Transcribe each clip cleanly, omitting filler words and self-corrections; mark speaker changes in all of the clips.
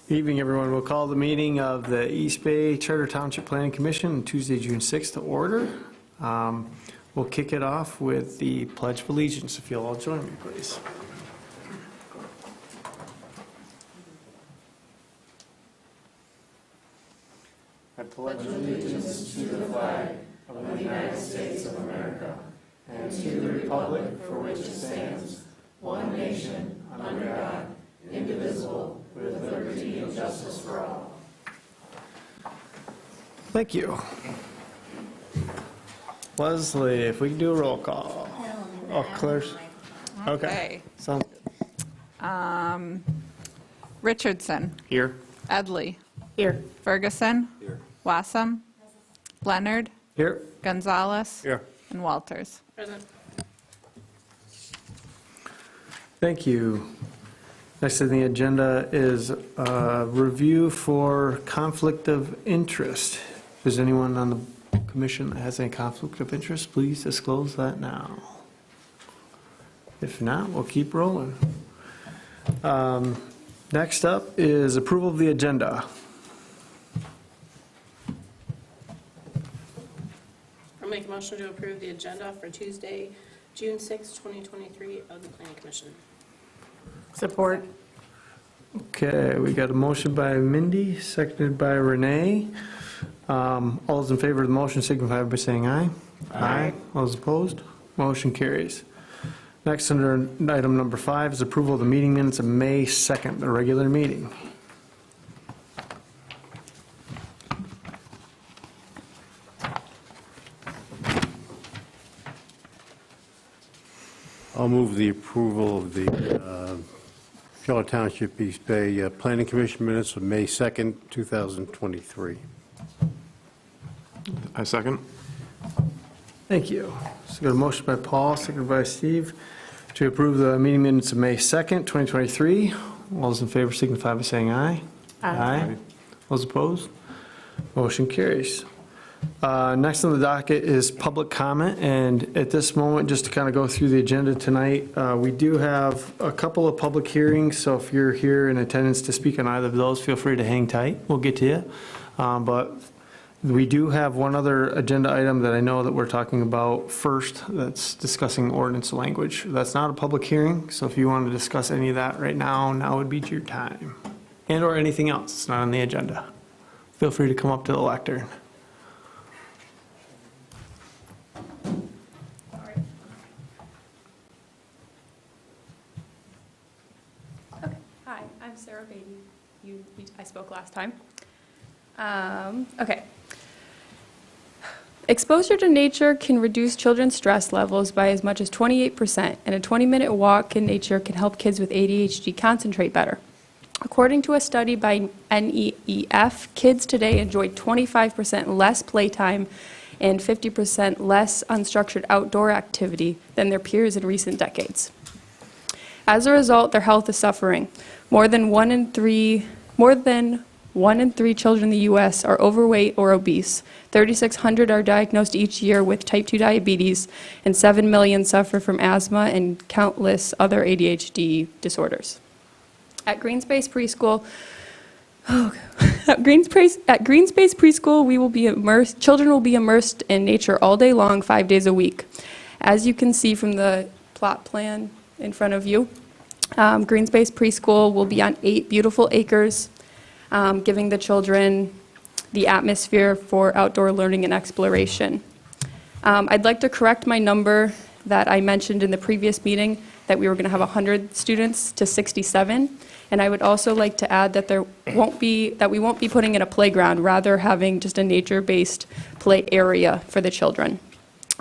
Speaker 1: Evening, everyone. We'll call the meeting of the East Bay Charter Township Planning Commission Tuesday, June 6th to order. We'll kick it off with the Pledge of Allegiance. If you'll all join me, please. I pledge allegiance to the flag of the United States of America and to the republic for which it stands, one nation, under God, indivisible, with liberty and justice for all. Thank you. Leslie, if we can do a roll call. Oh, Claire's. Okay. Sounds good.
Speaker 2: Richardson.
Speaker 1: Here.
Speaker 2: Edley.
Speaker 3: Here.
Speaker 2: Ferguson.
Speaker 1: Here.
Speaker 2: Wassam. Leonard.
Speaker 1: Here.
Speaker 2: Gonzalez.
Speaker 1: Here.
Speaker 2: And Walters.
Speaker 3: Present.
Speaker 1: Thank you. Next on the agenda is a review for conflict of interest. If there's anyone on the commission that has any conflict of interest, please disclose that now. If not, we'll keep rolling. Next up is approval of the agenda.
Speaker 3: I'll make a motion to approve the agenda for Tuesday, June 6, 2023 of the Planning Commission.
Speaker 4: Support.
Speaker 1: Okay, we got a motion by Mindy, seconded by Renee. All those in favor of the motion signify by saying aye. Aye. All those opposed? Motion carries. Next, under item number 5 is approval of the meeting minutes of May 2nd, the regular meeting.
Speaker 5: I'll move the approval of the Charlotte Township East Bay Planning Commission minutes of May 2nd, 2023.
Speaker 6: I second.
Speaker 1: Thank you. So got a motion by Paul, seconded by Steve, to approve the meeting minutes of May 2nd, 2023. All those in favor signify by saying aye. Aye. Those opposed? Motion carries. Next on the docket is public comment, and at this moment, just to kind of go through the agenda tonight, we do have a couple of public hearings, so if you're here in attendance to speak on either of those, feel free to hang tight. We'll get to you. But we do have one other agenda item that I know that we're talking about first, that's discussing ordinance language. That's not a public hearing, so if you want to discuss any of that right now, now would be your time. And or anything else that's not on the agenda. Feel free to come up to the lectern.
Speaker 7: Okay. Hi, I'm Sarah Beatty. I spoke last time. Okay. Exposure to nature can reduce children's stress levels by as much as 28%, and a 20-minute walk in nature can help kids with ADHD concentrate better. According to a study by NEEF, kids today enjoy 25% less playtime and 50% less unstructured outdoor activity than their peers in recent decades. As a result, their health is suffering. More than one in three children in the U.S. are overweight or obese. 3,600 are diagnosed each year with type 2 diabetes, and 7 million suffer from asthma and countless other ADHD disorders. At Greenspace Preschool, children will be immersed in nature all day long, 5 days a week. As you can see from the plot plan in front of you, Greenspace Preschool will be on 8 beautiful acres, giving the children the atmosphere for outdoor learning and exploration. I'd like to correct my number that I mentioned in the previous meeting, that we were going to have 100 students to 67. And I would also like to add that we won't be putting in a playground, rather having just a nature-based play area for the children,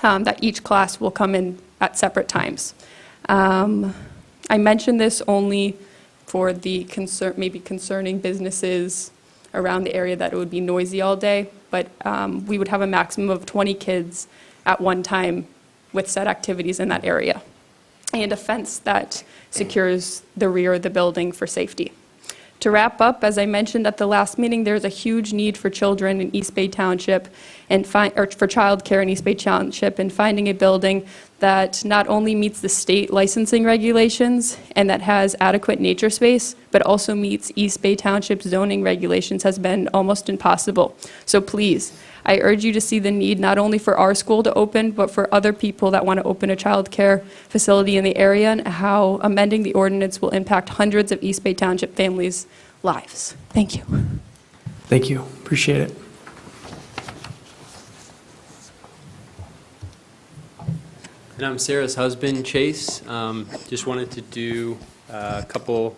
Speaker 7: that each class will come in at separate times. I mentioned this only for the maybe concerning businesses around the area, that it would be noisy all day, but we would have a maximum of 20 kids at one time with set activities in that area, and a fence that secures the rear of the building for safety. To wrap up, as I mentioned at the last meeting, there's a huge need for children in East Bay Township or for childcare in East Bay Township, and finding a building that not only meets the state licensing regulations and that has adequate nature space, but also meets East Bay Township zoning regulations has been almost impossible. So please, I urge you to see the need not only for our school to open, but for other people that want to open a childcare facility in the area, and how amending the ordinance will impact hundreds of East Bay Township families' lives. Thank you.
Speaker 1: Thank you. Appreciate it.
Speaker 6: And I'm Sarah's husband, Chase. Just wanted to do a couple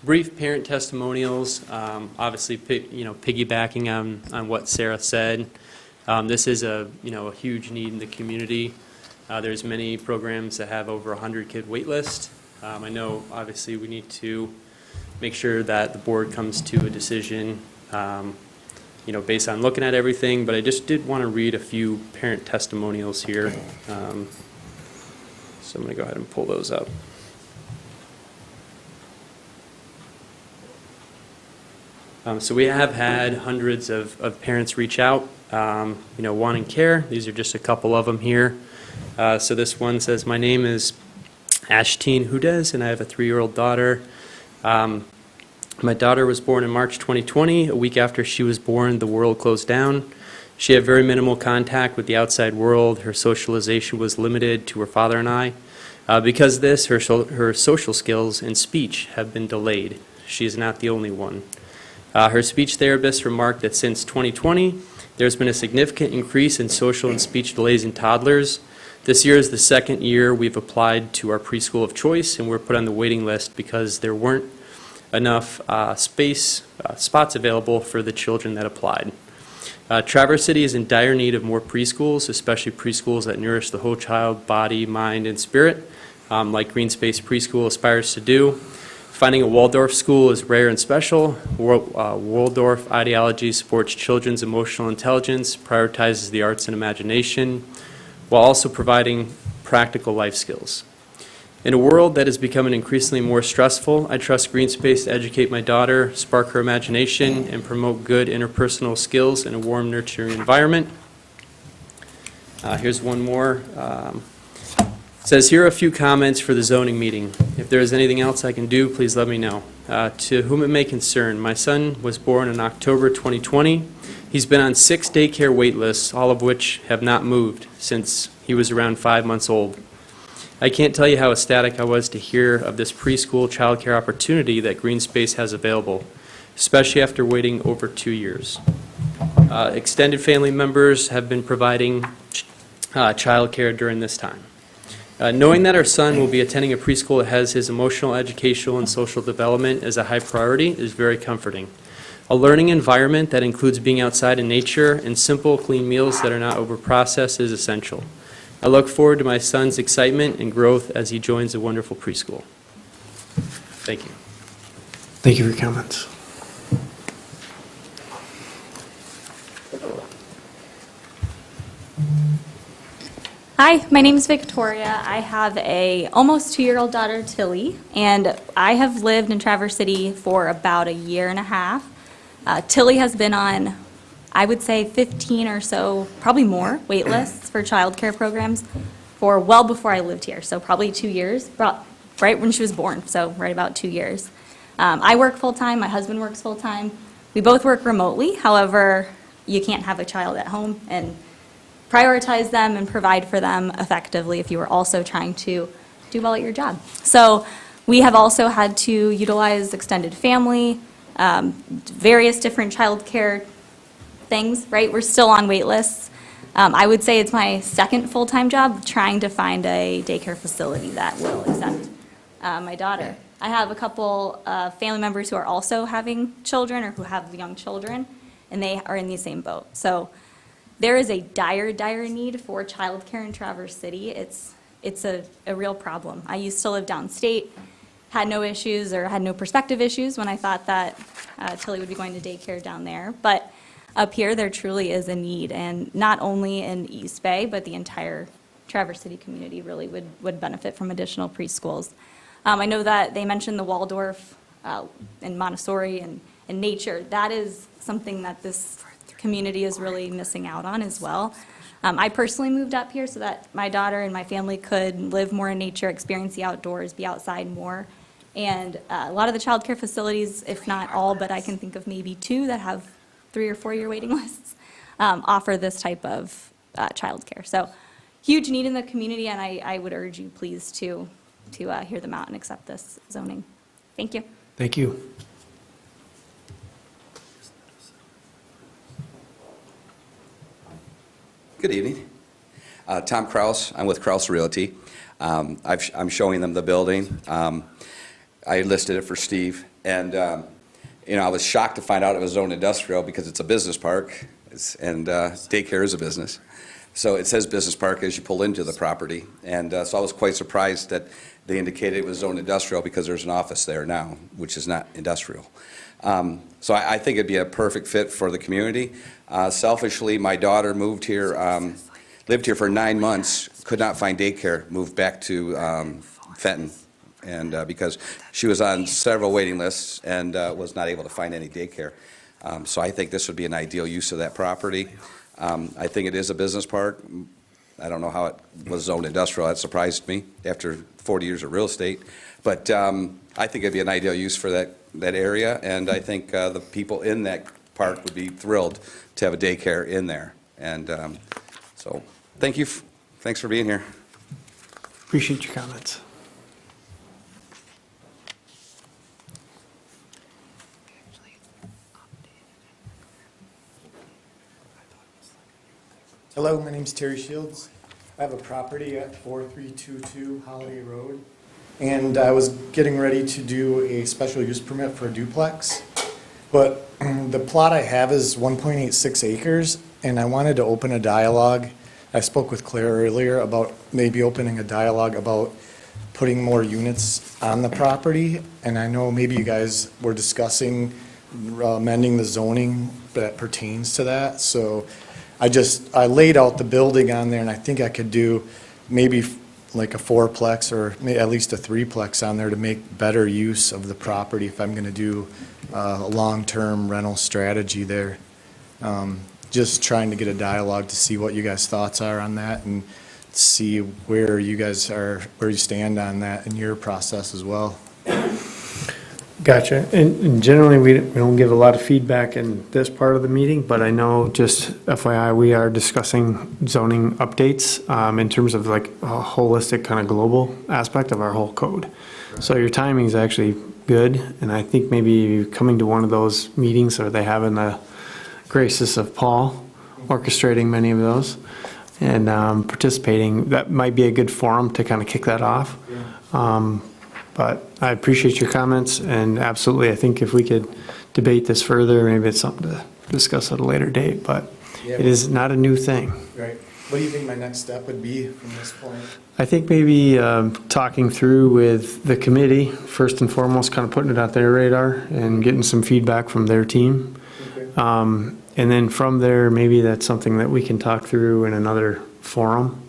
Speaker 6: brief parent testimonials, obviously, piggybacking on what Sarah said. This is a huge need in the community. There's many programs that have over 100-kid wait list. I know, obviously, we need to make sure that the board comes to a decision, based on looking at everything, but I just did want to read a few parent testimonials here. So I'm going to go ahead and pull those up. So we have had hundreds of parents reach out, wanting care. These are just a couple of them here. So this one says, "My name is Ashtine Hudez, and I have a 3-year-old daughter. My daughter was born in March 2020. A week after she was born, the world closed down. She had very minimal contact with the outside world. Her socialization was limited to her father and I. Because of this, her social skills and speech have been delayed. She is not the only one. Her speech therapist remarked that since 2020, there's been a significant increase in social and speech delays in toddlers. This year is the second year we've applied to our preschool of choice, and we're put on the waiting list because there weren't enough spots available for the children that applied. Traverse City is in dire need of more preschools, especially preschools that nourish the whole child, body, mind, and spirit, like Green Space Preschool aspires to do. Finding a Waldorf school is rare and special. Waldorf ideology supports children's emotional intelligence, prioritizes the arts and imagination, while also providing practical life skills. In a world that is becoming increasingly more stressful, I trust Green Space to educate my daughter, spark her imagination, and promote good interpersonal skills in a warm, nurturing environment." Here's one more. It says, "Here are a few comments for the zoning meeting. If there is anything else I can do, please let me know. To whom it may concern, my son was born in October 2020. He's been on 6 daycare wait lists, all of which have not moved since he was around 5 months old. I can't tell you how ecstatic I was to hear of this preschool childcare opportunity that Green Space has available, especially after waiting over 2 years. Extended family members have been providing childcare during this time. Knowing that our son will be attending a preschool that has his emotional, educational, and social development as a high priority is very comforting. A learning environment that includes being outside in nature and simple, clean meals that are not overprocessed is essential. I look forward to my son's excitement and growth as he joins a wonderful preschool." Thank you.
Speaker 1: Thank you for your comments.
Speaker 8: Hi, my name is Victoria. I have a almost 2-year-old daughter, Tilly, and I have lived in Traverse City for about a year and a half. Tilly has been on, I would say, 15 or so, probably more, wait lists for childcare programs for well before I lived here, so probably 2 years, right when she was born, so right about 2 years. I work full-time, my husband works full-time. We both work remotely, however, you can't have a child at home and prioritize them and provide for them effectively if you are also trying to do well at your job. So we have also had to utilize extended family, various different childcare things, right? We're still on wait lists. I would say it's my second full-time job trying to find a daycare facility that will accept my daughter. I have a couple family members who are also having children or who have young children, and they are in the same boat. So there is a dire, dire need for childcare in Traverse City. It's a real problem. I used to live downstate, had no issues or had no prospective issues when I thought that Tilly would be going to daycare down there. But up here, there truly is a need, and not only in East Bay, but the entire Traverse City community really would benefit from additional preschools. I know that they mentioned the Waldorf and Montessori and nature. That is something that this community is really missing out on as well. I personally moved up here so that my daughter and my family could live more in nature, experience the outdoors, be outside more. And a lot of the childcare facilities, if not all, but I can think of maybe 2 that have 3 or 4 year waiting lists, offer this type of childcare. So huge need in the community, and I would urge you please to hear them out and accept this zoning. Thank you.
Speaker 1: Thank you.
Speaker 9: Good evening. Tom Kraus. I'm with Kraus Realty. I'm showing them the building. I listed it for Steve, and I was shocked to find out it was zoned industrial because it's a business park, and daycare is a business. So it says business park as you pull into the property, and so I was quite surprised that they indicated it was zoned industrial because there's an office there now, which is not industrial. So I think it'd be a perfect fit for the community. Selfishly, my daughter moved here, lived here for 9 months, could not find daycare, moved back to Fenton, and because she was on several waiting lists and was not able to find any daycare. So I think this would be an ideal use of that property. I think it is a business park. I don't know how it was zoned industrial. That surprised me after 40 years of real estate. But I think it'd be an ideal use for that area, and I think the people in that park would be thrilled to have a daycare in there. And so thank you. Thanks for being here.
Speaker 1: Appreciate your comments.
Speaker 10: Hello, my name's Terry Shields. I have a property at 4322 Holiday Road, and I was getting ready to do a special use permit for a duplex, but the plot I have is 1.86 acres, and I wanted to open a dialogue. I spoke with Claire earlier about maybe opening a dialogue about putting more units on the property, and I know maybe you guys were discussing amending the zoning that pertains to that, so I laid out the building on there, and I think I could do maybe like a 4-plex or at least a 3-plex on there to make better use of the property if I'm going to do a long-term rental strategy there. Just trying to get a dialogue to see what you guys' thoughts are on that and see where you stand on that in your process as well.
Speaker 1: Gotcha. And generally, we don't give a lot of feedback in this part of the meeting, but I know, just FYI, we are discussing zoning updates in terms of like a holistic kind of global aspect of our whole code. So your timing is actually good, and I think maybe coming to one of those meetings, or they have in the graces of Paul orchestrating many of those and participating, that might be a good forum to kind of kick that off. But I appreciate your comments, and absolutely, I think if we could debate this further, maybe it's something to discuss at a later date, but it is not a new thing.
Speaker 10: Right. What do you think my next step would be from this point?
Speaker 1: I think maybe talking through with the committee, first and foremost, kind of putting it on their radar and getting some feedback from their team.
Speaker 10: Okay.
Speaker 1: And then from there, maybe that's something that we can talk through in another forum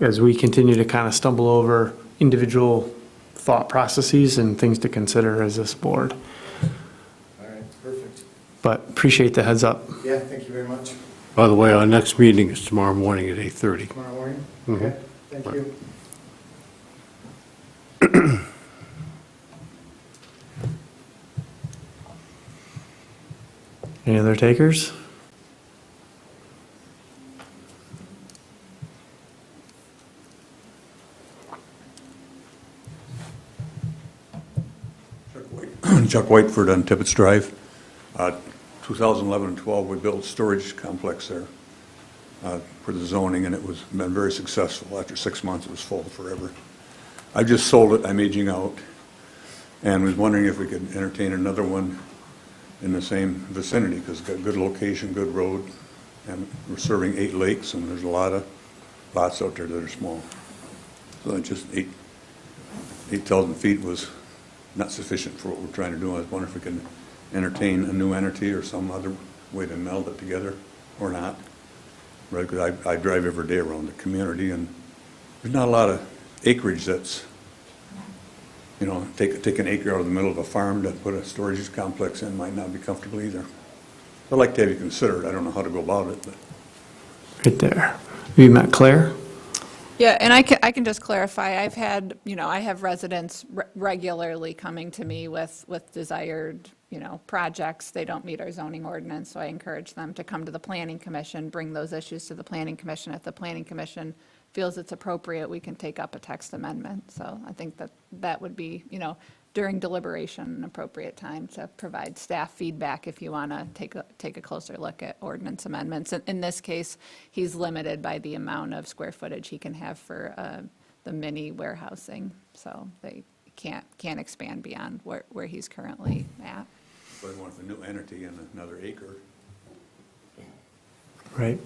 Speaker 1: as we continue to kind of stumble over individual thought processes and things to consider as this board.
Speaker 10: All right, perfect.
Speaker 1: But appreciate the heads up.
Speaker 10: Yeah, thank you very much.
Speaker 5: By the way, our next meeting is tomorrow morning at 8:30.
Speaker 10: Tomorrow morning?
Speaker 5: Mhm.
Speaker 10: Okay, thank you.
Speaker 1: Any other takers?
Speaker 11: Chuck Whiteford on Tippett Drive. 2011 and 12, we built a storage complex there for the zoning, and it was been very successful. After 6 months, it was full forever. I just sold it. I'm aging out, and was wondering if we could entertain another one in the same vicinity, because it's got a good location, good road, and we're serving 8 lakes, and there's a lot of lots out there that are small. So it just 8,000 feet was not sufficient for what we're trying to do. I was wondering if we could entertain a new entity or some other way to meld it together, or not. Right, because I drive every day around the community, and there's not a lot of acreage that's You know, take an acre out of the middle of a farm to put a storage complex in might not be comfortable either. I'd like to have you consider it. I don't know how to go about it, but.
Speaker 1: Right there. Have you met Claire?
Speaker 2: Yeah, and I can just clarify, I've had, I have residents regularly coming to me with desired, projects. They don't meet our zoning ordinance, so I encourage them to come to the planning commission, bring those issues to the planning commission. If the planning commission feels it's appropriate, we can take up a text amendment. So I think that would be, during deliberation, an appropriate time to provide staff feedback if you want to take a closer look at ordinance amendments. In this case, he's limited by the amount of square footage he can have for the mini warehousing, so they can't expand beyond where he's currently at.
Speaker 11: But I want a new entity and another acre.
Speaker 1: Right.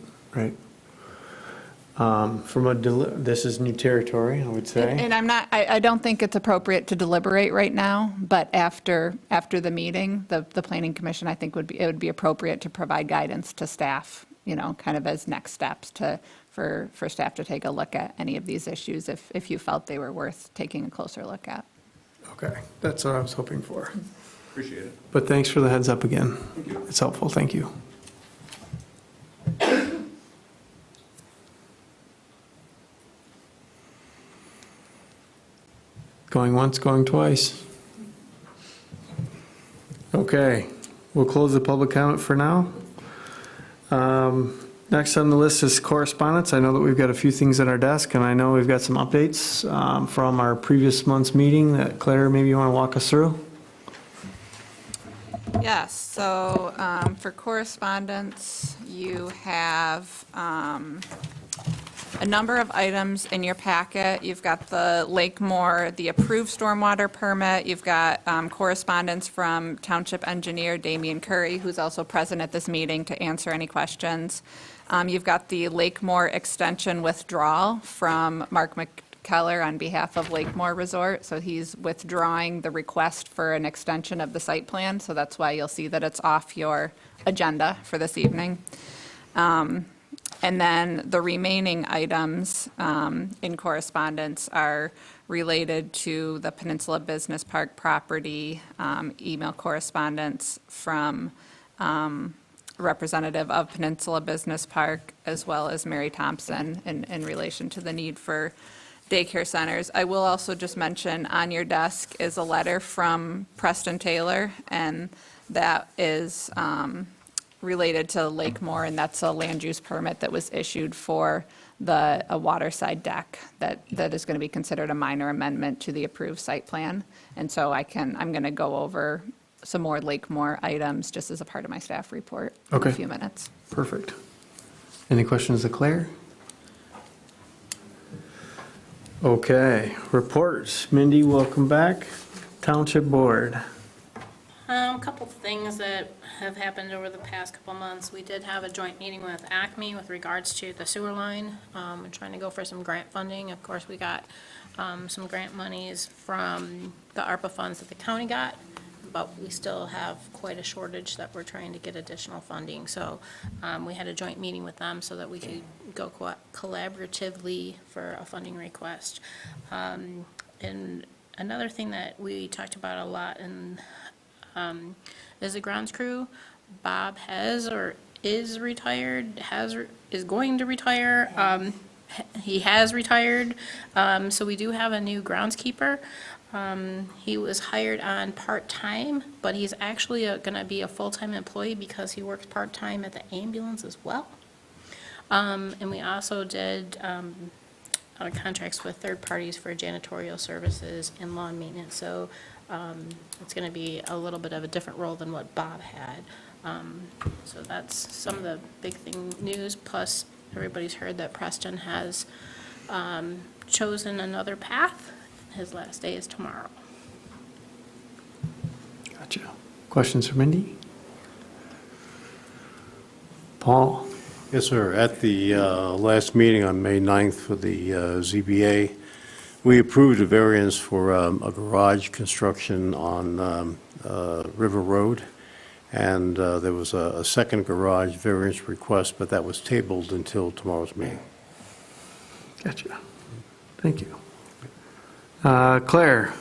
Speaker 1: This is new territory, I would say.
Speaker 2: And I don't think it's appropriate to deliberate right now, but after the meeting, the planning commission, I think it would be appropriate to provide guidance to staff, kind of as next steps for staff to take a look at any of these issues if you felt they were worth taking a closer look at.
Speaker 1: Okay, that's what I was hoping for.
Speaker 11: Appreciate it.
Speaker 1: But thanks for the heads up again. It's helpful, thank you. Going once, going twice. Okay, we'll close the public comment for now. Next on the list is correspondence. I know that we've got a few things at our desk, and I know we've got some updates from our previous month's meeting that Claire, maybe you want to walk us through?
Speaker 2: Yes, so for correspondence, you have a number of items in your packet. You've got the Lakemore, the approved stormwater permit. You've got correspondence from Township Engineer Damian Curry, who's also present at this meeting to answer any questions. You've got the Lakemore extension withdrawal from Mark McKellar on behalf of Lakemore Resort. So he's withdrawing the request for an extension of the site plan. So that's why you'll see that it's off your agenda for this evening. And then the remaining items in correspondence are related to the Peninsula Business Park property, email correspondence from representative of Peninsula Business Park, as well as Mary Thompson in relation to the need for daycare centers. I will also just mention on your desk is a letter from Preston Taylor, and that is related to Lakemore, and that's a land use permit that was issued for a waterside deck that is going to be considered a minor amendment to the approved site plan. And so I'm going to go over some more Lakemore items just as a part of my staff report in
Speaker 1: Okay.
Speaker 2: a few minutes.
Speaker 1: Perfect. Any questions of Claire? Okay, reports. Mindy, welcome back. Township Board.
Speaker 3: A couple things that have happened over the past couple months. We did have a joint meeting with Acme with regards to the sewer line. We're trying to go for some grant funding. Of course, we got some grant monies from the ARPA funds that the county got, but we still have quite a shortage that we're trying to get additional funding. So we had a joint meeting with them so that we could go collaboratively for a funding request. And another thing that we talked about a lot is the grounds crew. Bob has or is retired, is going to retire. He has retired, so we do have a new groundskeeper. He was hired on part-time, but he's actually going to be a full-time employee because he works part-time at the ambulance as well. And we also did contracts with third parties for janitorial services and lawn maintenance. So it's going to be a little bit of a different role than what Bob had. So that's some of the big news. Plus, everybody's heard that Preston has chosen another path. His last day is tomorrow.
Speaker 1: Gotcha. Questions for Mindy? Paul?
Speaker 5: Yes, sir. At the last meeting on May 9th for the ZBA, we approved a variance for a garage construction on River Road, and there was a second garage variance request, but that was tabled until tomorrow's meeting.
Speaker 1: Gotcha. Thank you. Claire?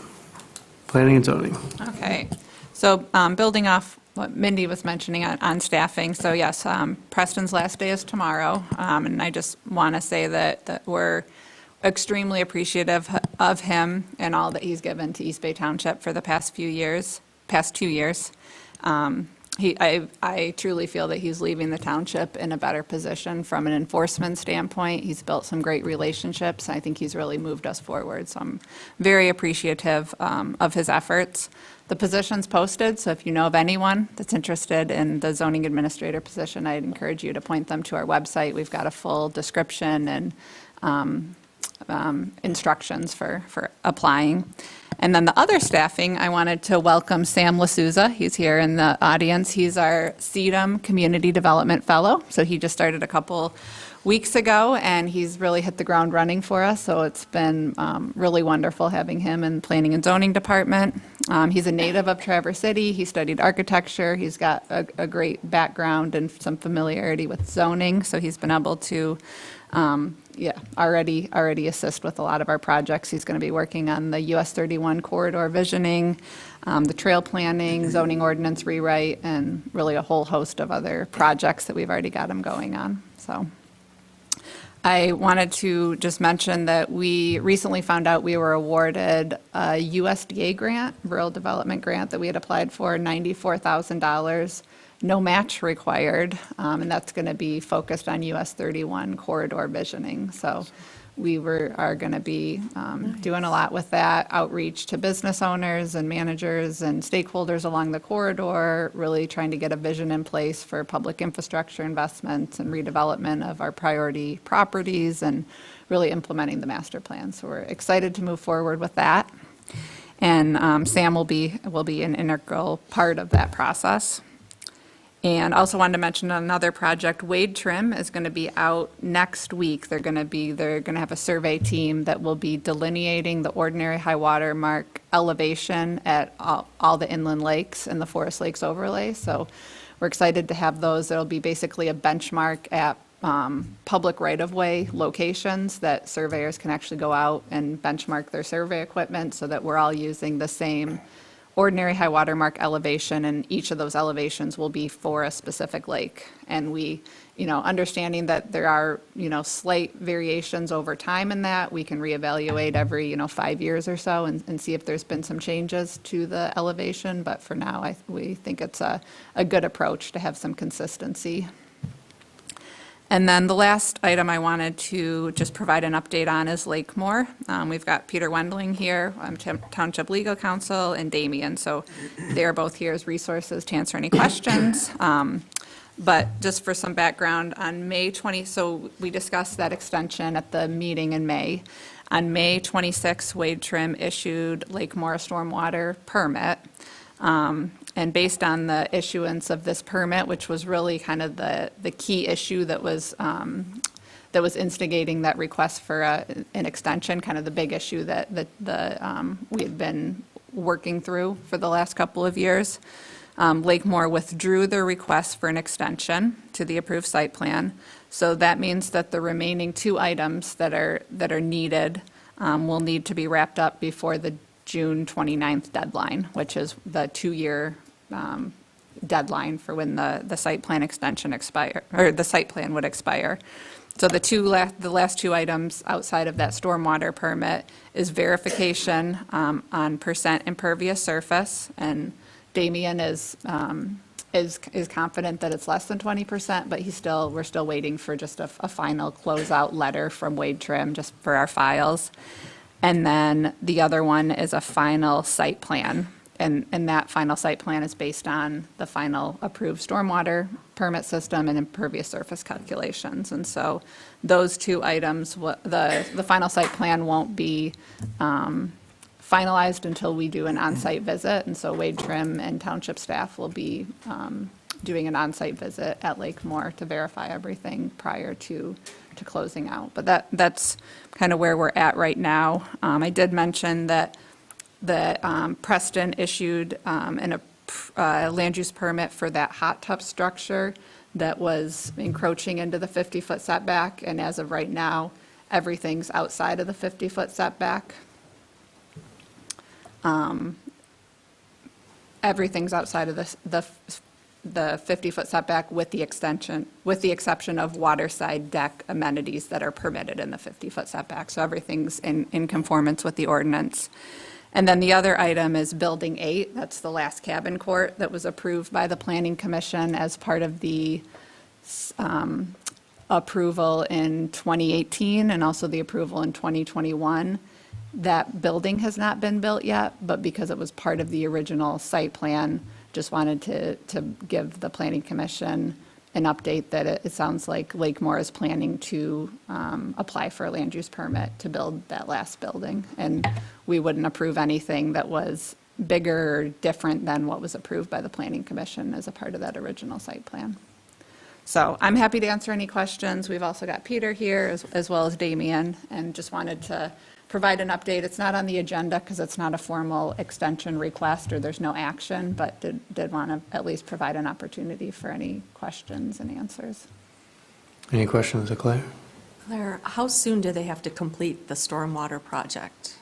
Speaker 1: Planning and zoning.
Speaker 2: Okay, so building off what Mindy was mentioning on staffing, so yes, Preston's last day is tomorrow, and I just want to say that we're extremely appreciative of him and all that he's given to East Bay Township for the past 2 years. I truly feel that he's leaving the township in a better position from an enforcement standpoint. He's built some great relationships. I think he's really moved us forward, so I'm very appreciative of his efforts. The position's posted, so if you know of anyone that's interested in the zoning administrator position, I'd encourage you to point them to our website. We've got a full description and instructions for applying. And then the other staffing, I wanted to welcome Sam L'Souza. He's here in the audience. He's our CEDAM Community Development Fellow. So he just started a couple weeks ago, and he's really hit the ground running for us. So it's been really wonderful having him in Planning and Zoning Department. He's a native of Traverse City. He studied architecture. He's got a great background and some familiarity with zoning. So he's been able to already assist with a lot of our projects. He's going to be working on the US 31 corridor visioning, the trail planning, zoning ordinance rewrite, and really a whole host of other projects that we've already got him going on. So I wanted to just mention that we recently found out we were awarded a USDA grant, Rural Development Grant, that we had applied for, $94,000. No match required, and that's going to be focused on US 31 corridor visioning. So we are going to be doing a lot with that, outreach to business owners and managers and stakeholders along the corridor, really trying to get a vision in place for public infrastructure investments and redevelopment of our priority properties and really implementing the master plan. So we're excited to move forward with that. And Sam will be an integral part of that process. And also wanted to mention another project, Wade Trim is going to be out next week. They're going to have a survey team that will be delineating the ordinary high water mark elevation at all the inland lakes and the Forest Lakes overlay. So we're excited to have those. It'll be basically a benchmark at public right-of-way locations that surveyors can actually go out and benchmark their survey equipment so that we're all using the same ordinary high water mark elevation, and each of those elevations will be for a specific lake. And we, understanding that there are, slight variations over time in that, we can reevaluate every, 5 years or so and see if there's been some changes to the elevation. But for now, we think it's a good approach to have some consistency. And then the last item I wanted to just provide an update on is Lakemore. We've got Peter Wendling here, Township Legal Counsel, and Damien. So they're both here as resources to answer any questions. But just for some background, on May 20, so we discussed that extension at the meeting in May. On May 26, Wade Trim issued Lakemore a stormwater permit. And based on the issuance of this permit, which was really kind of the key issue that was instigating that request for an extension, kind of the big issue that we had been working through for the last couple of years, Lakemore withdrew their request for an extension to the approved site plan. So that means that the remaining 2 items that are needed will need to be wrapped up before the June 29th deadline, which is the 2-year deadline for when the site plan extension the site plan would expire. So the last 2 items outside of that stormwater permit is verification on percent impervious surface, and Damien is confident that it's less than 20%, but we're still waiting for just a final closeout letter from Wade Trim just for our files. And then the other one is a final site plan. And that final site plan is based on the final approved stormwater permit system and impervious surface calculations. And so those 2 items, the final site plan won't be finalized until we do an on-site visit. And so Wade Trim and township staff will be doing an on-site visit at Lakemore to verify everything prior to closing out. But that's kind of where we're at right now. I did mention that Preston issued a land use permit for that hot tub structure that was encroaching into the 50-foot setback, and as of right now, everything's outside of the 50-foot setback. everything's outside of the 50-foot setback with the exception of waterside deck amenities that are permitted in the 50-foot setback. So everything's in conformance with the ordinance. And then the other item is Building 8. That's the last cabin court that was approved by the Planning Commission as part of the approval in 2018 and also the approval in 2021. That building has not been built yet, but because it was part of the original site plan, just wanted to give the Planning Commission an update that it sounds like Lakemore is planning to apply for a land use permit to build that last building. And we wouldn't approve anything that was bigger or different than what was approved by the Planning Commission as a part of that original site plan. So I'm happy to answer any questions. We've also got Peter here as well as Damien, and just wanted to provide an update. It's not on the agenda because it's not a formal extension request or there's no action, but did want to at least provide an opportunity for any questions and answers.
Speaker 1: Any questions of Claire?
Speaker 4: Claire, how soon do they have to complete the stormwater project?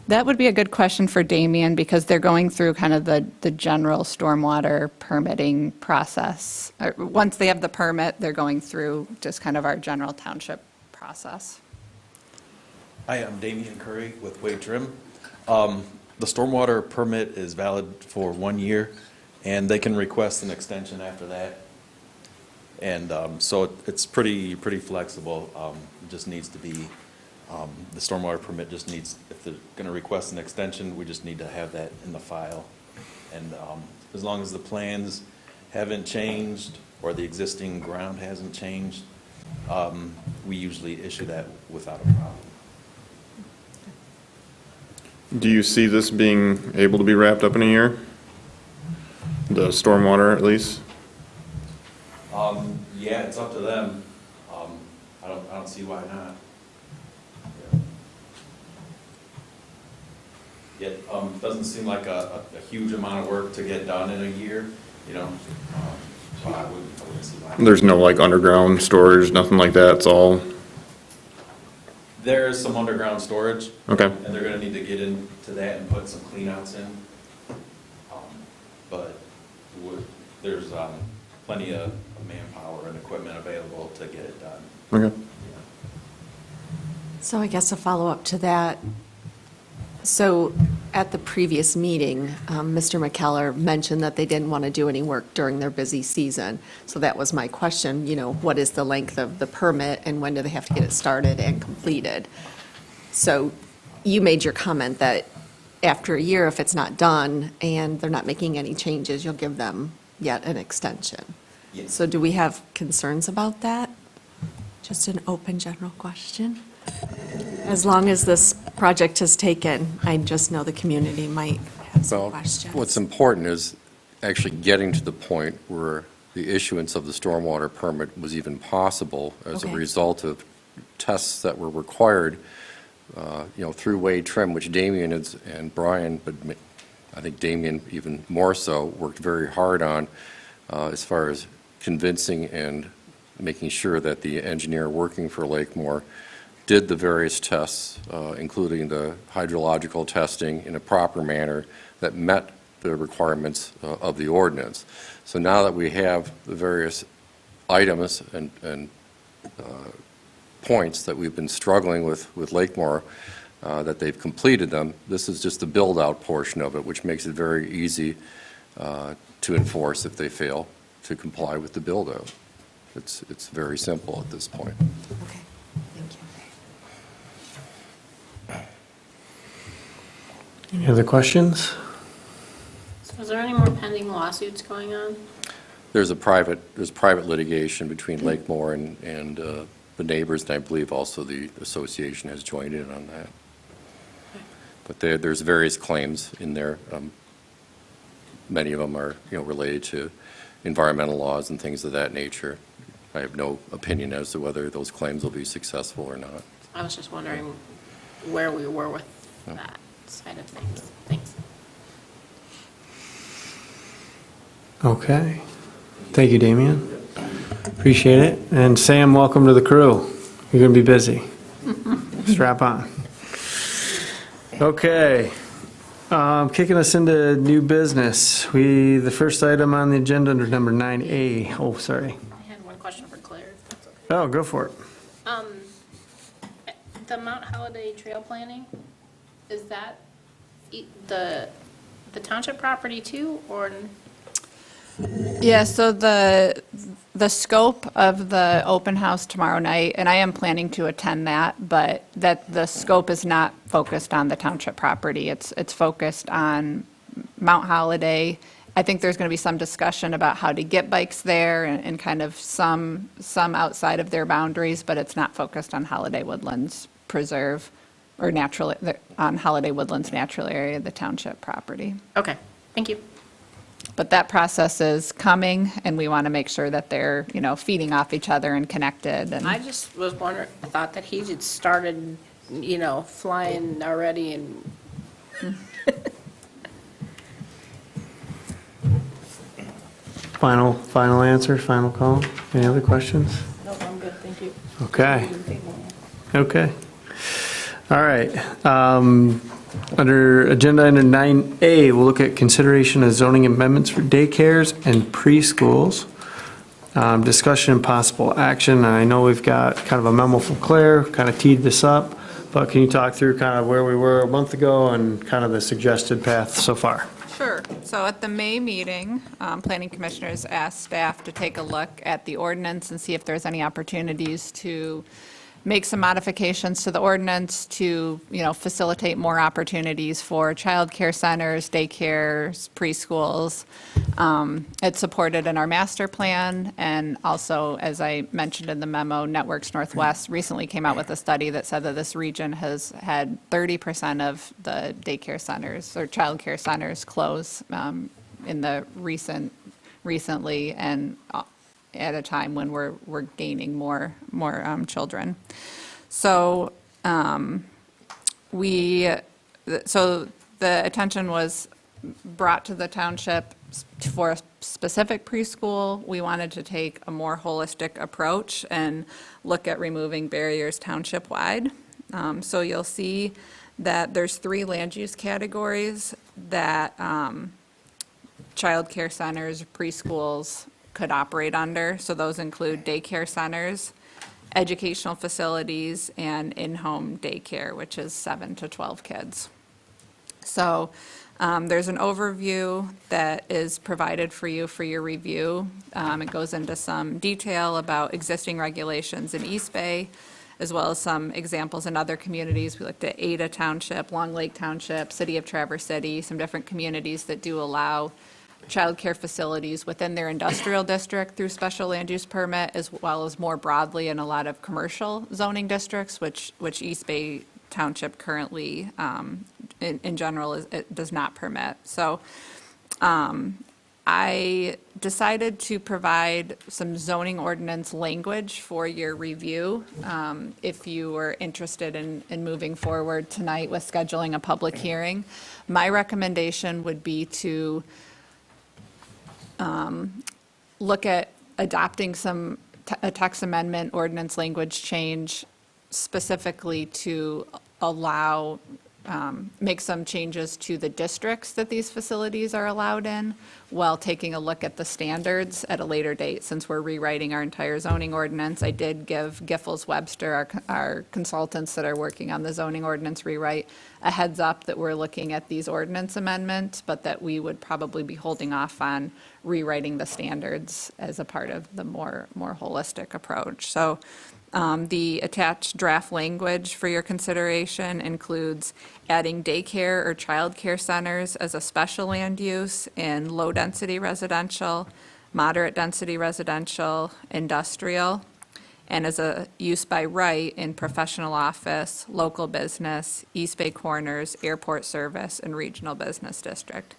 Speaker 2: That would be a good question for Damien because they're going through kind of the general stormwater permitting process. Once they have the permit, they're going through just kind of our general township process.
Speaker 12: Hi, I'm Damian Curry with Wade Trim. The stormwater permit is valid for 1 year, and they can request an extension after that. And so it's pretty flexible. It just needs to be, the stormwater permit just needs, if they're going to request an extension, we just need to have that in the file. And as long as the plans haven't changed or the existing ground hasn't changed, we usually issue that without a problem.
Speaker 13: Do you see this being able to be wrapped up in a year? The stormwater, at least?
Speaker 12: Yeah, it's up to them. I don't see why not. Yeah, it doesn't seem like a huge amount of work to get done in a year, you know, so I wouldn't see why not.
Speaker 13: There's no like underground storage, nothing like that, it's all,
Speaker 12: There is some underground storage.
Speaker 13: okay.
Speaker 12: And they're gonna need to get into that and put some cleanouts in. But there's plenty of manpower and equipment available to get it done.
Speaker 13: Okay.
Speaker 4: So I guess a follow-up to that. So at the previous meeting, Mr. McKellar mentioned that they didn't want to do any work during their busy season. So that was my question, you know, what is the length of the permit and when do they have to get it started and completed? So you made your comment that after a year, if it's not done and they're not making any changes, you'll give them yet an extension.
Speaker 12: Yes.
Speaker 4: So do we have concerns about that? Just an open general question. As long as this project has taken, I just know the community might have some
Speaker 14: Well,
Speaker 4: questions.
Speaker 14: what's important is actually getting to the point where the issuance of the stormwater permit was even possible as a
Speaker 4: Okay.
Speaker 14: result of tests that were required, through Wade Trim, which Damien and Brian, but I think Damien even more so, worked very hard on as far as convincing and making sure that the engineer working for Lakemore did the various tests, including the hydrological testing in a proper manner that met the requirements of the ordinance. So now that we have the various items and points that we've been struggling with Lakemore, that they've completed them, this is just the build-out portion of it, which makes it very easy to enforce if they fail to comply with the build-out. It's very simple at this point.
Speaker 4: Okay, thank you.
Speaker 1: Any other questions?
Speaker 3: So is there any more pending lawsuits going on?
Speaker 14: There's private litigation between Lakemore and the neighbors, and I believe also the association has joined in on that. But there's various claims in there. Many of them are, related to environmental laws and things of that nature. I have no opinion as to whether those claims will be successful or not.
Speaker 3: I was just wondering where we were with that side of things. Thanks.
Speaker 1: Okay. Thank you, Damien. Appreciate it. And Sam, welcome to the crew. You're going to be busy. Strap on. Okay. Kicking us into new business. The first item on the agenda under number 9A. Oh, sorry.
Speaker 3: I had one question for Claire, if that's okay.
Speaker 1: Oh, go for it.
Speaker 3: The Mount Holiday Trail planning, is that the township property too, or?
Speaker 2: Yeah, so the scope of the open house tomorrow night, and I am planning to attend that, but that the scope is not focused on the township property. It's focused on Mount Holiday. I think there's going to be some discussion about how to get bikes there and kind of some outside of their boundaries, but it's not focused on Holiday Woodlands Preserve or on Holiday Woodlands Natural Area, the township property.
Speaker 3: Okay, thank you.
Speaker 2: But that process is coming, and we want to make sure that they're, feeding off each other and connected. And
Speaker 3: I just was wondering, I thought that he had started, flying already and.
Speaker 1: Final answer, final call. Any other questions?
Speaker 3: No, I'm good, thank you.
Speaker 1: Okay. Okay. All right. Under agenda item 9A, we'll look at consideration of zoning amendments for daycares and preschools. Discussion and possible action. I know we've got kind of a memo from Claire, kind of teed this up, but can you talk through kind of where we were a month ago and kind of the suggested path so far?
Speaker 2: Sure. So at the May meeting, planning commissioners asked staff to take a look at the ordinance and see if there's any opportunities to make some modifications to the ordinance to, facilitate more opportunities for childcare centers, daycares, preschools. It's supported in our master plan, and also, as I mentioned in the memo, Networks Northwest recently came out with a study that said that this region has had 30% of the daycare centers or childcare centers close in the recently, and at a time when we're gaining more children. So so the attention was brought to the township for a specific preschool. We wanted to take a more holistic approach and look at removing barriers township-wide. So you'll see that there's 3 land use categories that childcare centers, preschools could operate under. So those include daycare centers, educational facilities, and in-home daycare, which is 7 to 12 kids. So there's an overview that is provided for you for your review. It goes into some detail about existing regulations in East Bay, as well as some examples in other communities. We looked at Ada Township, Long Lake Township, City of Traverse City, some different communities that do allow childcare facilities within their industrial district through special land use permit, as well as more broadly in a lot of commercial zoning districts, which East Bay Township currently, in general, it does not permit. So I decided to provide some zoning ordinance language for your review. If you were interested in moving forward tonight with scheduling a public hearing, my recommendation would be to look at adopting a text amendment ordinance language change specifically to allow, make some changes to the districts that these facilities are allowed in, while taking a look at the standards at a later date. Since we're rewriting our entire zoning ordinance, I did give Giffords Webster, our consultants that are working on the zoning ordinance rewrite, a heads up that we're looking at these ordinance amendments, but that we would probably be holding off on rewriting the standards as a part of the more holistic approach. So the attached draft language for your consideration includes adding daycare or childcare centers as a special land use in low-density residential, moderate-density residential, industrial, and as a use by right in professional office, local business, East Bay Corners, airport service, and regional business district.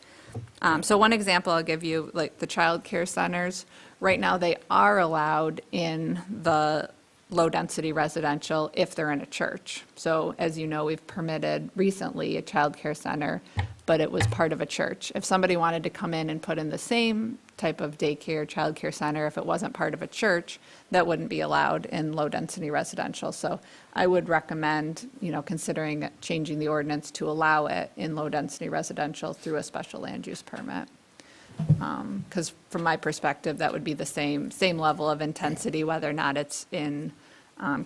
Speaker 2: So one example I'll give you, like the childcare centers, right now they are allowed in the low-density residential if they're in a church. So as you know, we've permitted recently a childcare center but it was part of a church. If somebody wanted to come in and put in the same type of daycare, childcare center, if it wasn't part of a church, that wouldn't be allowed in low-density residential. So I would recommend, considering changing the ordinance to allow it in low-density residential through a special land use permit. Because from my perspective, that would be the same level of intensity, whether or not it's in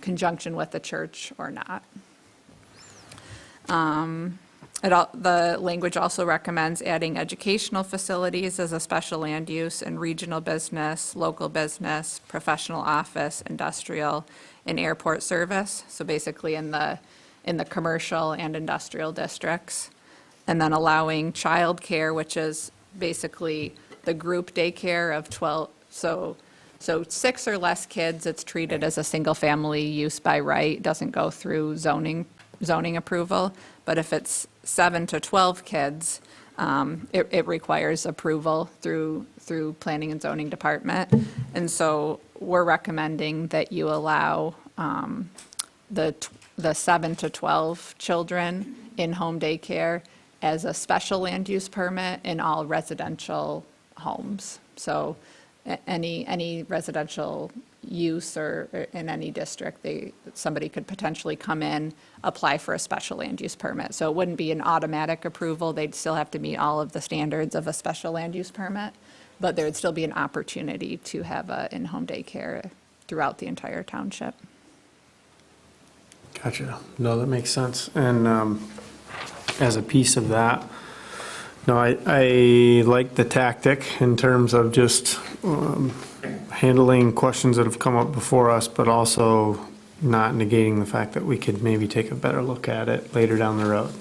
Speaker 2: conjunction with the church or not. The language also recommends adding educational facilities as a special land use and regional business, local business, professional office, industrial, and airport service. So basically in the commercial and industrial districts. And then allowing childcare, which is basically the group daycare of 12, so 6 or less kids, it's treated as a single-family use by right, doesn't go through zoning approval. But if it's 7 to 12 kids, it requires approval through Planning and Zoning Department. And so we're recommending that you allow the 7 to 12 children in home daycare as a special land use permit in all residential homes. So any residential use or in any district, somebody could potentially come in, apply for a special land use permit. So it wouldn't be an automatic approval. They'd still have to meet all of the standards of a special land use permit, but there would still be an opportunity to have a in-home daycare throughout the entire township.
Speaker 1: Gotcha. No, that makes sense. And as a piece of that, no, I like the tactic in terms of just handling questions that have come up before us, but also not negating the fact that we could maybe take a better look at it later down the road.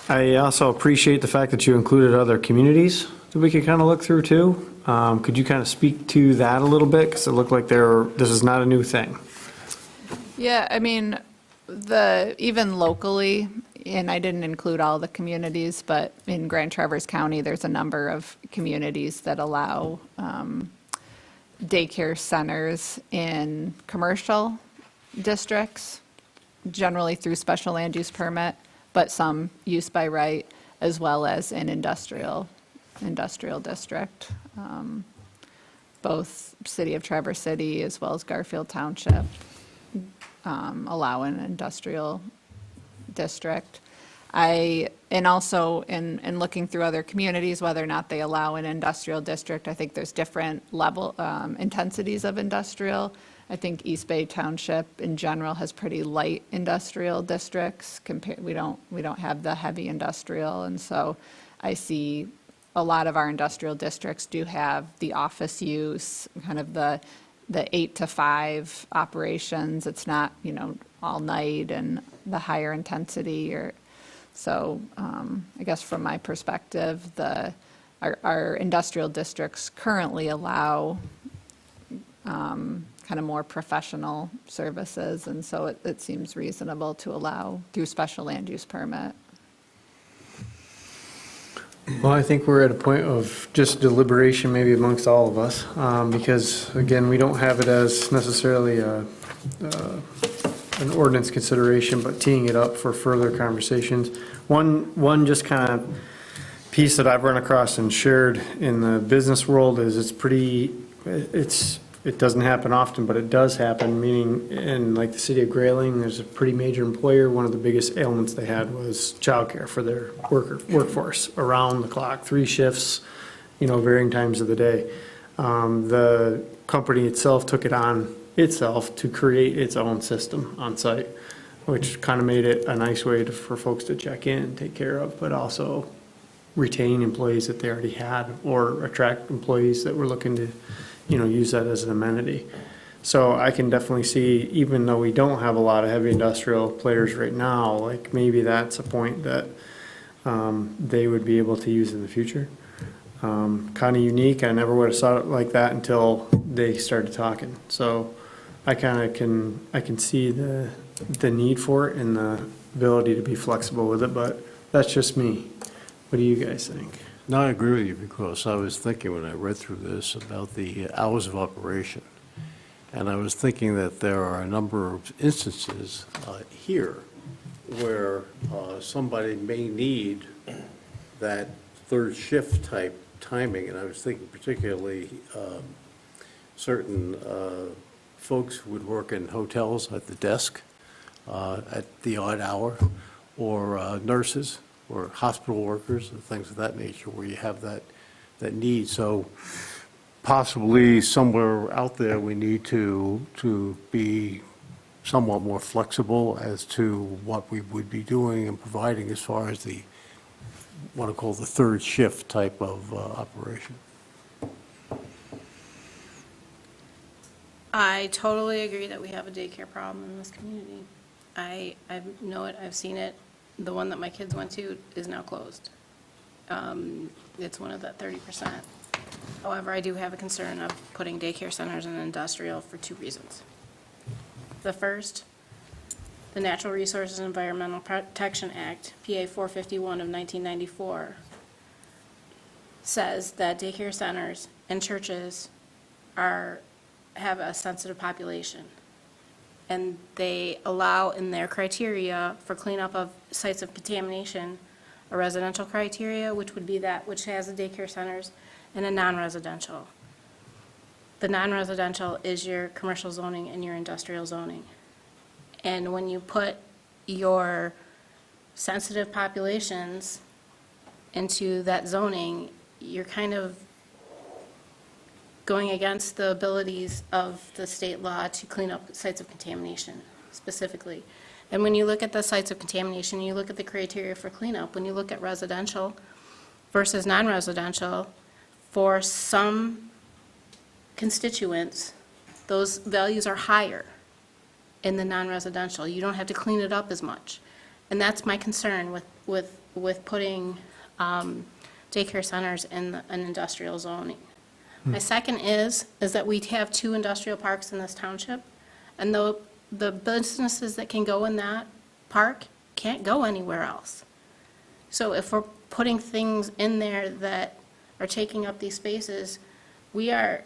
Speaker 1: I also appreciate the fact that you included other communities that we could kind of look through too. Could you kind of speak to that a little bit? Because it looked like this is not a new thing.
Speaker 2: Yeah, I mean, even locally, and I didn't include all the communities, but in Grand Traverse County, there's a number of communities that allow daycare centers in commercial districts, generally through special land use permit, but some use by right, as well as in industrial district. Both City of Traverse City as well as Garfield Township allow an industrial district. And also in looking through other communities, whether or not they allow an industrial district, I think there's different level intensities of industrial. I think East Bay Township in general has pretty light industrial districts. We don't have the heavy industrial, and so I see a lot of our industrial districts do have the office use, kind of the 8 to 5 operations. It's not, all night and the higher intensity. So I guess from my perspective, our industrial districts currently allow kind of more professional services, and so it seems reasonable to allow through special land use permit.
Speaker 1: Well, I think we're at a point of just deliberation maybe amongst all of us, because again, we don't have it as necessarily an ordinance consideration, but teeing it up for further conversations. One just kind of piece that I've run across and shared in the business world is it doesn't happen often, but it does happen, meaning in like the city of Grayling, there's a pretty major employer. One of the biggest ailments they had was childcare for their workforce around the clock, 3 shifts, varying times of the day. The company itself took it on itself to create its own system on site, which kind of made it a nice way for folks to check in and take care of, but also retain employees that they already had or attract employees that were looking to use that as an amenity. So I can definitely see, even though we don't have a lot of heavy industrial players right now, like maybe that's a point that they would be able to use in the future. Kind of unique. I never would have saw it like that until they started talking. So I can see the need for it and the ability to be flexible with it, but that's just me. What do you guys think?
Speaker 5: No, I agree with you, because I was thinking when I read through this about the hours of operation, and I was thinking that there are a number of instances here where somebody may need that third shift type timing, and I was thinking particularly certain folks who would work in hotels at the desk at the odd hour, or nurses, or hospital workers, and things of that nature, where you have that need. So possibly somewhere out there, we need to be somewhat more flexible as to what we would be doing and providing as far as the, what I call the third shift type of operation.
Speaker 3: I totally agree that we have a daycare problem in this community. I know it, I've seen it. The one that my kids went to is now closed. It's one of that 30%. However, I do have a concern of putting daycare centers in industrial for 2 reasons. The first, the Natural Resources and Environmental Protection Act, PA 451 of 1994, says that daycare centers and churches have a sensitive population. And they allow in their criteria for cleanup of sites of contamination, a residential criteria, which would be that which has the daycare centers, and a non-residential. The non-residential is your commercial zoning and your industrial zoning. And when you put your sensitive populations into that zoning, you're kind of going against the abilities of the state law to clean up sites of contamination specifically. And when you look at the sites of contamination, you look at the criteria for cleanup, when you look at residential versus non-residential, for some constituents, those values are higher in the non-residential. You don't have to clean it up as much. And that's my concern with putting daycare centers in an industrial zoning. My second is that we have 2 industrial parks in this township, and the businesses that can go in that park can't go anywhere else. So if we're putting things in there that are taking up these spaces, we are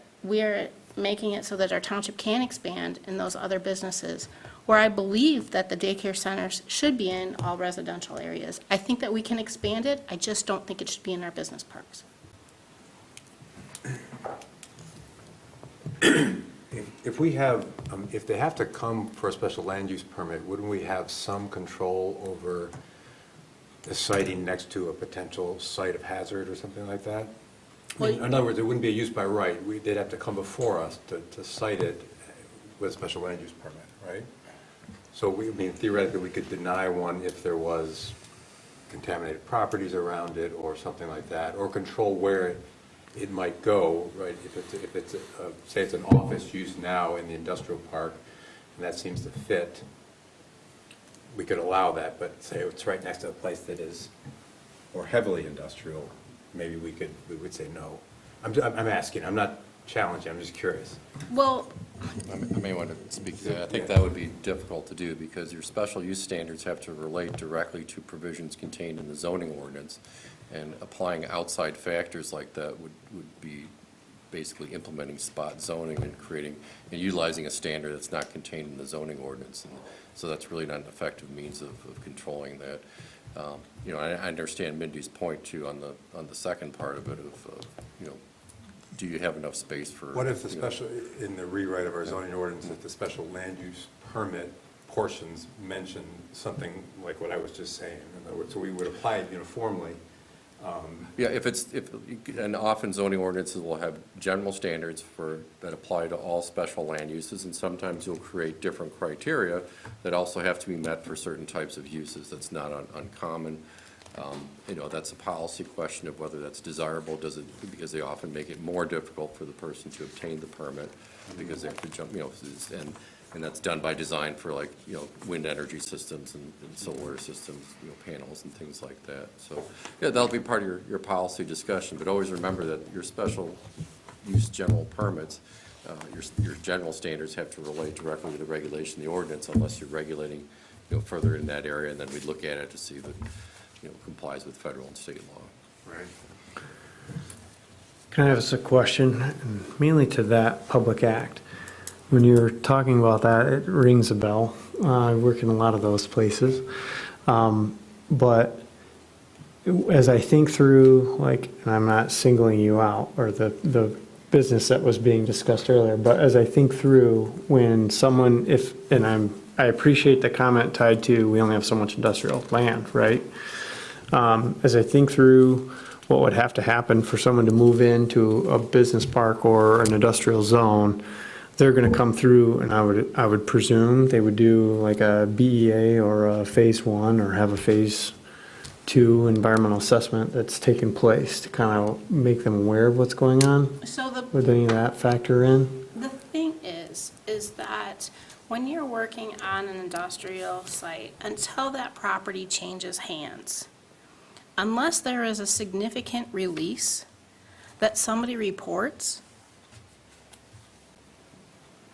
Speaker 3: making it so that our township can expand in those other businesses, where I believe that the daycare centers should be in all residential areas. I think that we can expand it, I just don't think it should be in our business parks.
Speaker 15: If we have, if they have to come for a special land use permit, wouldn't we have some control over the siting next to a potential site of hazard or something like that? In other words, it wouldn't be a use by right. They'd have to come before us to site it with a special land use permit, right? So theoretically, we could deny one if there was contaminated properties around it or something like that, or control where it might go, right? If it's say it's an office use now in the industrial park, and that seems to fit, we could allow that, but say it's right next to a place that is more heavily industrial, maybe we would say no. I'm asking, I'm not challenging, I'm just curious.
Speaker 3: Well,
Speaker 14: I may want to speak to that. I think that would be difficult to do because your special use standards have to relate directly to provisions contained in the zoning ordinance. And applying outside factors like that would be basically implementing spot zoning and creating and utilizing a standard that's not contained in the zoning ordinance. And so that's really not an effective means of controlling that. You know, I understand Mindy's point too on the second part of it do you have enough space for?
Speaker 15: What if the special, in the rewrite of our zoning ordinance, if the special land use permit portions mention something like what I was just saying? In other words, so we would apply it uniformly.
Speaker 14: Yeah, and often zoning ordinances will have general standards that apply to all special land uses, and sometimes you'll create different criteria that also have to be met for certain types of uses. That's not uncommon. That's a policy question of whether that's desirable. Because they often make it more difficult for the person to obtain the permit because they have to jump, and that's done by design for wind energy systems and solar systems, panels and things like that. So, yeah, that'll be part of your policy discussion, but always remember that your special use general permits, your general standards have to relate directly to the regulation of the ordinance unless you're regulating, further in that area, and then we'd look at it to see if it, complies with federal and state law.
Speaker 15: Right.
Speaker 1: Can I ask a question, mainly to that public act? When you're talking about that, it rings a bell. I work in a lot of those places. But as I think through, like, and I'm not singling you out, or the business that was being discussed earlier, but as I think through, when someone, I appreciate the comment tied to, we only have so much industrial land, right? As I think through what would have to happen for someone to move into a business park or an industrial zone, they're gonna come through, and I would presume they would do like a BEA or a phase 1, or have a phase 2 environmental assessment that's taken place to kind of make them aware of what's going on.
Speaker 3: So
Speaker 1: Would any of that factor in?
Speaker 3: the thing is that when you're working on an industrial site, until that property changes hands, unless there is a significant release that somebody reports,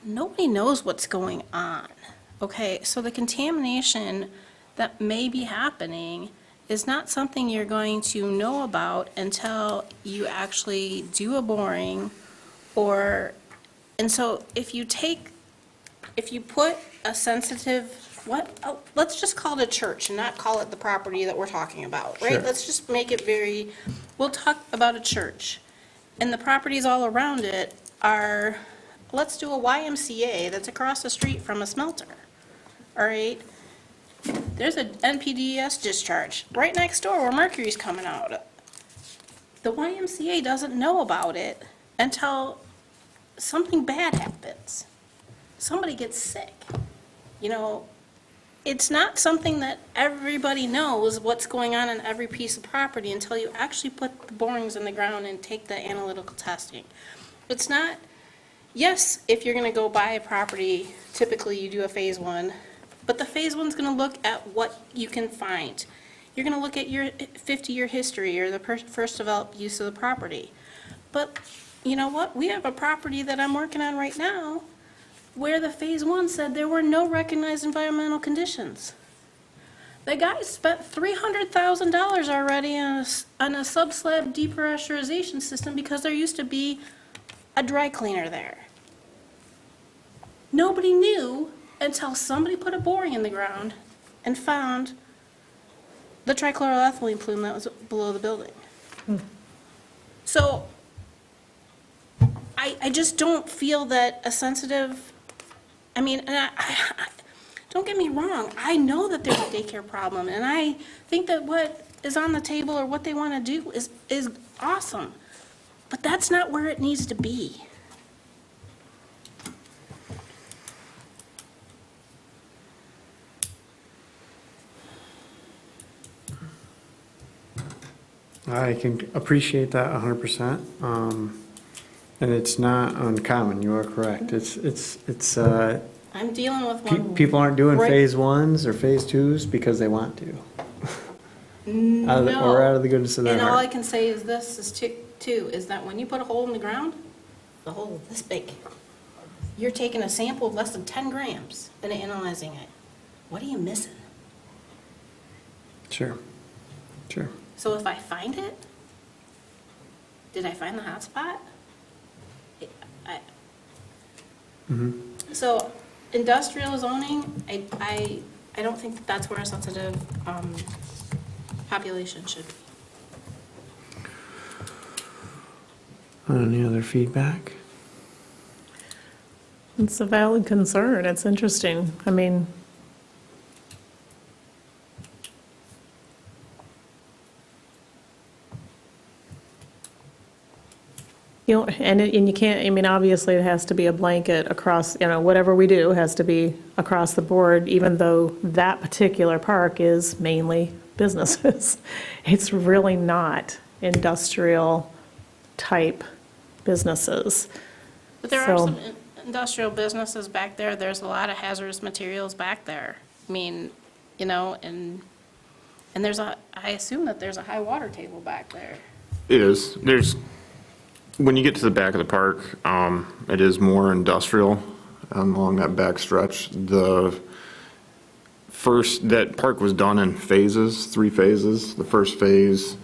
Speaker 3: nobody knows what's going on, okay? So the contamination that may be happening is not something you're going to know about until you actually do a boring, and so if you put a sensitive, let's just call it a church and not call it the property that we're talking about, right?
Speaker 1: Sure.
Speaker 3: Let's just make it we'll talk about a church. And the properties all around it are, let's do a YMCA that's across the street from a smelter, all right? There's a NPDES discharge right next door where mercury's coming out. The YMCA doesn't know about it until something bad happens. Somebody gets sick. You know, it's not something that everybody knows what's going on in every piece of property until you actually put the borings in the ground and take the analytical testing. It's not, yes, if you're gonna go buy a property, typically you do a phase 1, but the phase 1's gonna look at what you can find. You're gonna look at your 50-year history or the first developed use of the property. But you know what? We have a property that I'm working on right now where the phase 1 said there were no recognized environmental conditions. The guy spent $300,000 already on a sub-slab depressurization system because there used to be a dry cleaner there. Nobody knew until somebody put a boring in the ground and found the trichloroethylene plume that was below the building. So I just don't feel that a sensitive, I mean, and don't get me wrong, I know that there's a daycare problem, and I think that what is on the table or what they want to do is awesome, but that's not where it needs to be.
Speaker 1: I can appreciate that 100%. And it's not uncommon, you are correct. It's
Speaker 3: I'm dealing with one.
Speaker 1: people aren't doing
Speaker 3: right-
Speaker 1: phase 1s or phase 2s because they want to.
Speaker 3: No.
Speaker 1: Or out of the goodness of their
Speaker 3: And all I
Speaker 1: heart.
Speaker 3: can say is this, is too, is that when you put a hole in the ground, the hole this big, you're taking a sample of less than 10 grams and analyzing it. What are you missing?
Speaker 1: Sure.
Speaker 3: So if I find it, did I find the hot spot? So industrial zoning, I don't think that that's where a sensitive population should be.
Speaker 1: Any other feedback?
Speaker 16: It's a valid concern. It's interesting. I mean, you know, and you can't, I mean, obviously it has to be a blanket across, you know, whatever we do has to be across the board, even though that particular park is mainly businesses. It's really not industrial type businesses.
Speaker 3: But there are
Speaker 16: So-
Speaker 3: some industrial businesses back there, there's a lot of hazardous materials back there. I mean, you know, and I assume that there's a high water table back there.
Speaker 13: It is. When you get to the back of the park, it is more industrial along that back stretch. That park was done in phases, 3 phases. The first phase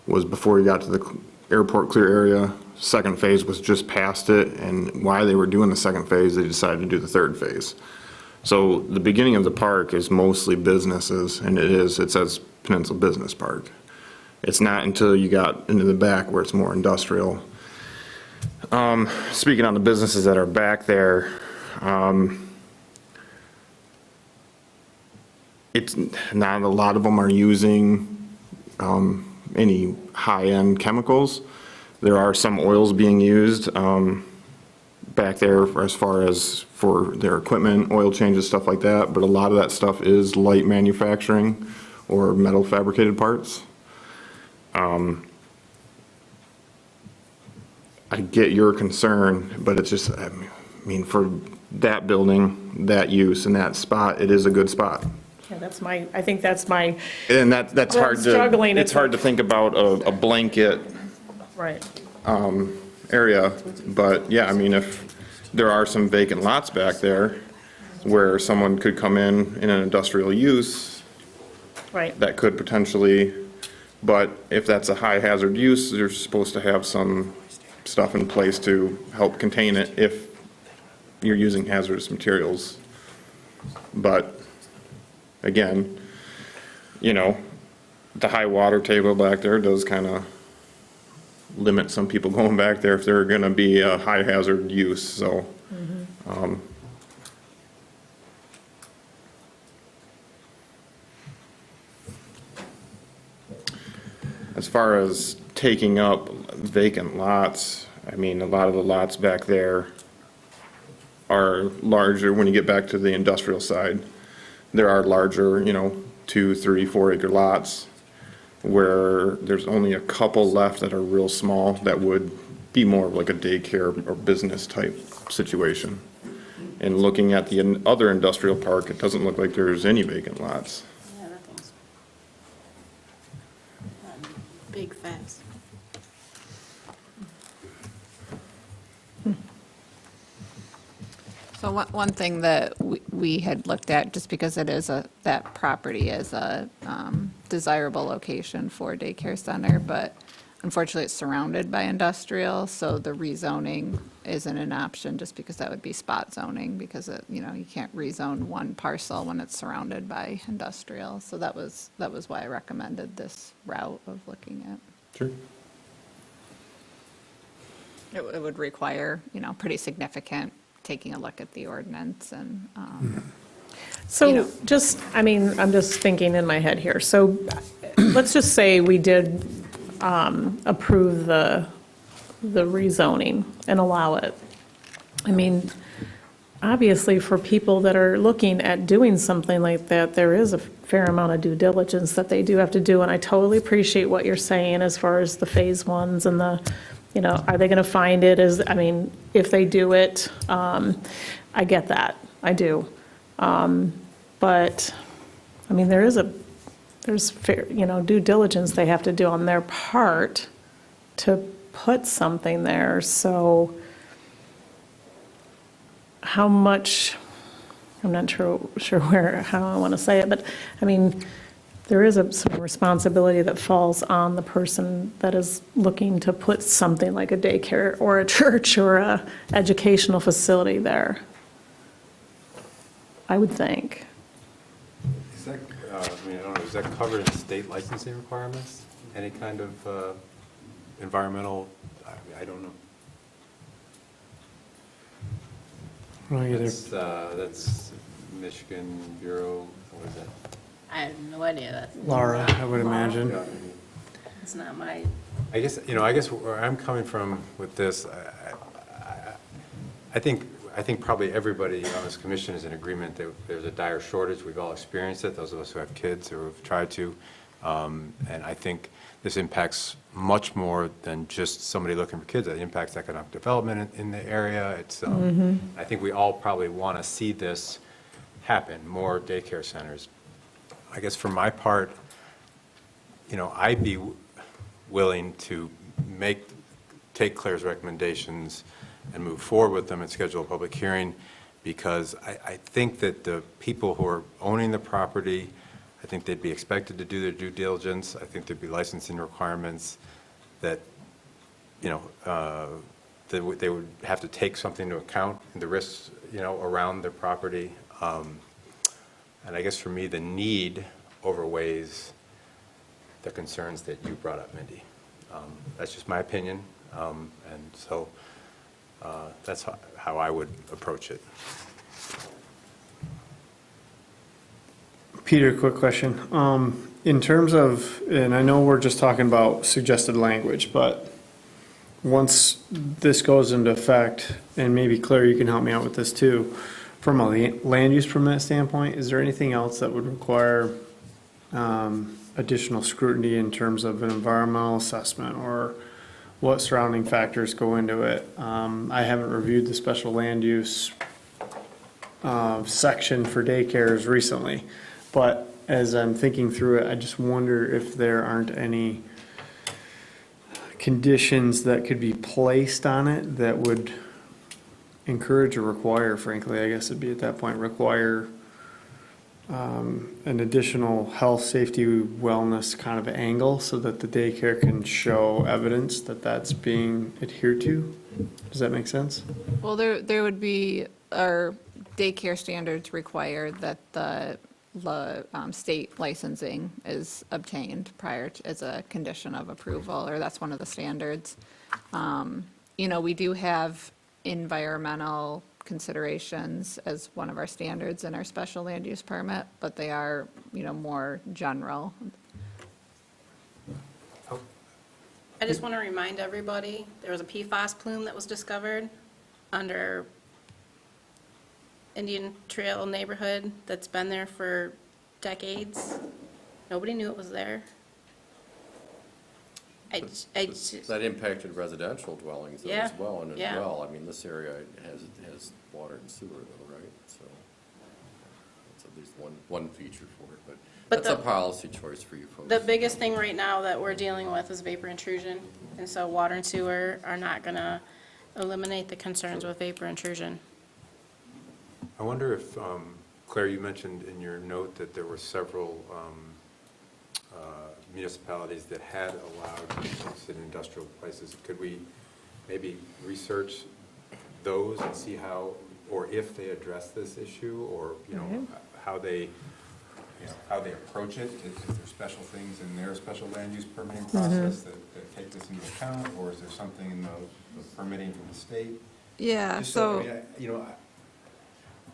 Speaker 13: was before you got to the airport clear area. Second phase was just past it, and while they were doing the second phase, they decided to do the third phase. So the beginning of the park is mostly businesses, and it says Peninsula Business Park. It's not until you got into the back where it's more industrial. Speaking on the businesses that are back there, it's not a lot of them are using any high-end chemicals. There are some oils being used back there as far as for their equipment, oil changes, stuff like that, but a lot of that stuff is light manufacturing or metal fabricated parts. I get your concern, but it's just, I mean, for that building, that use, and that spot, it is a good spot.
Speaker 16: Yeah, I think that's my,
Speaker 13: And that's
Speaker 16: We're
Speaker 13: hard to,
Speaker 16: struggling,
Speaker 13: it's
Speaker 16: it's
Speaker 13: hard to think about a blanket
Speaker 16: right.
Speaker 13: area, but yeah, I mean, if there are some vacant lots back there where someone could come in an industrial use,
Speaker 16: Right.
Speaker 13: that could potentially, but if that's a high hazard use, you're supposed to have some stuff in place to help contain it if you're using hazardous materials. But again, you know, the high water table back there does kind of limit some people going back there if they're going to be a high hazard use, so. As far as taking up vacant lots, I mean, a lot of the lots back there are larger when you get back to the industrial side. There are larger, you know, 2, 3, 4 acre lots where there's only a couple left that are real small that would be more of like a daycare or business type situation. And looking at the other industrial park, it doesn't look like there's any vacant lots.
Speaker 3: Yeah, that thing's big, fast.
Speaker 2: So one thing that we had looked at, just because it is that property is a desirable location for a daycare center, but unfortunately it's surrounded by industrial, so the rezoning isn't an option, just because that would be spot zoning, because you can't rezone one parcel when it's surrounded by industrial. So that was why I recommended this route of looking at.
Speaker 13: Sure.
Speaker 2: It would require, pretty significant taking a look at the ordinance and,
Speaker 16: So just, I'm just thinking in my head here. So let's just say we did approve the rezoning and allow it. I mean, obviously, for people that are looking at doing something like that, there is a fair amount of due diligence that they do have to do, and I totally appreciate what you're saying as far as the phase ones and the, are they going to find it if they do it, I get that, I do. But, there's fair, due diligence they have to do on their part to put something there, so how much, I'm not sure how I want to say it, but, there is some responsibility that falls on the person that is looking to put something like a daycare or a church or a educational facility there, I would think.
Speaker 15: Is that, I don't know, is that covered in state licensing requirements? Any kind of environmental, I don't know. That's Michigan Bureau, what is that?
Speaker 3: I have no idea. That's
Speaker 1: Laura, I would imagine.
Speaker 3: It's not my,
Speaker 15: I guess where I'm coming from with this, I think probably everybody on this commission is in agreement that there's a dire shortage. We've all experienced it, those of us who have kids or have tried to. And I think this impacts much more than just somebody looking for kids. It impacts economic development in the area. It's, I think we all probably want to see this happen, more daycare centers. I guess for my part, I'd be willing to take Claire's recommendations and move forward with them and schedule a public hearing, because I think that the people who are owning the property, I think they'd be expected to do their due diligence. I think there'd be licensing requirements that, they would have to take something into account, the risks, around their property. And I guess for me, the need overweighs the concerns that you brought up, Mindy. That's just my opinion, and so that's how I would approach it.
Speaker 1: Peter, quick question. In terms of, and I know we're just talking about suggested language, but once this goes into effect, and maybe Claire, you can help me out with this too, from a land use permit standpoint, is there anything else that would require additional scrutiny in terms of an environmental assessment or what surrounding factors go into it? I haven't reviewed the special land use section for daycares recently, but as I'm thinking through it, I just wonder if there aren't any conditions that could be placed on it that would encourage or require, frankly, I guess it'd be at that point, require an additional health, safety, wellness kind of angle so that the daycare can show evidence that that's being adhered to. Does that make sense?
Speaker 2: Well, there would be, our daycare standards require that the state licensing is obtained prior to, as a condition of approval, or that's one of the standards. You know, we do have environmental considerations as one of our standards in our special land use permit, but they are, you know, more general.
Speaker 3: I just want to remind everybody, there was a PFAS plume that was discovered under Indian Trail neighborhood that's been there for decades. Nobody knew it was there.
Speaker 14: That impacted residential dwellings though
Speaker 3: Yeah,
Speaker 14: as well, and as
Speaker 3: yeah.
Speaker 14: well, I mean, this area has water and sewer though, right? So that's at least one feature for it, but
Speaker 3: But
Speaker 14: that's a
Speaker 3: the-
Speaker 14: policy choice for you folks.
Speaker 3: The biggest thing right now that we're dealing with is vapor intrusion, and so water and sewer are not going to eliminate the concerns with vapor intrusion.
Speaker 15: I wonder if, Claire, you mentioned in your note that there were several municipalities that had allowed use in industrial places. Could we maybe research those and see how, or if they address this issue, or, you know, how they, how they approach it? Is there special things in their special land use permitting process that take this into account, or is there something in the permitting from the state?
Speaker 2: Yeah,
Speaker 15: Just
Speaker 2: so.
Speaker 15: I mean, you know,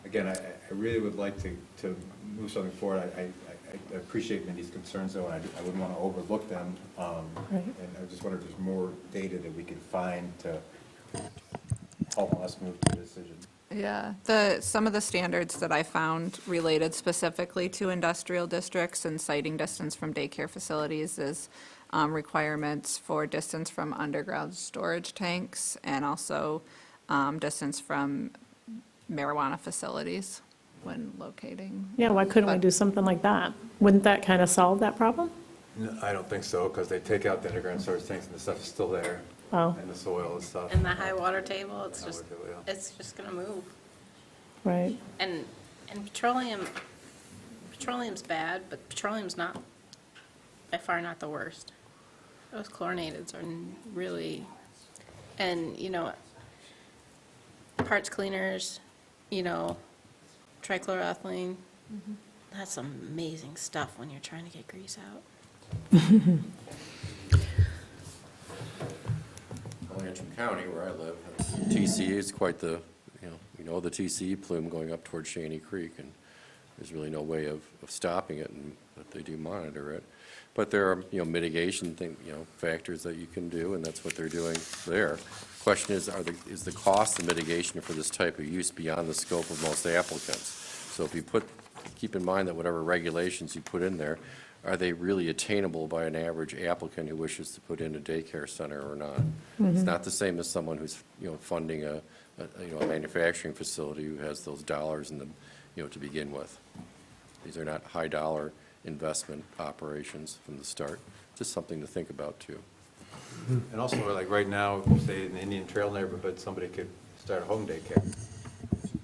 Speaker 15: again, I really would like to move something forward. I appreciate Mindy's concerns, though, and I wouldn't want to overlook them. And I just wonder if there's more data that we could find to help us move to a decision.
Speaker 2: Yeah, some of the standards that I found related specifically to industrial districts and siting distance from daycare facilities is requirements for distance from underground storage tanks and also distance from marijuana facilities when locating.
Speaker 16: Yeah, why couldn't we do something like that? Wouldn't that kind of solve that problem?
Speaker 15: No, I don't think so, because they take out the underground storage tanks and the stuff is still there.
Speaker 16: Oh.
Speaker 15: And the soil and stuff.
Speaker 3: And the high water table, it's
Speaker 15: High
Speaker 3: just,
Speaker 15: water table, yeah.
Speaker 3: it's just going to move.
Speaker 16: Right.
Speaker 3: And petroleum's bad, but petroleum's not, by far not the worst. Those chlorinateds are really, and, you know, parts cleaners, you know, trichloroethylene, that's amazing stuff when you're trying to get grease out.
Speaker 14: Well, Antrim County, where I live, TCE is quite the, you know the TCE plume going up towards Shaney Creek, and there's really no way of stopping it, but they do monitor it. But there are, mitigation factors that you can do, and that's what they're doing there. Question is, is the cost of mitigation for this type of use beyond the scope of most applicants? So if you keep in mind that whatever regulations you put in there, are they really attainable by an average applicant who wishes to put in a daycare center or not? It's not the same as someone who's, funding a manufacturing facility who has those dollars in them, to begin with. These are not high-dollar investment operations from the start. Just something to think about, too.
Speaker 15: And also, like right now, say in the Indian Trail neighborhood, somebody could start a home daycare,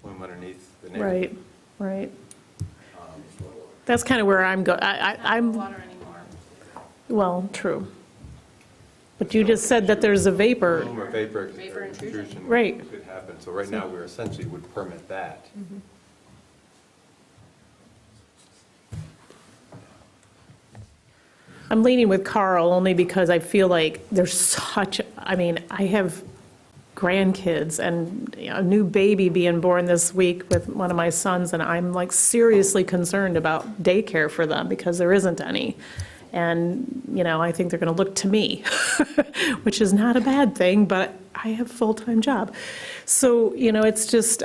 Speaker 15: swim underneath the neighborhood.
Speaker 16: Right. That's kind of where I'm I'm,
Speaker 3: Water anymore.
Speaker 16: well, true. But you just said that there's a vapor.
Speaker 15: Plume or vapor
Speaker 3: intrusion.
Speaker 15: intrusion
Speaker 16: Right.
Speaker 15: could happen. So right now, we're essentially would permit that.
Speaker 16: I'm leaning with Carl only because I feel like there's such, I mean, I have grandkids and a new baby being born this week with one of my sons, and I'm like seriously concerned about daycare for them because there isn't any. And, I think they're going to look to me, which is not a bad thing, but I have a full-time job. So, it's just,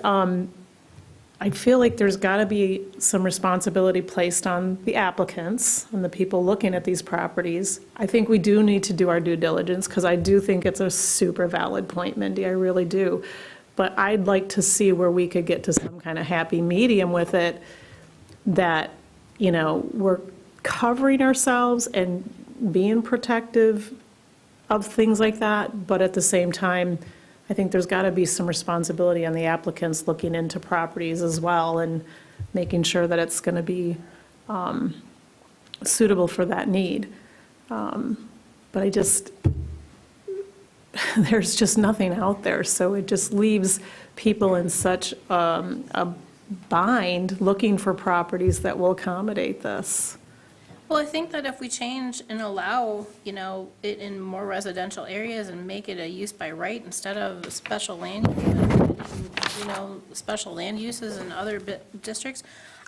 Speaker 16: I feel like there's got to be some responsibility placed on the applicants and the people looking at these properties. I think we do need to do our due diligence, because I do think it's a super valid point, Mindy, I really do. But I'd like to see where we could get to some kind of happy medium with it, that, we're covering ourselves and being protective of things like that, but at the same time, I think there's got to be some responsibility on the applicants looking into properties as well and making sure that it's going to be suitable for that need. But there's just nothing out there, so it just leaves people in such a bind looking for properties that will accommodate this.
Speaker 3: Well, I think that if we change and allow, it in more residential areas and make it a use by right instead of a special land, special land uses in other districts,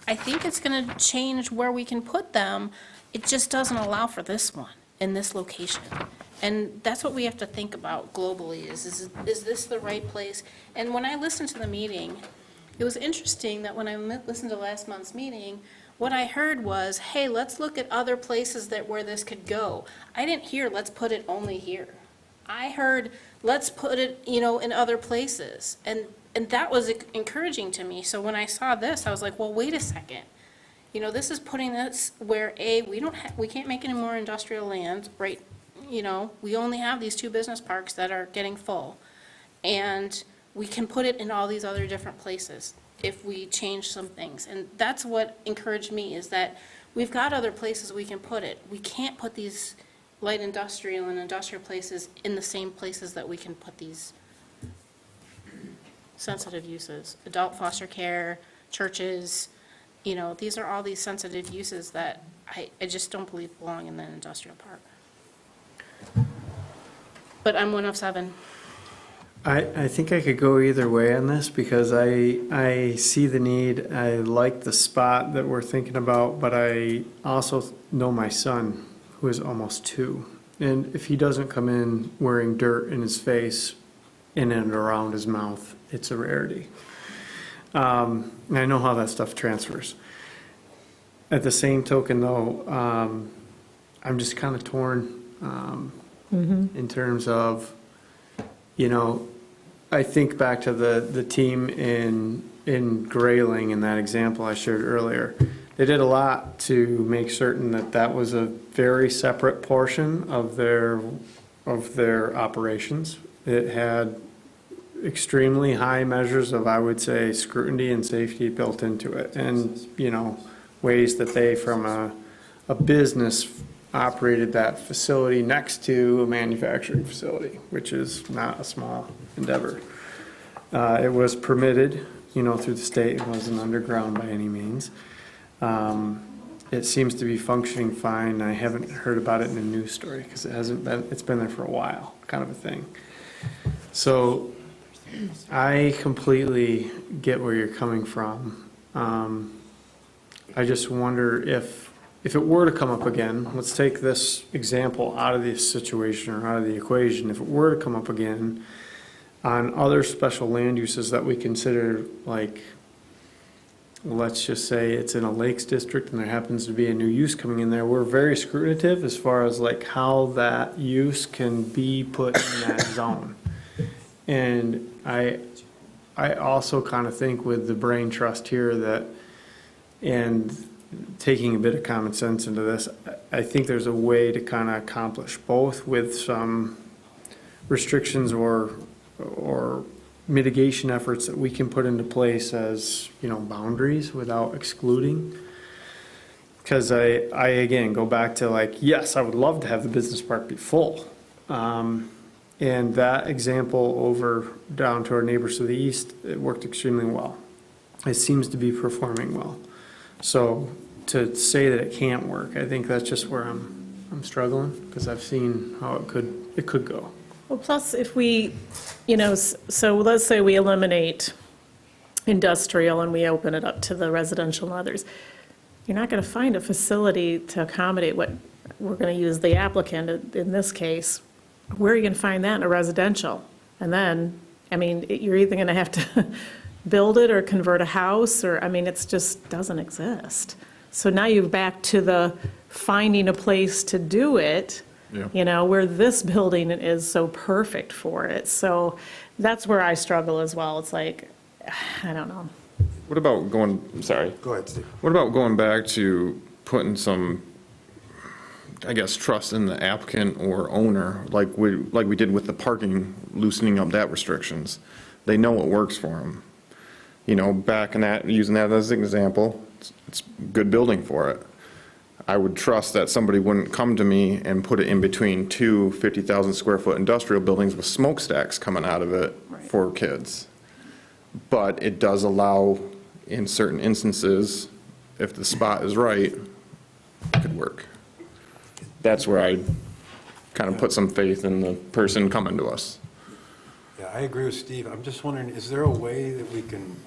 Speaker 3: I think it's going to change where we can put them. It just doesn't allow for this one in this location. And that's what we have to think about globally, is this the right place? And when I listened to the meeting, it was interesting that when I listened to last month's meeting, what I heard was, hey, let's look at other places where this could go. I didn't hear, let's put it only here. I heard, let's put it, in other places. And that was encouraging to me. So when I saw this, I was like, well, wait a second. This is putting this where, we can't make any more industrial land, right? We only have these 2 business parks that are getting full. And we can put it in all these other different places if we change some things. And that's what encouraged me, is that we've got other places we can put it. We can't put these light industrial and industrial places in the same places that we can put these sensitive uses. Adult foster care, churches, these are all these sensitive uses that I just don't believe belong in an industrial park. But I'm one of 7.
Speaker 1: I think I could go either way on this, because I see the need. I like the spot that we're thinking about, but I also know my son, who is almost 2. And if he doesn't come in wearing dirt in his face, in and around his mouth, it's a rarity. And I know how that stuff transfers. At the same token, though, I'm just kind of torn in terms of, I think back to the team in Grayling in that example I shared earlier. They did a lot to make certain that was a very separate portion of their operations. It had extremely high measures of, I would say, scrutiny and safety built into it, and ways that they, from a business, operated that facility next to a manufacturing facility, which is not a small endeavor. It was permitted, through the state. It wasn't underground by any means. It seems to be functioning fine. I haven't heard about it in a news story, because it's been there for a while, kind of a thing. So I completely get where you're coming from. I just wonder if it were to come up again, let's take this example out of this situation or out of the equation. If it were to come up again on other special land uses that we consider, like, let's just say it's in a lakes district and there happens to be a new use coming in there, we're very scrutative as far as like how that use can be put in that zone. And I also kind of think with the brain trust here that, and taking a bit of common sense into this, I think there's a way to kind of accomplish both with some restrictions or mitigation efforts that we can put into place as, boundaries without excluding. Because I again go back to, like, yes, I would love to have the business park be full. And that example over down to our neighbors to the east, it worked extremely well. It seems to be performing well. So to say that it can't work, I think that's just where I'm I'm struggling, because I've seen how it could go.
Speaker 16: Well, plus if we, so let's say we eliminate industrial and we open it up to the residential and others. You're not going to find a facility to accommodate what, we're going to use the applicant in this case. Where are you going to find that in a residential? And then, you're either going to have to build it or convert a house, or, it just doesn't exist. So now you're back to the finding a place to do it, where this building is so perfect for it. So that's where I struggle as well. It's like, I don't know.
Speaker 13: What about going, sorry.
Speaker 15: Go ahead, Steve.
Speaker 13: What about going back to putting some, I guess, trust in the applicant or owner, like we did with the parking, loosening up that restrictions? They know what works for them. Back in that, using that as an example, it's good building for it. I would trust that somebody wouldn't come to me and put it in between two 50,000 square foot industrial buildings with smokestacks coming out of it for kids. But it does allow, in certain instances, if the spot is right, it could work. That's where I kind of put some faith in the person coming to us.
Speaker 15: Yeah, I agree with Steve. I'm just wondering, is there a way that we can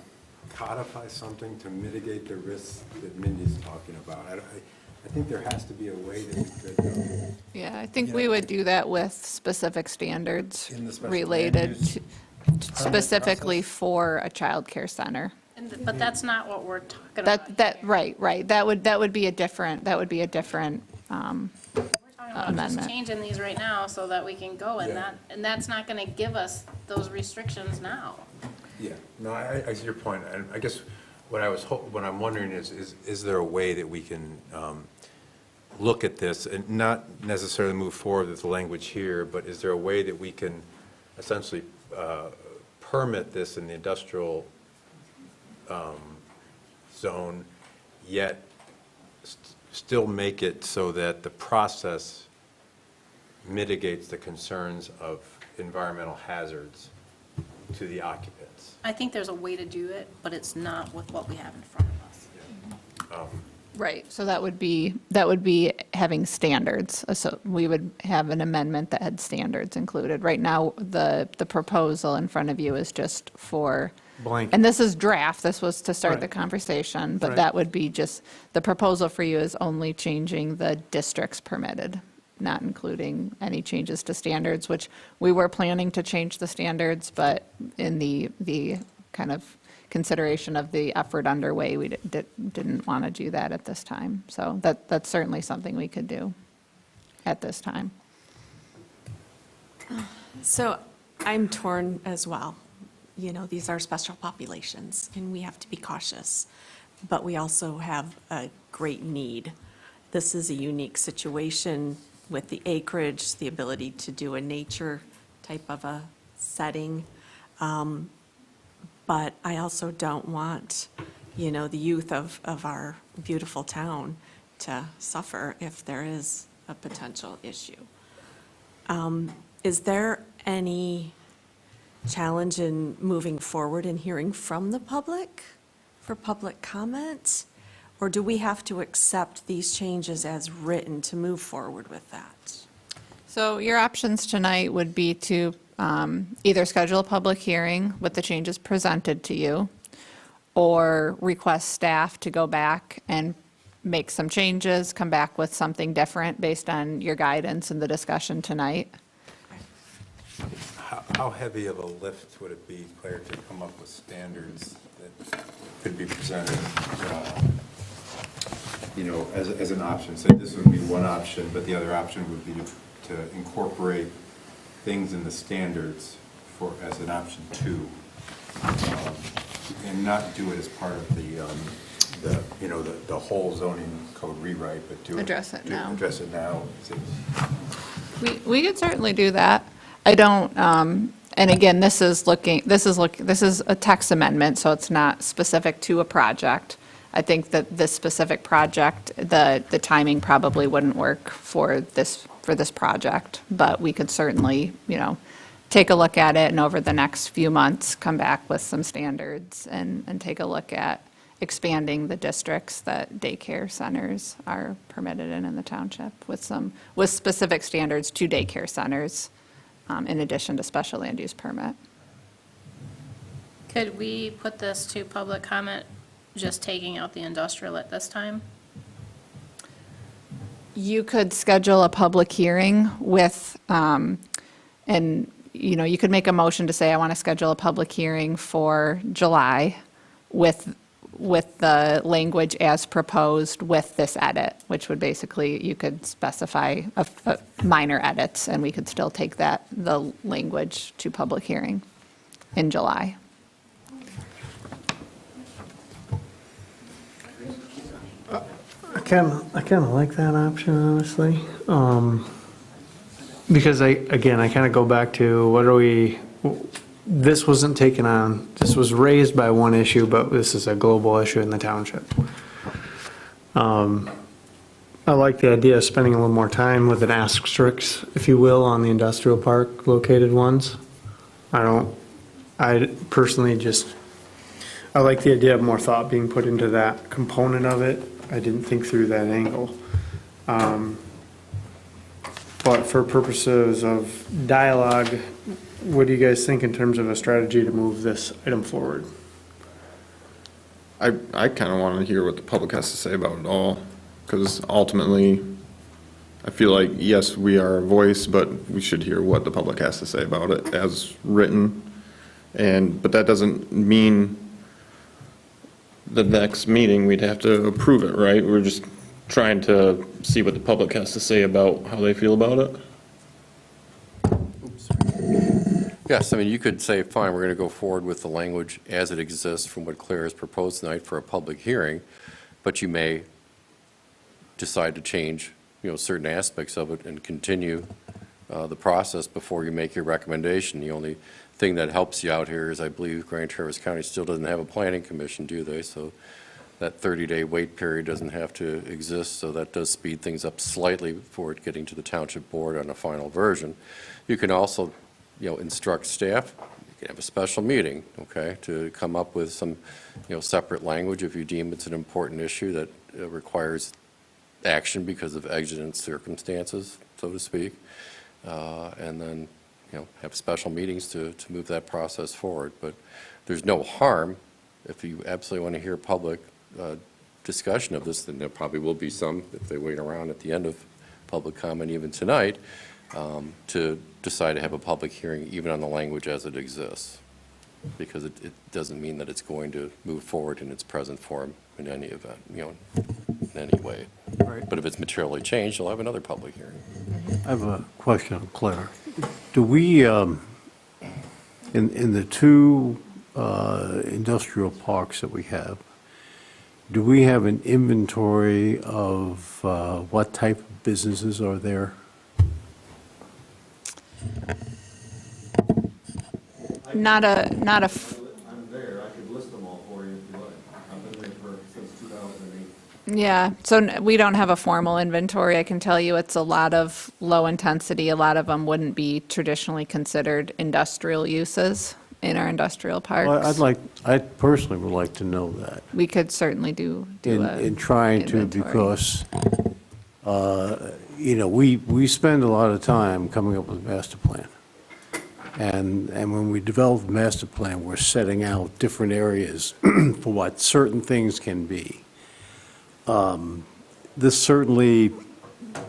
Speaker 15: codify something to mitigate the risks that Mindy's talking about? I think there has to be a way that we could.
Speaker 2: Yeah, I think we would do that with specific standards
Speaker 15: In the special
Speaker 2: related
Speaker 15: land use
Speaker 2: to, specifically for a childcare center.
Speaker 3: But that's not what we're talking about.
Speaker 2: Right. That would be a different
Speaker 3: We're talking about just
Speaker 2: amendment.
Speaker 3: changing these right now so that we can go, and that's not going to give us those restrictions now.
Speaker 15: Yeah, no, I see your point. And I guess what I'm wondering is there a way that we can look at this and not necessarily move forward with the language here, but is there a way that we can essentially permit this in the industrial zone, yet still make it so that the process mitigates the concerns of environmental hazards to the occupants?
Speaker 3: I think there's a way to do it, but it's not with what we have in front of us.
Speaker 2: Right, so that would be having standards. So we would have an amendment that had standards included. Right now, the proposal in front of you is just for.
Speaker 1: Blank.
Speaker 2: And this is draft, this was to start the
Speaker 1: Right.
Speaker 2: conversation, but
Speaker 1: Right.
Speaker 2: that would be just, the proposal for you is only changing the districts permitted, not including any changes to standards, which we were planning to change the standards, but in the kind of consideration of the effort underway, we didn't want to do that at this time. So that's certainly something we could do at this time.
Speaker 4: So I'm torn as well. These are special populations, and we have to be cautious. But we also have a great need. This is a unique situation with the acreage, the ability to do a nature type of a setting. But I also don't want, the youth of our beautiful town to suffer if there is a potential issue. Is there any challenge in moving forward and hearing from the public for public comment? Or do we have to accept these changes as written to move forward with that?
Speaker 2: So your options tonight would be to either schedule a public hearing with the changes presented to you, or request staff to go back and make some changes, come back with something different based on your guidance and the discussion tonight.
Speaker 15: How heavy of a lift would it be, Claire, to come up with standards that could be presented, as an option? Say this would be one option, but the other option would be to incorporate things in the standards as an option 2, and not do it as part of the whole zoning code rewrite, but
Speaker 2: Address it now.
Speaker 15: Address it now.
Speaker 2: We could certainly do that. I don't, and again, this is a text amendment, so it's not specific to a project. I think that this specific project, the timing probably wouldn't work for this project, but we could certainly, take a look at it, and over the next few months, come back with some standards and take a look at expanding the districts that daycare centers are permitted in the township with specific standards to daycare centers, in addition to special land use permit.
Speaker 3: Could we put this to public comment, just taking out the industrial at this time?
Speaker 2: You could schedule a public hearing with, and, you could make a motion to say, I want to schedule a public hearing for July with the language as proposed with this edit, which would basically, you could specify a minor edits, and we could still take the language to public hearing in July.
Speaker 1: I kind of like that option, honestly. Because I kind of go back to this wasn't taken on, this was raised by one issue, but this is a global issue in the township. I like the idea of spending a little more time with an asterisk, if you will, on the industrial park located ones. I personally I like the idea of more thought being put into that component of it. I didn't think through that angle. But for purposes of dialogue, what do you guys think in terms of a strategy to move this item forward?
Speaker 13: I kind of want to hear what the public has to say about it all, because ultimately, I feel like, yes, we are a voice, but we should hear what the public has to say about it as written. But that doesn't mean the next meeting we'd have to approve it, right? We're just trying to see what the public has to say about how they feel about it.
Speaker 14: Yes, I mean, you could say, fine, we're going to go forward with the language as it exists from what Claire has proposed tonight for a public hearing, but you may decide to change, certain aspects of it and continue the process before you make your recommendation. The only thing that helps you out here is, I believe, Grand Traverse County still doesn't have a planning commission, do they? So that 30-day wait period doesn't have to exist, so that does speed things up slightly before it getting to the township board on a final version. You can also, instruct staff, you can have a special meeting, okay, to come up with some, separate language if you deem it's an important issue that requires action because of exigent circumstances, so to speak, and then, have special meetings to move that process forward. But there's no harm if you absolutely want to hear public discussion of this, then there probably will be some, if they wait around at the end of public comment even tonight, to decide to have a public hearing even on the language as it exists, because it doesn't mean that it's going to move forward in its present form in any event, in any way.
Speaker 5: Right.
Speaker 14: But if it's materially changed, you'll have another public hearing.
Speaker 5: I have a question of Claire. Do we, in the two industrial parks that we have, do we have an inventory of what type of businesses are there?
Speaker 2: Not a.
Speaker 5: I'm there, I could list them all for you if you like. I've been there since 2008.
Speaker 2: Yeah, so we don't have a formal inventory. I can tell you it's a lot of low intensity. A lot of them wouldn't be traditionally considered industrial uses in our industrial parks.
Speaker 5: Well, I personally would like to know that.
Speaker 2: We could certainly do a
Speaker 5: In trying to,
Speaker 2: inventory.
Speaker 5: because, we spend a lot of time coming up with a master plan. And when we develop a master plan, we're setting out different areas for what certain things can be. This certainly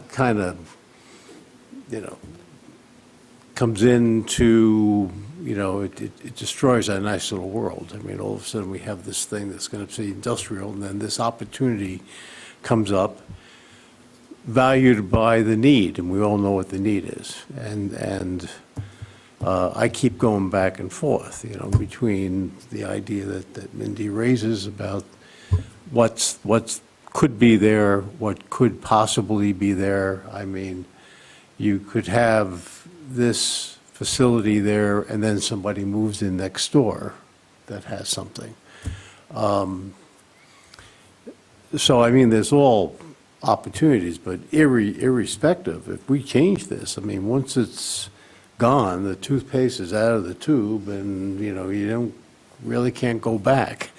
Speaker 5: kind of, comes into, it destroys our nice little world. I mean, all of a sudden, we have this thing that's going to be industrial, and then this opportunity comes up, valued by the need, and we all know what the need is. And I keep going back and forth, between the idea that Mindy raises about what's could be there, what could possibly be there. I mean, you could have this facility there, and then somebody moves in next door that has something. So, I mean, there's all opportunities, but irrespective, if we change this, I mean, once it's gone, the toothpaste is out of the tube, and, you don't really can't go back.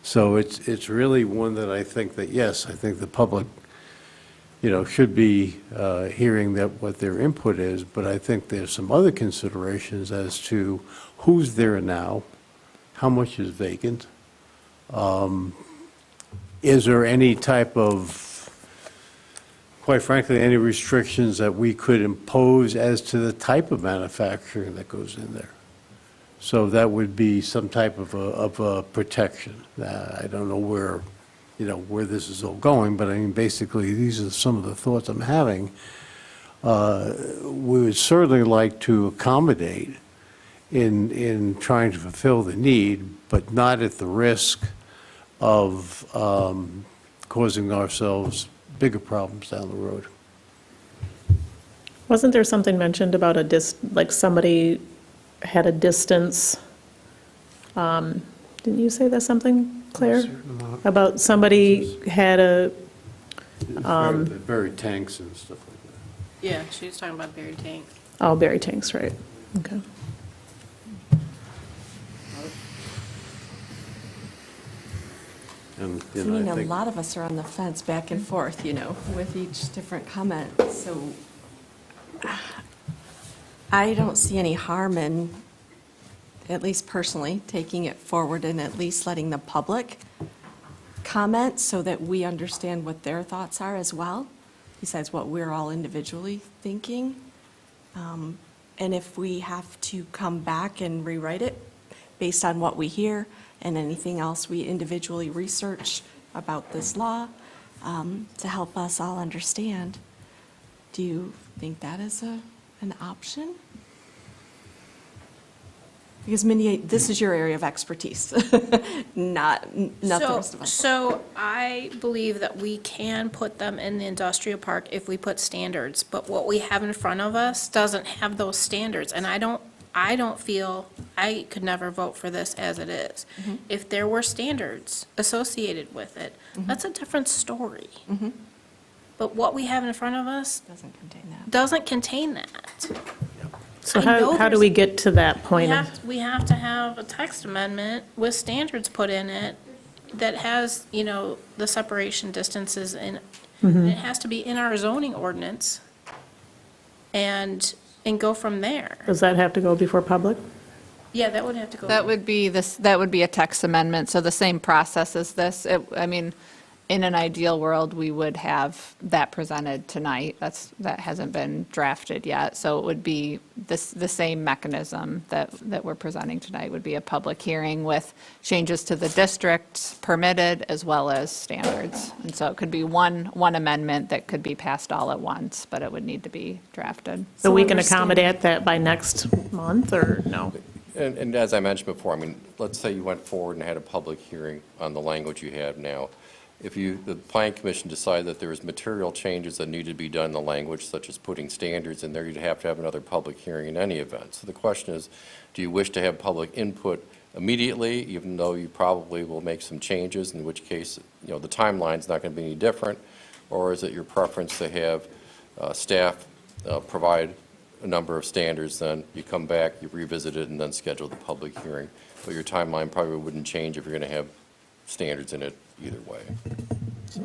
Speaker 5: So it's really one that I think that, yes, I think the public, should be hearing that what their input is, but I think there's some other considerations as to who's there now, how much is vacant, is there any type of, quite frankly, any restrictions that we could impose as to the type of manufacturing that goes in there? So that would be some type of a protection. I don't know where this is all going, but I mean, basically, these are some of the thoughts I'm having. We would certainly like to accommodate in trying to fulfill the need, but not at the risk of causing ourselves bigger problems down the road.
Speaker 16: Wasn't there something mentioned about like somebody had a distance? Didn't you say that something, Claire? About somebody had a,
Speaker 5: Buried tanks and stuff like that.
Speaker 3: Yeah, she was talking about buried tanks.
Speaker 16: oh, buried tanks, right? Okay.
Speaker 5: And,
Speaker 4: I mean, a lot of us are on the fence back and forth, with each different comment, so I don't see any harm in, at least personally, taking it forward and at least letting the public comment so that we understand what their thoughts are as well, besides what we're all individually thinking. And if we have to come back and rewrite it based on what we hear and anything else we individually research about this law to help us all understand, do you think that is an option? Because Mindy, this is your area of expertise, not the rest of us.
Speaker 3: So I believe that we can put them in the industrial park if we put standards, but what we have in front of us doesn't have those standards, and I don't feel, I could never vote for this as it is. If there were standards associated with it, that's a different story. But what we have in front of us
Speaker 4: Doesn't contain that.
Speaker 3: doesn't contain that.
Speaker 16: So
Speaker 3: I know
Speaker 16: how do
Speaker 3: there's-
Speaker 16: we get to that point?
Speaker 3: We have to have a text amendment with standards put in it that has, the separation distances and it has to be in our zoning ordinance and go from there.
Speaker 16: Does that have to go before public?
Speaker 3: Yeah, that would have to go.
Speaker 2: That would be that would be a text amendment, so the same process as this. I mean, in an ideal world, we would have that presented tonight. That hasn't been drafted yet, so it would be the same mechanism that we're presenting tonight would be a public hearing with changes to the district permitted as well as standards. And so it could be one amendment that could be passed all at once, but it would need to be drafted.
Speaker 16: So we can accommodate that by next month, or no?
Speaker 14: And as I mentioned before, I mean, let's say you went forward and had a public hearing on the language you have now. If the planning commission decided that there was material changes that needed to be done in the language, such as putting standards in there, you'd have to have another public hearing in any event. So the question is, do you wish to have public input immediately, even though you probably will make some changes, in which case, the timeline's not going to be any different? Or is it your preference to have staff provide a number of standards, then you come back, you revisit it, and then schedule the public hearing? But your timeline probably wouldn't change if you're going to have standards in it either way. So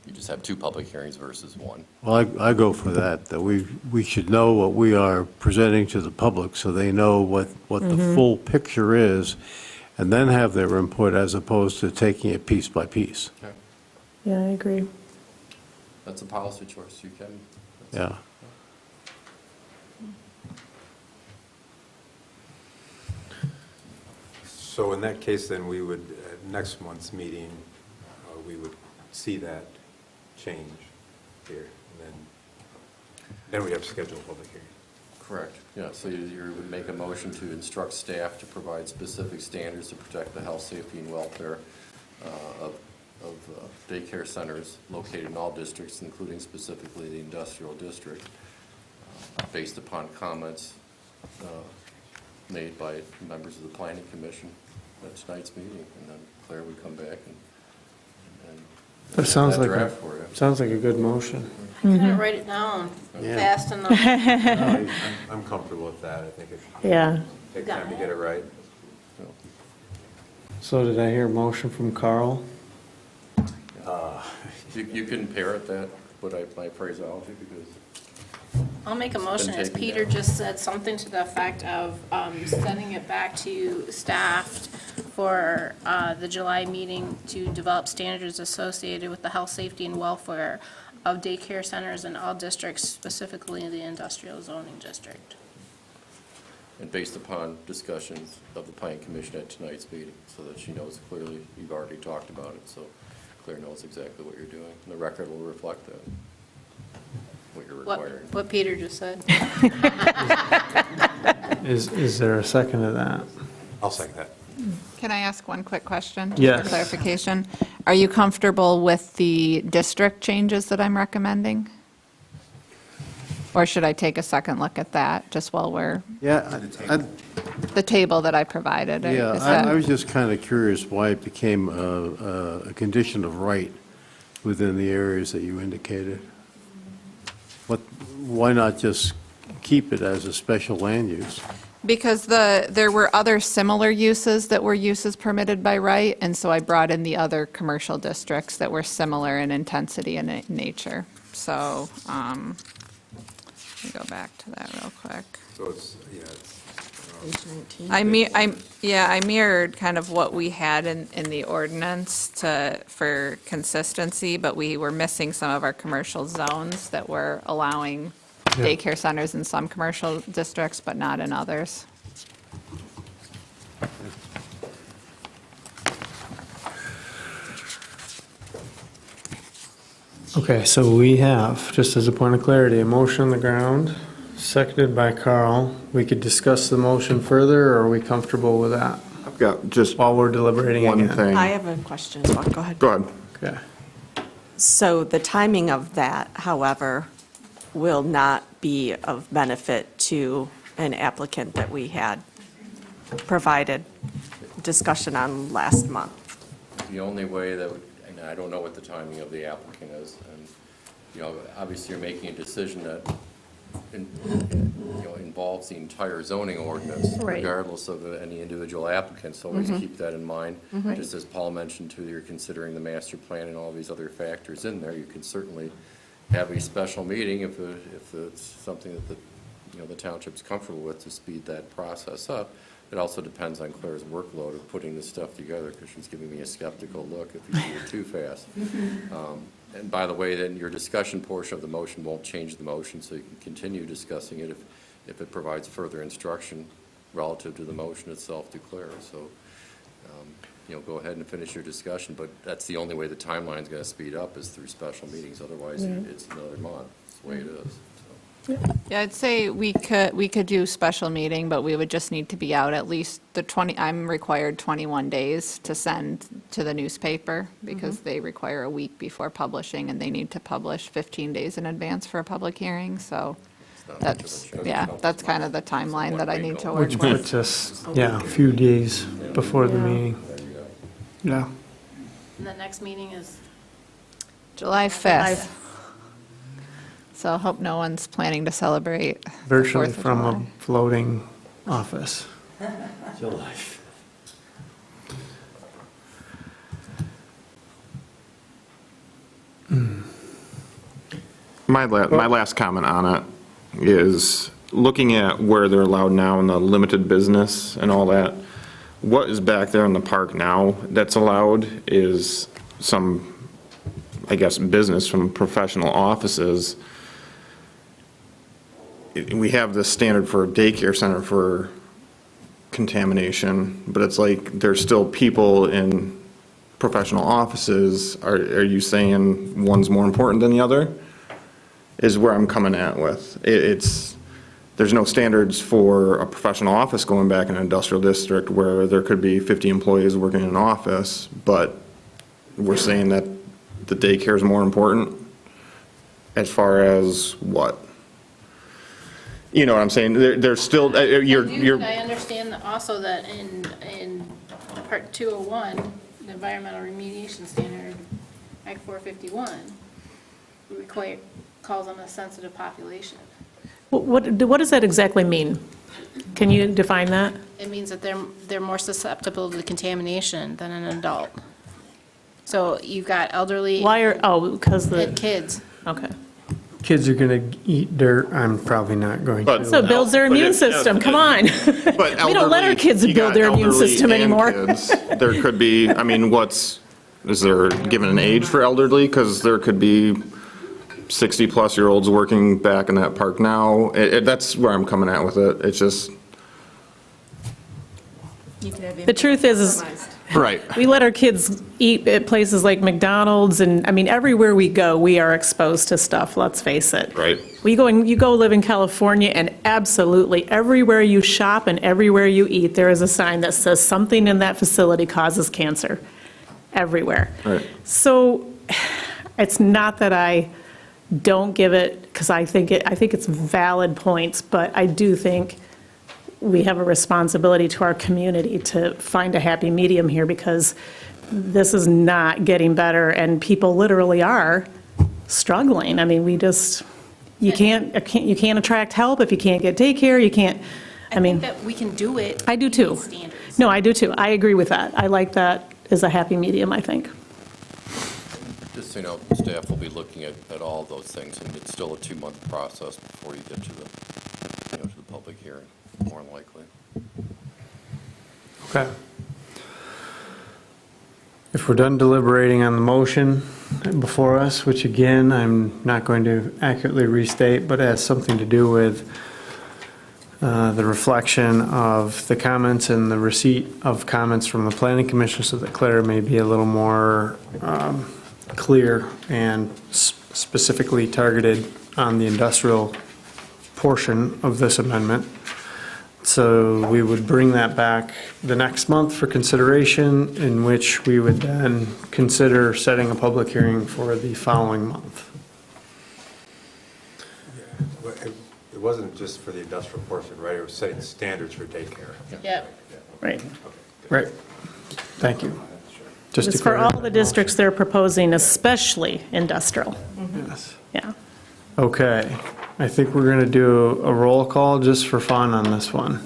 Speaker 14: you just have two public hearings versus one.
Speaker 5: Well, I go for that we should know what we are presenting to the public so they know what the full picture is, and then have their input as opposed to taking it piece by piece.
Speaker 14: Okay.
Speaker 16: Yeah, I agree.
Speaker 14: That's a policy choice, you can.
Speaker 5: Yeah.
Speaker 15: So in that case, then we would, at next month's meeting, we would see that change here, and then we have to schedule a public hearing.
Speaker 14: Correct. Yeah, so you would make a motion to instruct staff to provide specific standards to protect the health, safety, and welfare of daycare centers located in all districts, including specifically the industrial district, based upon comments made by members of the planning commission at tonight's meeting. And then Claire would come back and
Speaker 1: That sounds like
Speaker 14: draft for you.
Speaker 1: sounds like a good motion.
Speaker 3: I couldn't write it down
Speaker 5: Yeah.
Speaker 3: fast enough.
Speaker 15: No, I'm comfortable with that, I think it
Speaker 16: Yeah.
Speaker 15: takes time to get it right.
Speaker 1: So did I hear a motion from Carl?
Speaker 14: You can parrot that, my phraseology, because
Speaker 3: I'll make a motion, as
Speaker 14: taken
Speaker 3: Peter
Speaker 14: down.
Speaker 3: just said, something to the effect of sending it back to staff for the July meeting to develop standards associated with the health, safety, and welfare of daycare centers in all districts, specifically the industrial zoning district.
Speaker 14: and based upon discussions of the Plan Commission at tonight's meeting, so that she knows clearly, you've already talked about it, so Claire knows exactly what you're doing. And the record will reflect that, what you're requiring.
Speaker 3: What Peter just said.
Speaker 1: Is there a second to that?
Speaker 15: I'll second that.
Speaker 2: Can I ask one quick question?
Speaker 1: Yes.
Speaker 2: For clarification. Are you comfortable with the district changes that I'm recommending? Or should I take a second look at that, just while we're,
Speaker 5: Yeah,
Speaker 2: the table that I provided?
Speaker 5: yeah,
Speaker 2: is that-
Speaker 5: I was just kind of curious why it became a condition of right within the areas that you indicated. Why not just keep it as a special land use?
Speaker 2: Because there were other similar uses that were uses permitted by right, and so I brought in the other commercial districts that were similar in intensity and in nature. So, let me go back to that real quick.
Speaker 15: So it's,
Speaker 2: I mirrored kind of what we had in the ordinance for consistency, but we were missing some of our commercial zones that were allowing daycare centers in some commercial districts, but not in others.
Speaker 1: Okay, so we have, just as a point of clarity, a motion on the ground, seconded by Carl. We could discuss the motion further, or are we comfortable with that
Speaker 13: I've got just
Speaker 1: while we're deliberating
Speaker 13: one
Speaker 1: again?
Speaker 13: thing.
Speaker 4: I have a question. Go ahead.
Speaker 13: Go ahead.
Speaker 1: Okay.
Speaker 4: So the timing of that, however, will not be of benefit to an applicant that we had provided discussion on last month.
Speaker 14: The only way that would, and I don't know what the timing of the applicant is, and, obviously you're making a decision that, involves the entire zoning ordinance,
Speaker 16: Right.
Speaker 14: regardless of any individual applicant, so always keep that in mind.
Speaker 16: Mhm.
Speaker 14: Just as Paul mentioned too, you're considering the master plan and all these other factors in there, you can certainly have a special meeting if it's something that the township's comfortable with to speed that process up. It also depends on Claire's workload of putting this stuff together, because she's giving me a skeptical look if you do it too fast. And by the way, then your discussion portion of the motion won't change the motion, so you can continue discussing it if it provides further instruction relative to the motion itself to Claire. So, go ahead and finish your discussion, but that's the only way the timeline's going to speed up is through special meetings. Otherwise, it's another month. That's the way it is. So.
Speaker 2: Yeah, I'd say we could do special meeting, but we would just need to be out at least I'm required 21 days to send to the newspaper, because they require a week before publishing, and they need to publish 15 days in advance for a public hearing, so
Speaker 14: It's not much of a challenge.
Speaker 2: that's kind of the timeline that I need to work
Speaker 1: Which
Speaker 2: with.
Speaker 1: puts us, a few days before the meeting.
Speaker 14: There you go.
Speaker 1: Yeah.
Speaker 3: And the next meeting is,
Speaker 2: July 5th. So I hope no one's planning to celebrate the
Speaker 1: Virtually
Speaker 2: 4th of
Speaker 1: from a
Speaker 2: July.
Speaker 1: floating office.
Speaker 5: July.
Speaker 13: My last comment on it is, looking at where they're allowed now in the limited business and all that, what is back there in the park now that's allowed is some, I guess, business from professional offices. We have the standard for a daycare center for contamination, but it's like there's still people in professional offices. Are you saying one's more important than the other? Is where I'm coming at with. There's no standards for a professional office going back in an industrial district where there could be 50 employees working in an office, but we're saying that the daycare is more important as far as what? You know what I'm saying? There's still,
Speaker 3: I understand that also that in Part 201, the environmental remediation standard, Act 451, calls them a sensitive population.
Speaker 16: What does that exactly mean? Can you define that?
Speaker 3: It means that they're more susceptible to contamination than an adult. So you've got elderly
Speaker 16: because
Speaker 3: and kids.
Speaker 16: okay.
Speaker 1: Kids are going to eat dirt, I'm probably not going
Speaker 13: But-
Speaker 1: to.
Speaker 16: So it builds their
Speaker 13: But
Speaker 16: immune
Speaker 13: if-
Speaker 16: system, come on.
Speaker 13: But
Speaker 16: We don't let our
Speaker 13: elderly-
Speaker 16: kids
Speaker 13: you
Speaker 16: build
Speaker 13: got
Speaker 16: their immune
Speaker 13: elderly
Speaker 16: system
Speaker 13: and
Speaker 16: anymore.
Speaker 13: kids. There could be, I mean, is there given an age for elderly? Because there could be 60-plus-year-olds working back in that park now. That's where I'm coming at with it. It's just,
Speaker 16: The truth is
Speaker 13: right.
Speaker 16: we let our kids eat at places like McDonald's, and, I mean, everywhere we go, we are exposed to stuff, let's face it.
Speaker 13: Right.
Speaker 16: You go live in California, and absolutely everywhere you shop and everywhere you eat, there is a sign that says something in that facility causes cancer, everywhere.
Speaker 13: Right.
Speaker 16: So it's not that I don't give it, because I think it's valid points, but I do think we have a responsibility to our community to find a happy medium here, because this is not getting better, and people literally are struggling. I mean, you can't attract help if you can't get daycare, you can't, I mean.
Speaker 3: think that we can do it.
Speaker 16: I do too.
Speaker 3: Standards.
Speaker 16: No, I do too. I agree with that. I like that as a happy medium, I think.
Speaker 14: Just so you know, staff will be looking at all those things, and it's still a 2-month process before you get to the public hearing, more than likely.
Speaker 1: Okay. If we're done deliberating on the motion before us, which again, I'm not going to accurately restate, but has something to do with the reflection of the comments and the receipt of comments from the planning commission, so that Claire may be a little more clear and specifically targeted on the industrial portion of this amendment. So we would bring that back the next month for consideration, in which we would then consider setting a public hearing for the following month.
Speaker 15: It wasn't just for the industrial portion, right? It was setting standards for daycare.
Speaker 3: Yep.
Speaker 16: Right.
Speaker 1: Right. Thank you. Just
Speaker 16: It's
Speaker 1: to
Speaker 16: for all
Speaker 1: clarify.
Speaker 16: the districts they're proposing, especially industrial.
Speaker 1: Yes.
Speaker 16: Yeah.
Speaker 1: Okay, I think we're going to do a roll call just for fun on this one.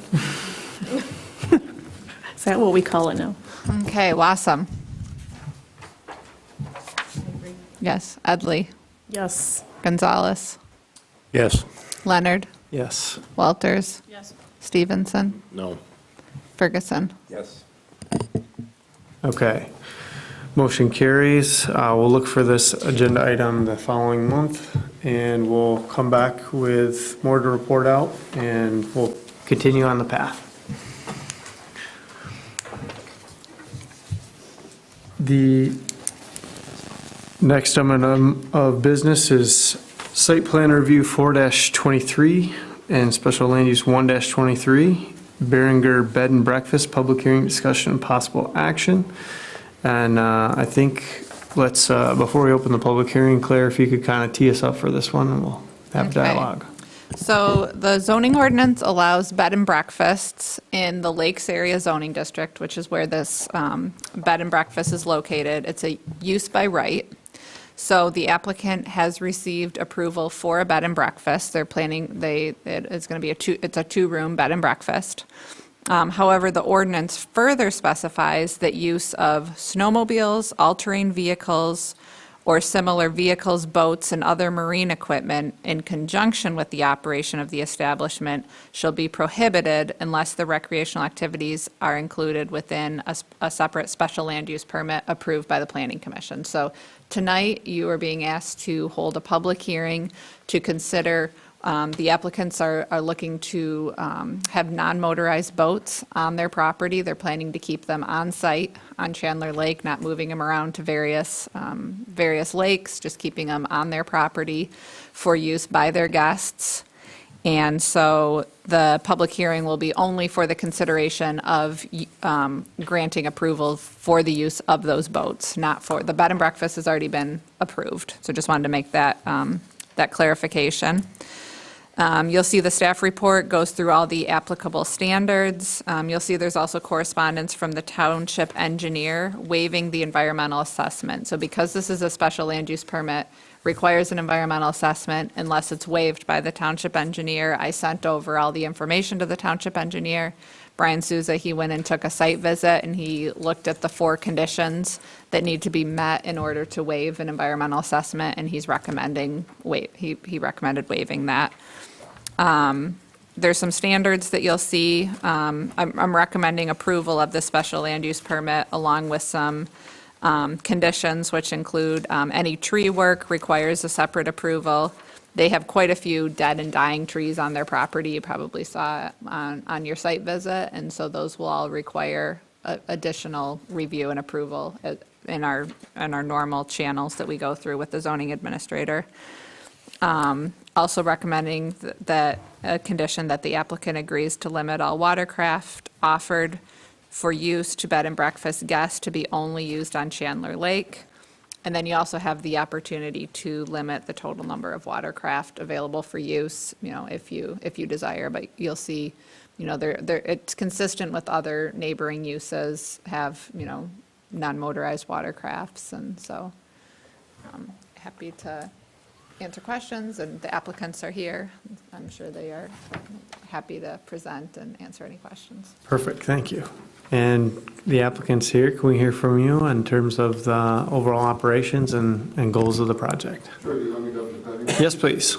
Speaker 16: Is that what we call it now?
Speaker 2: Okay, Wassam. Yes. Edley.
Speaker 16: Yes.
Speaker 2: Gonzalez.
Speaker 5: Yes.
Speaker 2: Leonard.
Speaker 1: Yes.
Speaker 2: Walters.
Speaker 3: Yes.
Speaker 2: Stevenson.
Speaker 13: No.
Speaker 2: Ferguson.
Speaker 15: Yes.
Speaker 1: Okay. Motion carries. We'll look for this agenda item the following month, and we'll come back with more to report out, and we'll continue on the path. The next item of business is site plan review 4-23 and special land use 1-23, Beringer Bed and Breakfast, public hearing, discussion, and possible action. And I think let's, before we open the public hearing, Claire, if you could kind of tee us up for this one, and we'll have
Speaker 2: Okay.
Speaker 1: dialogue.
Speaker 2: So the zoning ordinance allows bed and breakfasts in the Lakes Area Zoning District, which is where this bed and breakfast is located. It's a use by right. So the applicant has received approval for a bed and breakfast. They're planning, it is going to be it's a 2-room bed and breakfast. However, the ordinance further specifies that use of snowmobiles, all-terrain vehicles, or similar vehicles, boats, and other marine equipment in conjunction with the operation of the establishment shall be prohibited unless the recreational activities are included within a separate special land use permit approved by the Planning Commission. So tonight, you are being asked to hold a public hearing to consider. The applicants are looking to have non-motorized boats on their property. They're planning to keep them on site on Chandler Lake, not moving them around to various lakes, just keeping them on their property for use by their guests. And so the public hearing will be only for the consideration of granting approval for the use of those boats, not for, the bed and breakfast has already been approved. So just wanted to make that clarification. You'll see the staff report goes through all the applicable standards. You'll see there's also correspondence from the township engineer waiving the environmental assessment. So because this is a special land use permit requires an environmental assessment unless it's waived by the township engineer. I sent over all the information to the township engineer. Brian Souza, he went and took a site visit, and he looked at the 4 conditions that need to be met in order to waive an environmental assessment, and he's recommending, he recommended waiving that. There's some standards that you'll see. I'm recommending approval of the special land use permit along with some conditions, which include any tree work requires a separate approval. They have quite a few dead and dying trees on their property. You probably saw it on your site visit, and so those will all require additional review and approval in our normal channels that we go through with the zoning administrator. Also recommending that a condition that the applicant agrees to limit all watercraft offered for use to bed and breakfast guests to be only used on Chandler Lake. And then you also have the opportunity to limit the total number of watercraft available for use, if you desire. But you'll see, it's consistent with other neighboring uses have, non-motorized watercrafts. And so happy to answer questions, and the applicants are here. I'm sure they are happy to present and answer any questions.
Speaker 1: Perfect, thank you. And the applicant's here, can we hear from you in terms of the overall operations and goals of the project?
Speaker 17: Sure, do you want me to go to the podium?
Speaker 1: Yes, please.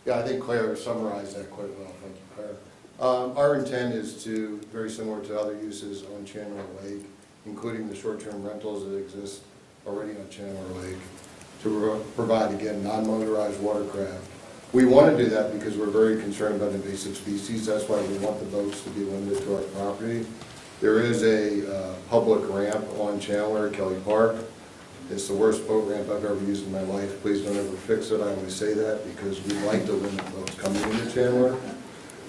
Speaker 17: Yeah, I think Claire summarized that quite well. Thank you, Claire. Our intent is to, very similar to other uses on Chandler Lake, including the short-term rentals that exist already on Chandler Lake, to provide, again, non-motorized watercraft. We want to do that because we're very concerned about invasive species. That's why we want the boats to be limited to our property. There is a public ramp on Chandler at Kelly Park. It's the worst boat ramp I've ever used in my life. Please don't ever fix it. I always say that because we'd like to limit boats coming into Chandler.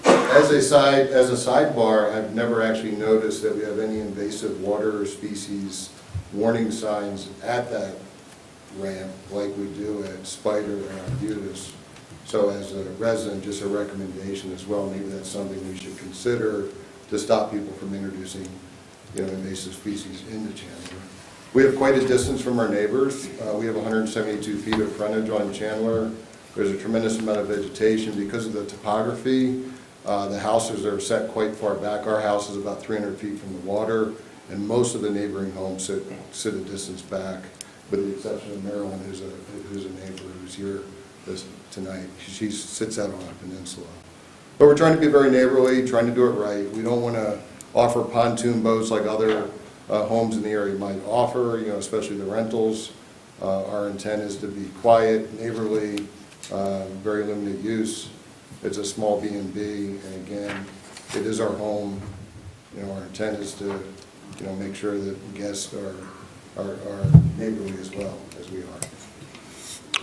Speaker 17: As a sidebar, I've never actually noticed that we have any invasive water species warning signs at that ramp like we do at Spider and Arbutus. So as a resident, just a recommendation as well, maybe that's something we should consider to stop people from introducing, invasive species into Chandler. We have quite a distance from our neighbors. We have 172 feet of frontage on Chandler. There's a tremendous amount of vegetation because of the topography. The houses are set quite far back. Our house is about 300 feet from the water, and most of the neighboring homes sit a distance back, with the exception of Marilyn, who's a neighbor who's here tonight. She sits out on a peninsula. But we're trying to be very neighborly, trying to do it right. We don't want to offer pontoon boats like other homes in the area might offer, especially the rentals. Our intent is to be quiet, neighborly, very limited use. It's a small B&B, and again, it is our home. Our intent is to, make sure that guests are neighborly as well as we are.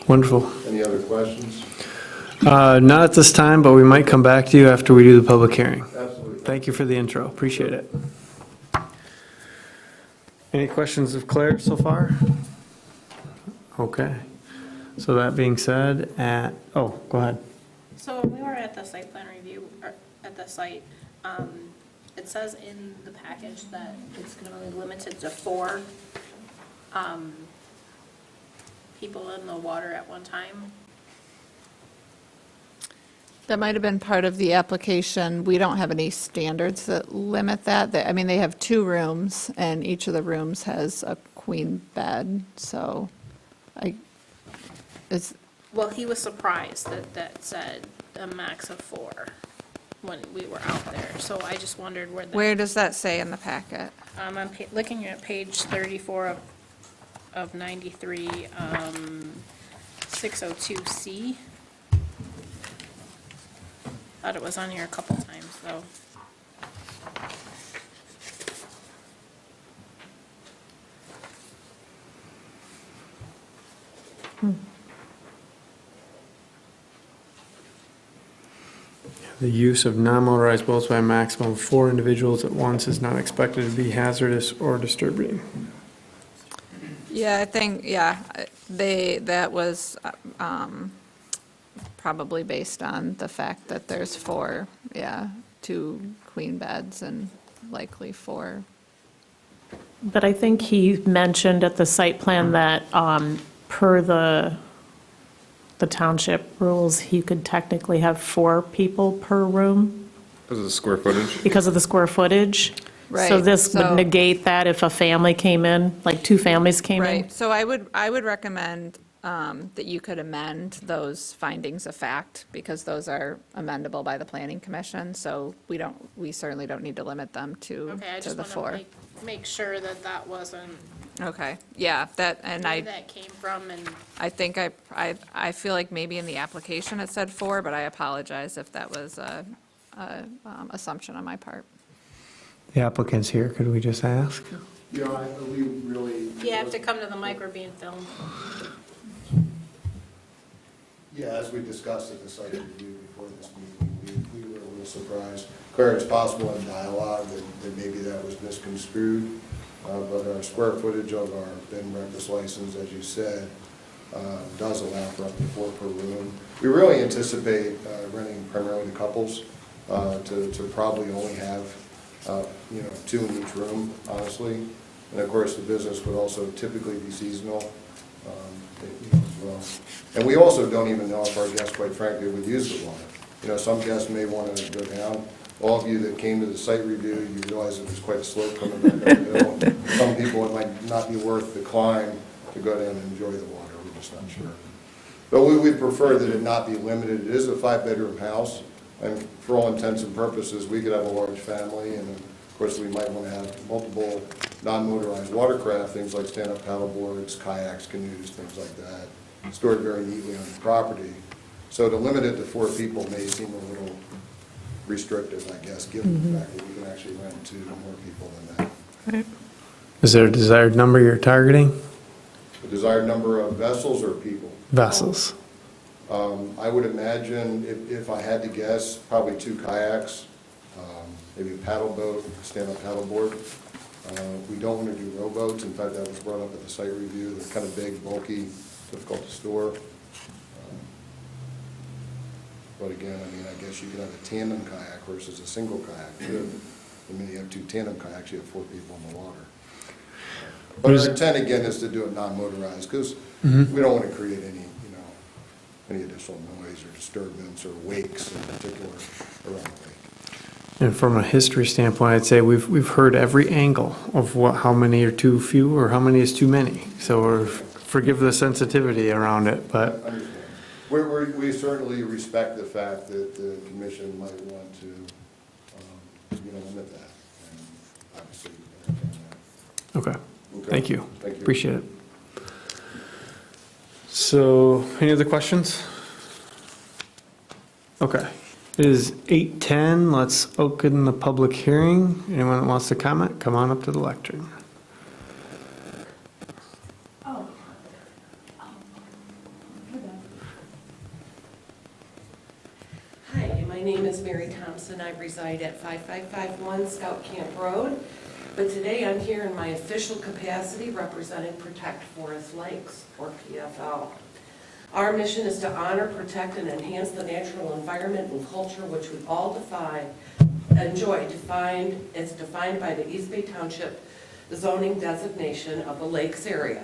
Speaker 1: Wonderful.
Speaker 17: Any other questions?
Speaker 1: Not at this time, but we might come back to you after we do the public hearing.
Speaker 17: Absolutely.
Speaker 1: Thank you for the intro, appreciate it. Any questions of Claire so far? Okay. So that being said, go ahead.
Speaker 3: So we were at the site plan review, or at the site, it says in the package that it's going to be limited to 4 people in the water at one time.
Speaker 2: That might have been part of the application. We don't have any standards that limit that. They have 2 rooms, and each of the rooms has a queen bed, so
Speaker 3: Well, he was surprised that said a max of 4 when we were out there, so I just wondered where that.
Speaker 2: Where does that say in the packet?
Speaker 3: I'm looking at page 34 of 93, 602C. Thought it was on here a couple times, though.
Speaker 1: The use of non-motorized boats by a maximum of 4 individuals at once is not expected to be hazardous or disturbing.
Speaker 2: Yeah, I think, that was probably based on the fact that there's 4, 2 queen beds and likely 4
Speaker 16: But I think he mentioned at the site plan that per the township rules, he could technically have 4 people per room
Speaker 13: Because of the square footage?
Speaker 16: because of the square footage. So
Speaker 2: Right,
Speaker 16: this would
Speaker 2: so-
Speaker 16: negate that if a family came in, like 2 families came in?
Speaker 2: Right, so I would recommend that you could amend those findings of fact, because those are amendable by the planning commission, so we certainly don't need to limit them to
Speaker 3: Okay, I
Speaker 2: to
Speaker 3: just
Speaker 2: the
Speaker 3: want
Speaker 2: 4.
Speaker 3: to make sure that that wasn't
Speaker 2: Okay, yeah, and
Speaker 3: where that came from, and
Speaker 2: I think I feel like maybe in the application it said 4, but I apologize if that was a assumption on my part.
Speaker 1: The applicant's here, could we just ask?
Speaker 17: You know, we really.
Speaker 3: you have to come to the mic or being filmed.
Speaker 17: Yeah, as we discussed at the site review before this meeting, we were a little surprised. Claire, it's possible in dialogue that maybe that was misconstrued, but our square footage of our bed and breakfast license, as you said, does allow for up to 4 per room. We really anticipate renting primarily to couples, to probably only have, 2 in each room, honestly. And of course, the business would also typically be seasonal as well. And we also don't even know if our guests, quite frankly, would use the water. Some guests may want to go down. All of you that came to the site review, you realize it was quite a slope coming down the hill. Some people, it might not be worth the climb to go down and enjoy the water. We're just not sure. But we would prefer that it not be limited. It is a 5-bedroom house, and for all intents and purposes, we could have a large family, and of course, we might want to have multiple non-motorized watercraft, things like stand-up paddle boards, kayaks, canoes, things like that, stored very neatly on the property. So to limit it to 4 people may seem a little restrictive, I guess, given the fact that we can actually rent to more people than that.
Speaker 1: Is there a desired number you're targeting?
Speaker 17: The desired number of vessels or people?
Speaker 1: Vessels.
Speaker 17: I would imagine, if I had to guess, probably 2 kayaks, maybe a paddle boat, stand-up paddle board. We don't want to do rowboats. In fact, that was brought up at the site review. They're kind of big, bulky, difficult to store. But again, I guess you could have a tandem kayak versus a single kayak too. You have 2 tandem kayaks, you have 4 people in the water. But our intent, again, is to do it non-motorized, because we don't want to create any additional noise or disturbance or wakes in particular around the lake.
Speaker 1: And from a history standpoint, I'd say we've heard every angle of how many are too few or how many is too many. So forgive the sensitivity around it, but.
Speaker 17: We certainly respect the fact that the commission might want to, limit that, and obviously entertain that.
Speaker 1: Okay, thank you.
Speaker 17: Thank you.
Speaker 1: Appreciate it. So, any other questions? Okay. It is 8:10. Let's open the public hearing. Anyone that wants to comment, come on up to the lectern.
Speaker 18: Hi, my name is Mary Thompson. I reside at 5551 Scout Camp Road. But today I'm here in my official capacity representing Protect Forest Lakes, or PFL. Our mission is to honor, protect, and enhance the natural environment and culture which we all enjoy. It's defined by the East Bay Township zoning designation of the lakes area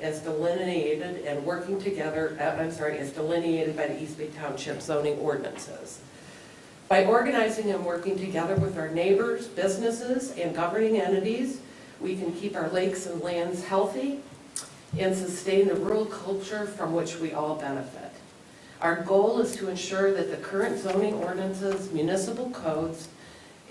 Speaker 18: as delineated and working together, as delineated by the East Bay Township zoning ordinances. By organizing and working together with our neighbors, businesses, and governing entities, we can keep our lakes and lands healthy and sustain the rural culture from which we all benefit. Our goal is to ensure that the current zoning ordinances, municipal codes,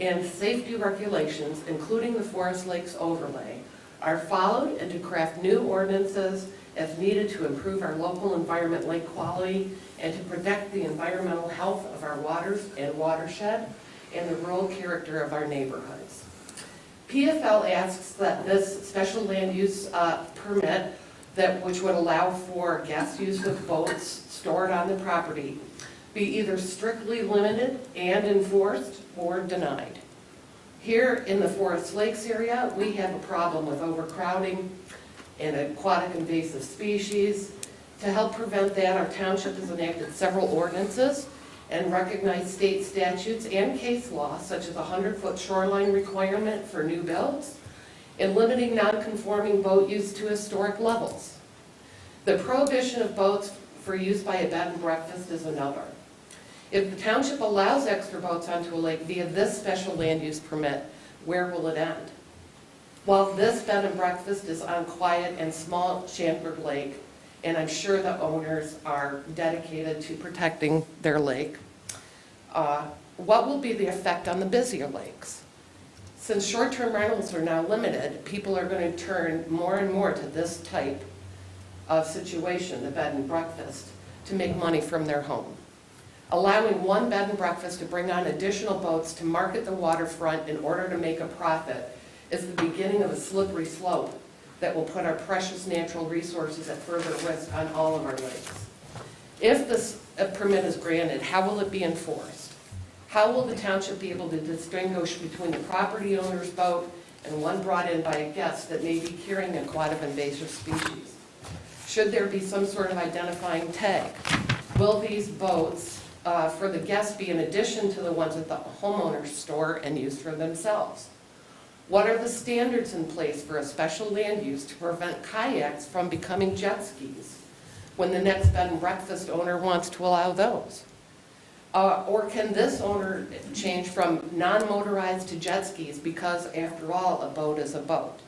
Speaker 18: and safety regulations, including the Forest Lakes overlay, are followed, and to craft new ordinances as needed to improve our local environment lake quality and to protect the environmental health of our waters and watershed and the rural character of our neighborhoods. PFL asks that this special land use permit, which would allow for guest use of boats stored on the property, be either strictly limited and enforced or denied. Here in the Forest Lakes area, we have a problem with overcrowding and aquatic invasive species. To help prevent that, our township has enacted several ordinances and recognized state statutes and case law, such as a 100-foot shoreline requirement for new builds and limiting non-conforming boat use to historic levels. The prohibition of boats for use by a bed and breakfast is another. If the township allows extra boats onto a lake via this special land use permit, where will it end? While this bed and breakfast is on quiet and small Chandler Lake, and I'm sure the owners are dedicated to protecting their lake, what will be the effect on the busier lakes? Since short-term rentals are now limited, people are going to turn more and more to this type of situation, the bed and breakfast, to make money from their home. Allowing one bed and breakfast to bring on additional boats to market the waterfront in order to make a profit is the beginning of a slippery slope that will put our precious natural resources at further risk on all of our lakes. If this permit is granted, how will it be enforced? How will the township be able to distinguish between the property owner's boat and one brought in by a guest that may be carrying a quad of invasive species? Should there be some sort of identifying tag? Will these boats for the guests be in addition to the ones at the homeowner's store and used for themselves? What are the standards in place for a special land use to prevent kayaks from becoming jet skis when the next bed and breakfast owner wants to allow those? Or can this owner change from non-motorized to jet skis because, after all, a boat is a boat?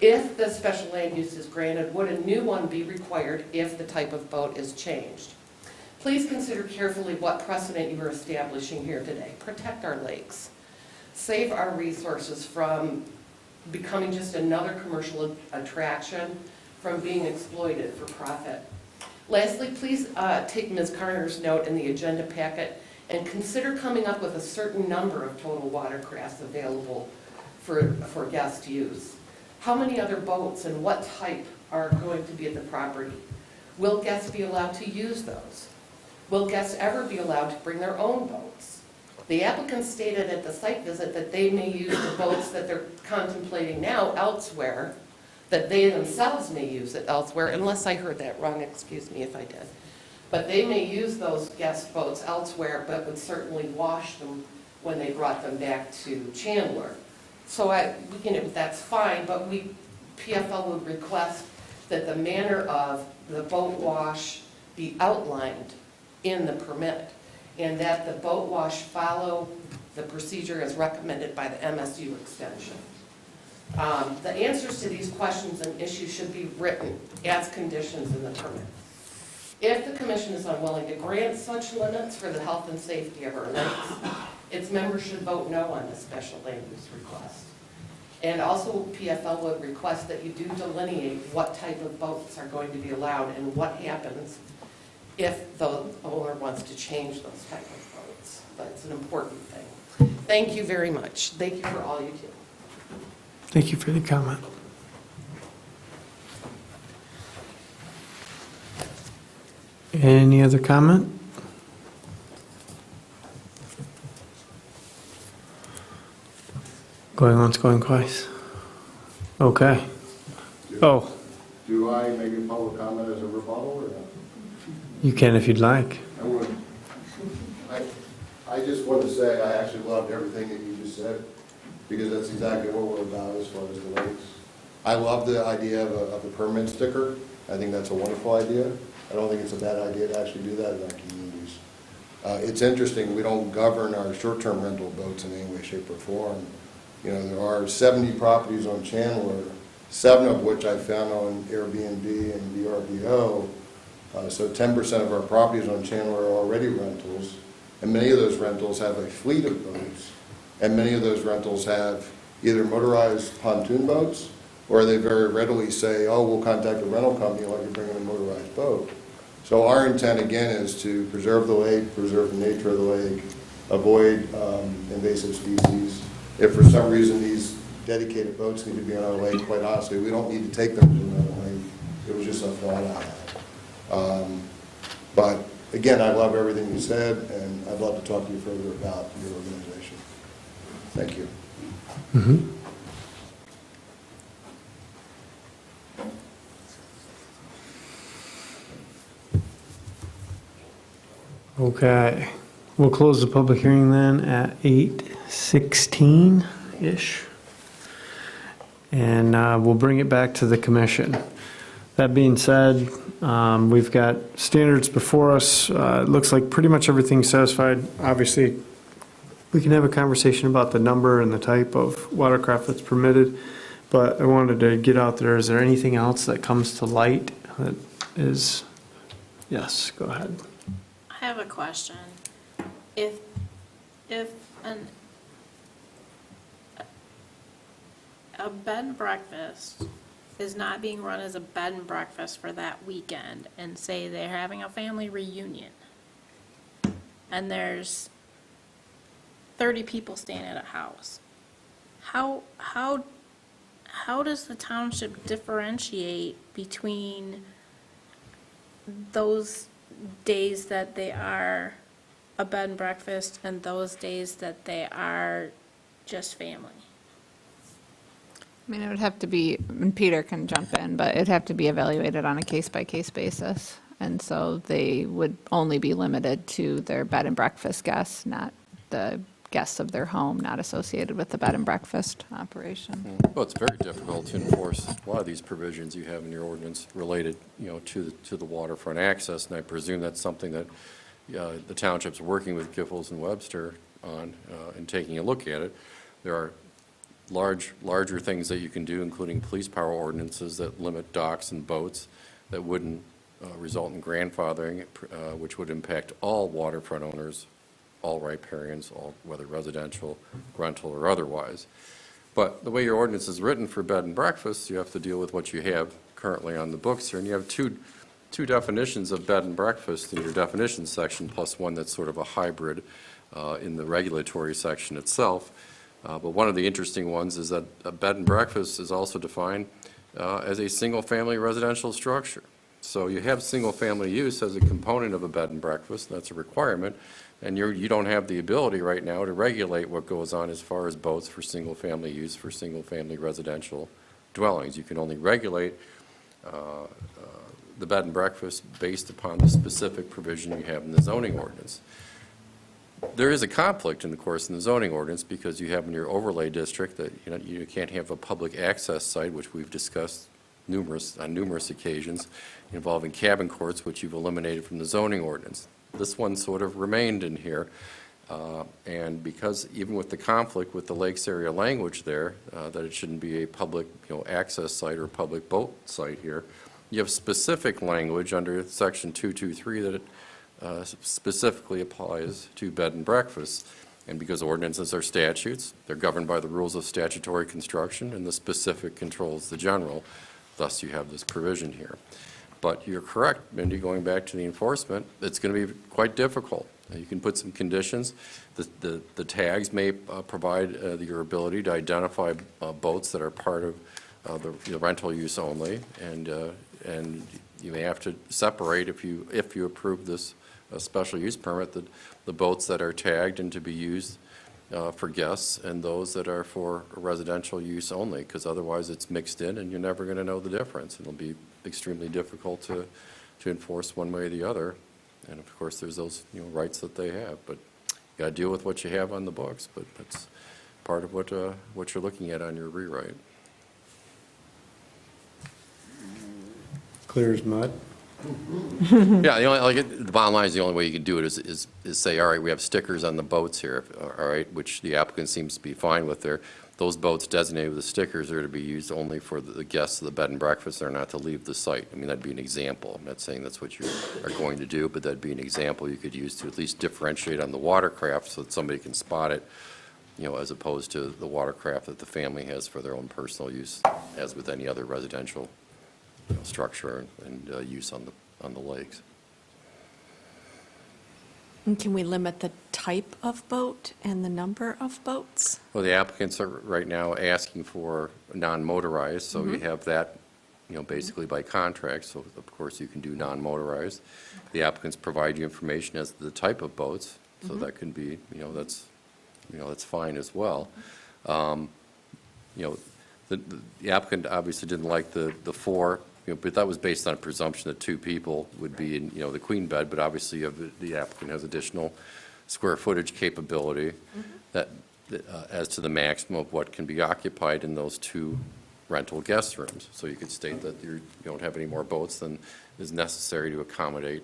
Speaker 18: If the special land use is granted, would a new one be required if the type of boat is changed? Please consider carefully what precedent you are establishing here today. Protect our lakes. Save our resources from becoming just another commercial attraction, from being exploited for profit. Lastly, please take Ms. Carter's note in the agenda packet and consider coming up with a certain number of total watercrafts available for guest use. How many other boats and what type are going to be at the property? Will guests be allowed to use those? Will guests ever be allowed to bring their own boats? The applicant stated at the site visit that they may use the boats that they're contemplating now elsewhere, that they themselves may use it elsewhere, unless I heard that wrong, excuse me if I did. But they may use those guest boats elsewhere, but would certainly wash them when they brought them back to Chandler. So that's fine, but PFL would request that the manner of the boat wash be outlined in the permit, and that the boat wash follow the procedure as recommended by the MSU extension. The answers to these questions and issues should be written as conditions in the permit. If the commission is unwilling to grant such limits for the health and safety of our lakes, its members should vote no on this special land use request. And also, PFL would request that you do delineate what type of boats are going to be allowed and what happens if the owner wants to change those type of boats. That's an important thing. Thank you very much. Thank you for all you do.
Speaker 1: Thank you for the comment. Any other comment? Going once, going twice. Okay. Oh,
Speaker 17: Do I make a public comment as a rebuttal or not?
Speaker 1: you can if you'd like.
Speaker 17: I would. I just want to say I actually loved everything that you just said, because that's exactly what we're about as far as the lakes. I love the idea of a permit sticker. I think that's a wonderful idea. I don't think it's a bad idea to actually do that in our communities. It's interesting, we don't govern our short-term rental boats in any way, shape, or form. You know, there are 70 properties on Chandler, 7 of which I found on Airbnb and VRBO. So 10% of our properties on Chandler are already rentals, and many of those rentals have a fleet of boats, and many of those rentals have either motorized pontoon boats, or they very readily say, oh, we'll contact a rental company like you're bringing a motorized boat. So our intent, again, is to preserve the lake, preserve the nature of the lake, avoid invasive species. If for some reason these dedicated boats need to be on our lake, quite honestly, we don't need to take them to another lake. It was just a thought I had. But again, I love everything you said, and I'd love to talk to you further about your organization. Thank you.
Speaker 1: Mm-hmm. Okay, we'll close the public hearing then at 8:16-ish. and we'll bring it back to the commission. That being said, we've got standards before us. It looks like pretty much everything's satisfied. Obviously, we can have a conversation about the number and the type of watercraft that's permitted, but I wanted to get out there, is there anything else that comes to light that is, yes, go ahead.
Speaker 3: I have a question. If a bed and breakfast is not being run as a bed and breakfast for that weekend, and say they're having a family reunion, and there's 30 people staying at a house, how does the township differentiate between those days that they are a bed and breakfast and those days that they are just family?
Speaker 2: I mean, it would have to be, and Peter can jump in, but it'd have to be evaluated on a case-by-case basis. And so they would only be limited to their bed and breakfast guests, not the guests of their home, not associated with the bed and breakfast operation.
Speaker 14: Well, it's very difficult to enforce a lot of these provisions you have in your ordinance related, to the waterfront access, and I presume that's something that the township's working with Giffords and Webster on and taking a look at it. There are larger things that you can do, including police power ordinances that limit docks and boats that wouldn't result in grandfathering, which would impact all waterfront owners, all riparians, whether residential, rental, or otherwise. But the way your ordinance is written for bed and breakfast, you have to deal with what you have currently on the books here, and you have two definitions of bed and breakfast in your definitions section, plus one that's sort of a hybrid in the regulatory section itself. But one of the interesting ones is that a bed and breakfast is also defined as a single-family residential structure. So you have single-family use as a component of a bed and breakfast, that's a requirement, and you don't have the ability right now to regulate what goes on as far as boats for single-family use for single-family residential dwellings. You can only regulate the bed and breakfast based upon the specific provision you have in the zoning ordinance. There is a conflict, in the zoning ordinance, because you have in your overlay district that you can't have a public access site, which we've discussed on numerous occasions, involving cabin courts, which you've eliminated from the zoning ordinance. This one sort of remained in here, and because even with the conflict with the lakes area language there, that it shouldn't be a public access site or public boat site here, you have specific language under section 223 that it specifically applies to bed and breakfast. And because ordinances are statutes, they're governed by the rules of statutory construction, and the specific controls the general. Thus, you have this provision here. But you're correct, Mindy, going back to the enforcement, it's going to be quite difficult. You can put some conditions. The tags may provide your ability to identify boats that are part of the rental use only, and you may have to separate, if you approve this special use permit, the boats that are tagged and to be used for guests and those that are for residential use only, because otherwise it's mixed in and you're never going to know the difference. It'll be extremely difficult to enforce one way or the other. And of course, there's those rights that they have, but you got to deal with what you have on the books. But that's part of what you're looking at on your rewrite.
Speaker 1: Clear as mud.
Speaker 14: Yeah, the bottom line is the only way you can do it is say, all right, we have stickers on the boats here, all right, which the applicant seems to be fine with there. Those boats designated with the stickers are to be used only for the guests of the bed and breakfast. They're not to leave the site. I mean, that'd be an example. I'm not saying that's what you are going to do, but that'd be an example you could use to at least differentiate on the watercraft so that somebody can spot it, as opposed to the watercraft that the family has for their own personal use, as with any other residential structure and use on the lakes.
Speaker 4: And can we limit the type of boat and the number of boats?
Speaker 14: Well, the applicants are right now asking for non-motorized, so you have that, basically by contract, so of course you can do non-motorized. The applicants provide you information as to the type of boats, so that can be, that's fine as well. The applicant obviously didn't like the four, but that was based on a presumption that two people would be in, the queen bed, but obviously the applicant has additional square footage capability that as to the maximum of what can be occupied in those two rental guest rooms. So you could state that you don't have any more boats than is necessary to accommodate,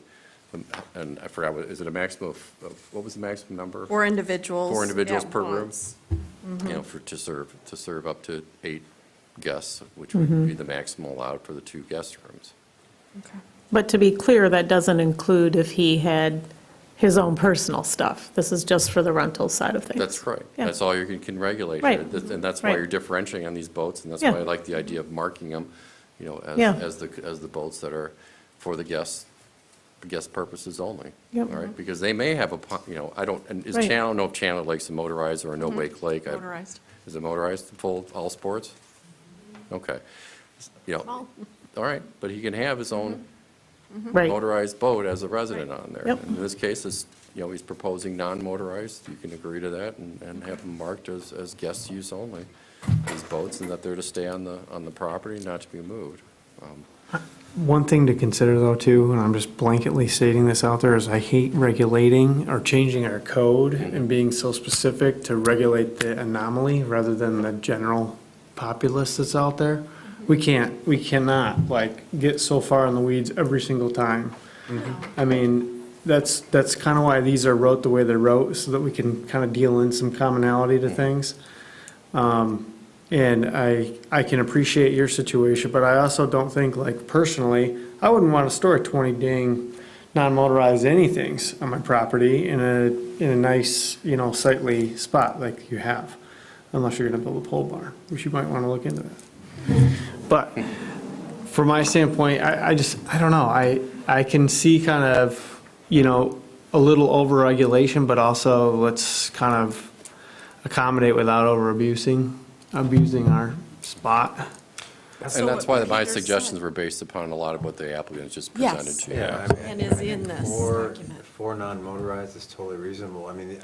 Speaker 14: and I forgot, is it a maximum of, what was the maximum number?
Speaker 4: 4 individuals.
Speaker 14: 4 individuals
Speaker 4: at
Speaker 14: per room?
Speaker 4: once.
Speaker 14: You know, to serve up to 8 guests, which would be the maximum allowed for the 2 guest rooms.
Speaker 16: But to be clear, that doesn't include if he had his own personal stuff. This is just for the rental side of things.
Speaker 14: That's right.
Speaker 16: Yeah.
Speaker 14: That's all you can regulate.
Speaker 16: Right.
Speaker 14: And that's why
Speaker 16: Right.
Speaker 14: you're differentiating on these boats, and that's
Speaker 16: Yeah.
Speaker 14: why I like the idea of marking them, you know,
Speaker 16: Yeah.
Speaker 14: as the boats that are for the guest purposes only.
Speaker 16: Yep.
Speaker 14: All right, because they may have you know, I don't, and is
Speaker 16: Right.
Speaker 14: Channel, I don't know if Channel Lake's a motorized or a no-wake lake.
Speaker 4: Motorized.
Speaker 14: Is it motorized, full, all sports? Okay. You know, all right, but he can have his own
Speaker 16: Right.
Speaker 14: motorized boat as a resident on there.
Speaker 16: Yep.
Speaker 14: In this case, is, you know, he's proposing non-motorized, you can agree to that and have them marked as guest use only, these boats, and that they're to stay on the property, not to be moved.
Speaker 1: One thing to consider though too, and I'm just blanketly stating this out there, is I hate regulating or changing our code and being so specific to regulate the anomaly rather than the general populace that's out there. We cannot like get so far in the weeds every single time. I mean, that's kind of why these are wrote the way they're wrote, so that we can kind of deal in some commonality to things. And I can appreciate your situation, but I also don't think, like, personally, I wouldn't want to store 20 dang non-motorized anythings on my property in a nice, you know, sightly spot like you have, unless you're gonna build a pole barn, which you might want to look into that. But from my standpoint, I don't know, I can see kind of, you know, a little over-regulation, but also let's kind of accommodate without over-abusing our spot.
Speaker 14: And that's why my suggestions were based upon a lot of what the applicants just presented
Speaker 4: Yes.
Speaker 14: to you.
Speaker 15: Yeah, I mean,
Speaker 4: And is in this document.
Speaker 15: For non-motorized is totally reasonable. I mean,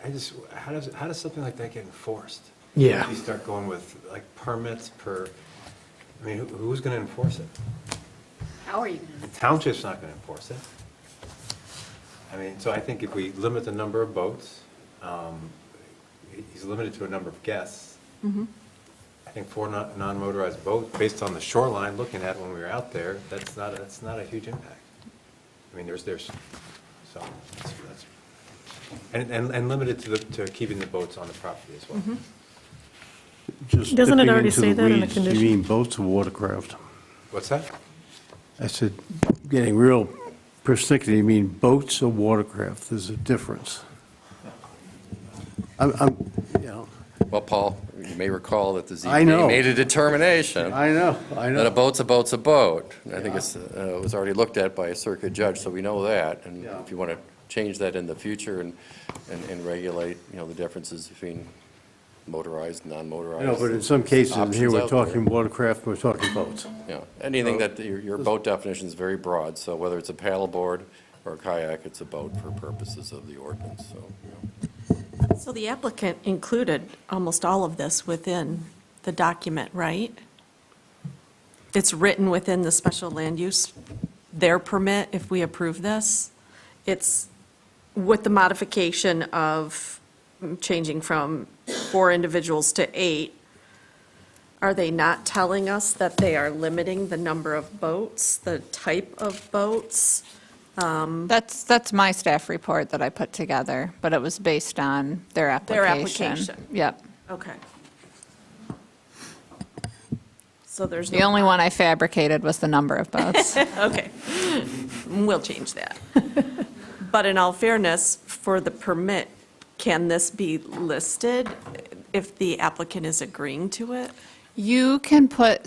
Speaker 15: I just, how does something like that get enforced?
Speaker 1: Yeah.
Speaker 15: You start going with like permits per, I mean, who's going to enforce it?
Speaker 8: How are you
Speaker 15: The township's not going to enforce it. I mean, so I think if we limit the number of boats, he's limited to a number of guests. I think 4 non-motorized boats, based on the shoreline, looking at when we were out there, that's not a huge impact. I mean, there's, so, that's, and limited to keeping the boats on the property as well.
Speaker 5: Just
Speaker 16: Doesn't it
Speaker 5: dipping
Speaker 16: already
Speaker 5: into
Speaker 16: say that in the
Speaker 5: weeds,
Speaker 16: condition?
Speaker 5: You mean boats or watercraft?
Speaker 15: What's that?
Speaker 5: I said, getting real persnickety, you mean boats or watercraft? There's a difference. You know,
Speaker 14: Well, Paul, you may recall that the
Speaker 5: I know.
Speaker 14: ZBA made a determination.
Speaker 5: I know.
Speaker 14: That a boat's a boat's a boat. I think it was already looked at by a circuit judge, so we know that. And
Speaker 5: Yeah.
Speaker 14: if you want to change that in the future and regulate, you know, the differences between motorized, non-motorized.
Speaker 5: I know, but in some cases, in here,
Speaker 14: options
Speaker 5: we're
Speaker 14: out there.
Speaker 5: talking watercraft, we're talking boats.
Speaker 14: Yeah, anything that, your boat definition is very broad, so whether it's a paddleboard or a kayak, it's a boat for purposes of the ordinance, so, you know.
Speaker 4: So the applicant included almost all of this within the document, right? It's written within the special land use, their permit, if we approve this. It's with the modification of changing from 4 individuals to 8. Are they not telling us that they are limiting the number of boats, the type of boats?
Speaker 2: That's my staff report that I put together, but it was based on their application.
Speaker 4: Their application.
Speaker 2: Yep.
Speaker 4: Okay. So there's no.
Speaker 2: The only one I fabricated was the number of boats.
Speaker 4: Okay, we'll change that. But in all fairness, for the permit, can this be listed if the applicant is agreeing to it?
Speaker 2: You can put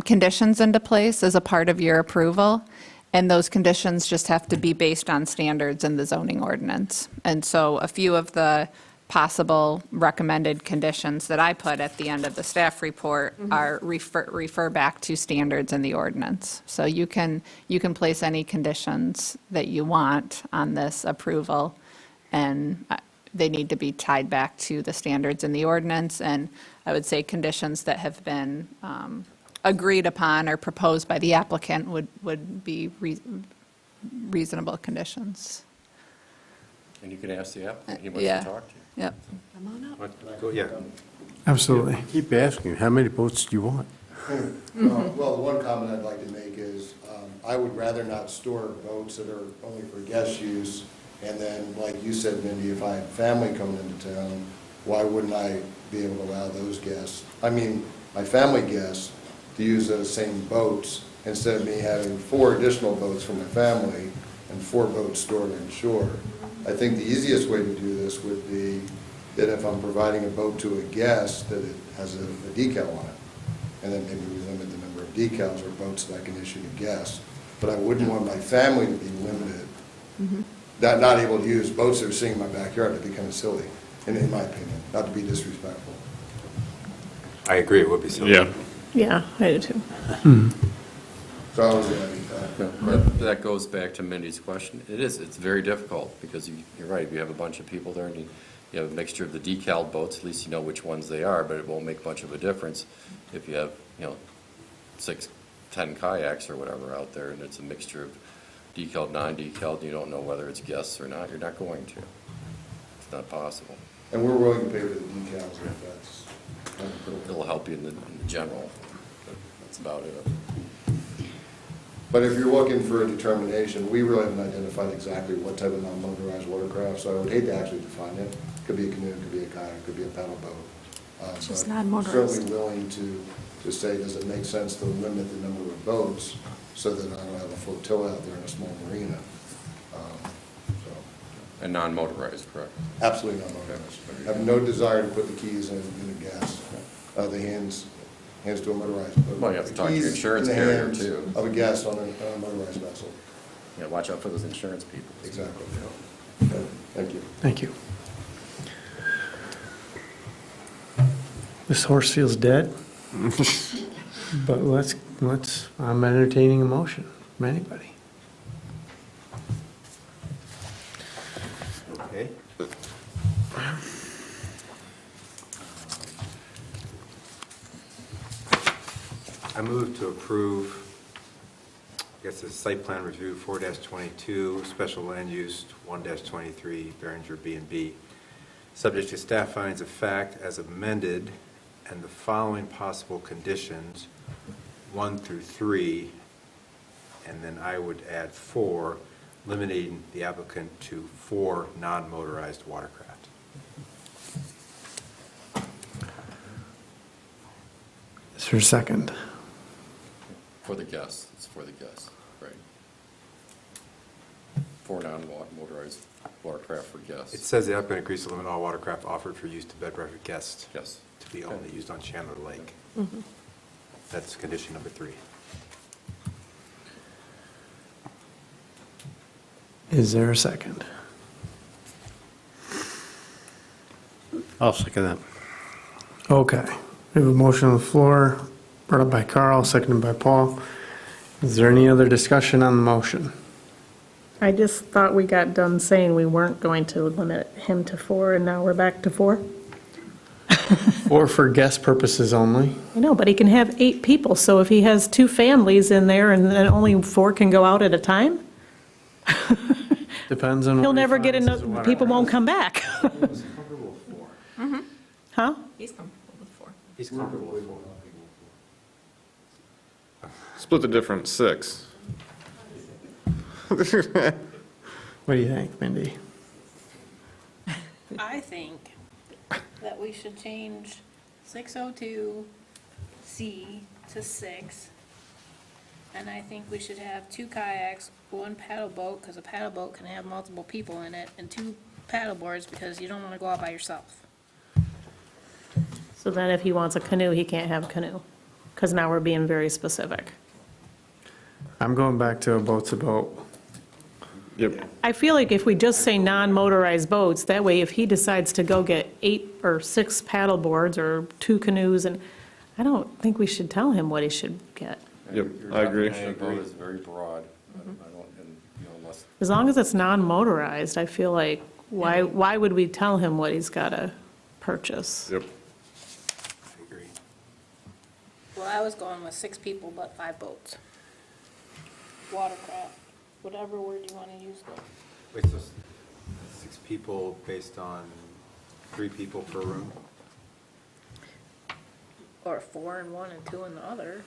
Speaker 2: conditions into place as a part of your approval, and those conditions just have to be based on standards in the zoning ordinance. And so a few of the possible recommended conditions that I put at the end of the staff report are refer back to standards in the ordinance. So you can place any conditions that you want on this approval, and they need to be tied back to the standards in the ordinance. And I would say conditions that have been agreed upon or proposed by the applicant would be reasonable conditions.
Speaker 14: And you can ask the applicant, he wants
Speaker 2: Yeah.
Speaker 14: to talk to you.
Speaker 2: Yep.
Speaker 15: Yeah.
Speaker 1: Absolutely.
Speaker 5: Keep asking, how many boats do you want?
Speaker 17: Well, the one comment I'd like to make is, I would rather not store boats that are only for guest use. And then, like you said, Mindy, if I had family coming into town, why wouldn't I be able to allow those guests, I mean, my family guests, to use those same boats instead of me having 4 additional boats for my family and 4 boats stored on shore? I think the easiest way to do this would be that if I'm providing a boat to a guest, that it has a decal on it. And then maybe we limit the number of decals or boats that I can issue to guests. But I wouldn't want my family to be limited, not able to use boats that are sitting in my backyard. That'd be kind of silly, in my opinion, not to be disrespectful.
Speaker 15: I agree, it would be silly.
Speaker 13: Yeah.
Speaker 16: Yeah, I do too.
Speaker 17: So I was adding that.
Speaker 14: But that goes back to Mindy's question. It's very difficult, because you're right, you have a bunch of people there, and you have a mixture of the decal boats, at least you know which ones they are, but it won't make much of a difference if you have, 6, 10 kayaks or whatever out there, and it's a mixture of decaled, non-decaled, you don't know whether it's guests or not, you're not going to. It's not possible.
Speaker 17: And we're willing to pay for the decals if that's.
Speaker 14: It'll help you in the general, but that's about it.
Speaker 17: But if you're looking for a determination, we really haven't identified exactly what type of non-motorized watercraft, so I would hate to actually define it. Could be a canoe, could be a kayak, could be a paddle boat.
Speaker 4: Just
Speaker 17: But
Speaker 4: non-motorized.
Speaker 17: Certainly willing to say, does it make sense to limit the number of boats so that I don't have a flotilla out there in a small marina? So,
Speaker 14: And non-motorized, correct?
Speaker 17: absolutely not motorized. I have no desire to put the keys in a gas, the hands to a motorized boat.
Speaker 14: Well, you have to
Speaker 17: The
Speaker 14: talk to your
Speaker 17: keys
Speaker 14: insurance
Speaker 17: in the
Speaker 14: carrier,
Speaker 17: hands
Speaker 14: too.
Speaker 17: Of a guest on a motorized vessel.
Speaker 14: Yeah, watch out for those insurance people.
Speaker 17: Exactly. Okay, thank you.
Speaker 1: Thank you. This horse feels dead. But I'm entertaining a motion from anybody.
Speaker 15: Okay. I move to approve, I guess it's site plan review 4-22, special land use 1-23, Behringer B&B, subject to staff findings of fact as amended, and the following possible conditions, 1 through 3, and then I would add 4, limiting the applicant to 4 non-motorized watercraft.
Speaker 1: Is there a second?
Speaker 14: For the guests, it's for the guests, right? 4 non-motorized watercraft for guests.
Speaker 15: It says the applicant agrees to limit all watercraft offered for use to bed breakfast guests
Speaker 14: Yes.
Speaker 15: to be only used on Chandler Lake. That's condition number 3.
Speaker 1: Is there a second?
Speaker 5: I'll second that.
Speaker 1: Okay. We have a motion on the floor, brought up by Carl, seconded by Paul. Is there any other discussion on the motion?
Speaker 16: I just thought we got done saying we weren't going to limit him to 4, and now we're back to 4.
Speaker 1: Or for guest purposes only?
Speaker 16: I know, but he can have 8 people, so if he has 2 families in there and then only 4 can go out at a time,
Speaker 1: Depends on.
Speaker 16: he'll
Speaker 1: what he
Speaker 16: never get
Speaker 1: finds
Speaker 16: enough,
Speaker 1: is what
Speaker 16: people
Speaker 1: our-
Speaker 16: won't come back. Huh?
Speaker 2: He's comfortable with 4.
Speaker 15: He's comfortable with 4.
Speaker 13: Split the difference, 6.
Speaker 1: What do you think, Mindy?
Speaker 3: I think that we should change 602C to 6. And I think we should have 2 kayaks, 1 paddle boat, because a paddle boat can have multiple people in it, and 2 paddle boards, because you don't want to go out by yourself.
Speaker 16: So then if he wants a canoe, he can't have a canoe, because now we're being very specific.
Speaker 1: I'm going back to a boat's a boat.
Speaker 13: Yep.
Speaker 16: I feel like if we just say non-motorized boats, that way if he decides to go get 8 or 6 paddle boards or 2 canoes, and I don't think we should tell him what he should get.
Speaker 13: Yep,
Speaker 14: Your
Speaker 13: I agree.
Speaker 14: definition of boat is very broad. I don't, unless,
Speaker 16: As long as it's non-motorized, I feel like, why would we tell him what he's got to purchase?
Speaker 13: Yep.
Speaker 15: I agree.
Speaker 3: Well, I was going with 6 people, but 5 boats. Watercraft, whatever word you want to use there.
Speaker 15: Wait, so 6 people based on 3 people per room?
Speaker 3: Or 4 in one and 2 in the other.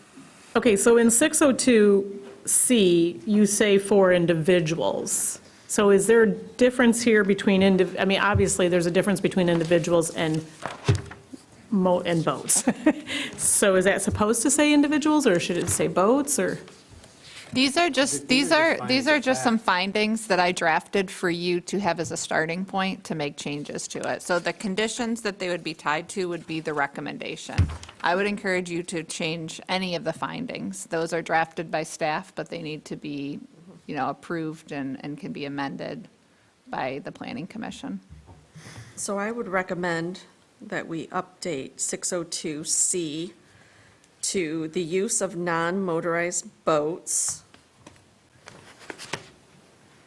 Speaker 16: Okay, so in 602C, you say for individuals. So is there a difference here between, I mean, obviously, there's a difference between individuals and boats. So is that supposed to say individuals, or should it say boats, or?
Speaker 2: These are just some findings that I drafted for you to have as a starting point to make changes to it. So the conditions that they would be tied to would be the recommendation. I would encourage you to change any of the findings. Those are drafted by staff, but they need to be, approved and can be amended by the Planning Commission.
Speaker 4: So I would recommend that we update 602C to the use of non-motorized boats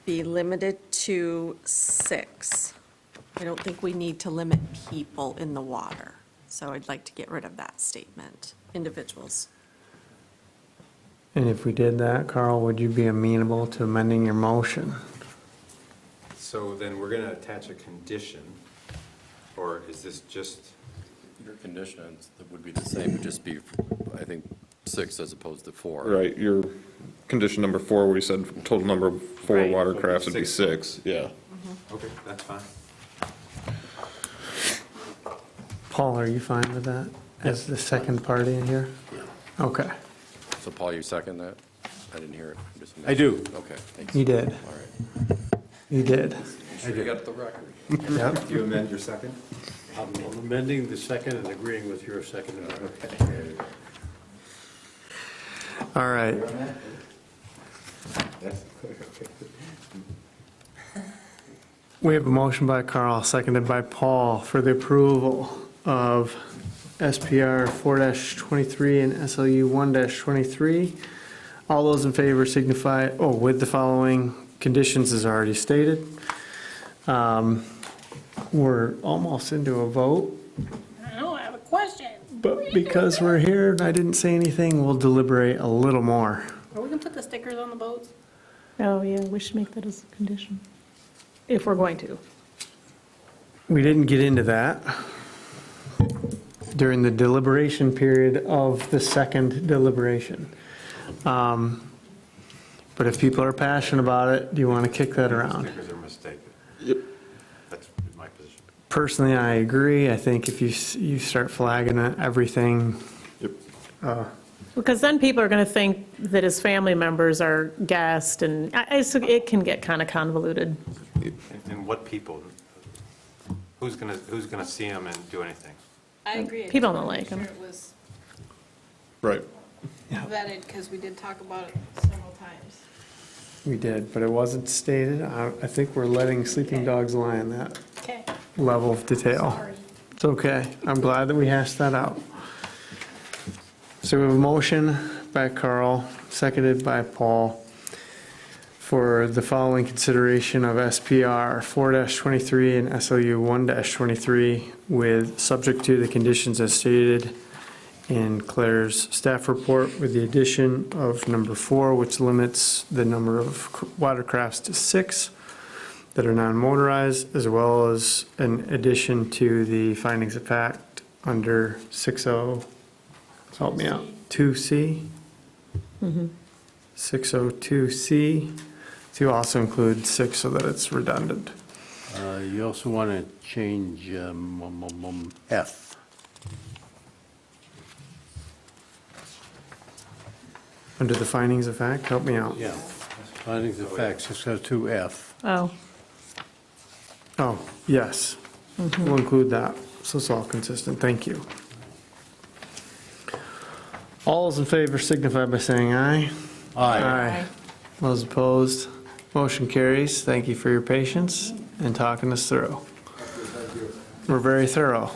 Speaker 4: be limited to 6. I don't think we need to limit people in the water, so I'd like to get rid of that statement, individuals.
Speaker 1: And if we did that, Carl, would you be amenable to amending your motion?
Speaker 15: So then we're going to attach a condition, or is this just?
Speaker 14: Your conditions that would be the same, would just be, I think, 6 as opposed to 4.
Speaker 13: Right, your condition number 4, where you said total number of 4
Speaker 15: Right.
Speaker 13: watercrafts would be 6, yeah.
Speaker 15: Okay, that's fine.
Speaker 1: Paul, are you fine with that as the second party in here? Okay,
Speaker 14: So Paul, you second that? I didn't hear it.
Speaker 5: I do.
Speaker 14: Okay, thanks.
Speaker 1: you did.
Speaker 14: All right.
Speaker 1: You did.
Speaker 14: Sure you got the record.
Speaker 1: Yep.
Speaker 15: Do you amend your second?
Speaker 5: I'm amending the second and agreeing with your second.
Speaker 1: All right. We have a motion by Carl, seconded by Paul, for the approval of SPR 4-23 and SLU 1-23. All those in favor signify, with the following conditions as already stated. We're almost into a vote,
Speaker 3: I know, I have a question.
Speaker 1: but because we're here and I didn't say anything, we'll deliberate a little more.
Speaker 3: Are we gonna put the stickers on the boats?
Speaker 16: Oh, yeah, we should make that as a condition, if we're going to.
Speaker 1: We didn't get into that during the deliberation period of the second deliberation. But if people are passionate about it, do you want to kick that around?
Speaker 15: Stickers are mistaken.
Speaker 13: Yep.
Speaker 15: That's my position.
Speaker 1: Personally, I agree. I think if you start flagging everything,
Speaker 16: Because then people are going to think that his family members are guests, and it can get kind of convoluted.
Speaker 15: And what people? Who's gonna see them and do anything?
Speaker 3: I agree.
Speaker 16: People don't like 'em.
Speaker 3: Sure it was
Speaker 13: Right.
Speaker 3: vetted, because we did talk about it several times.
Speaker 1: we did, but it wasn't stated. I think we're letting sleeping dogs lie in that
Speaker 3: Okay.
Speaker 1: level of detail.
Speaker 3: Sorry.
Speaker 1: It's okay. I'm glad that we hashed that out. So we have a motion by Carl, seconded by Paul, for the following consideration of SPR 4-23 and SLU 1-23 with, subject to the conditions as stated in Claire's staff report, with the addition of number 4, which limits the number of watercrafts to 6 that are non-motorized, as well as an addition to the findings of fact under 60, help me out, 2C? 602C, to also include 6 so that it's redundant.
Speaker 5: You also want to change F.
Speaker 1: Under the findings of fact, help me out.
Speaker 5: Yeah. Findings of fact, 602F.
Speaker 16: Oh,
Speaker 1: Oh, yes, we'll include that, so it's all consistent, thank you. All those in favor signify by saying aye. Aye. Those opposed, motion carries. Thank you for your patience and talking us through. We're very thorough.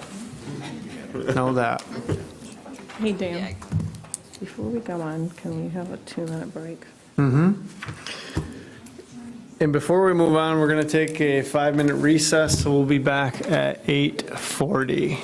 Speaker 1: Know that.
Speaker 16: hey, Dan, before we go on, can we have a 2-minute break?
Speaker 1: And before we move on, we're going to take a 5-minute recess, so we'll be back at 8:40.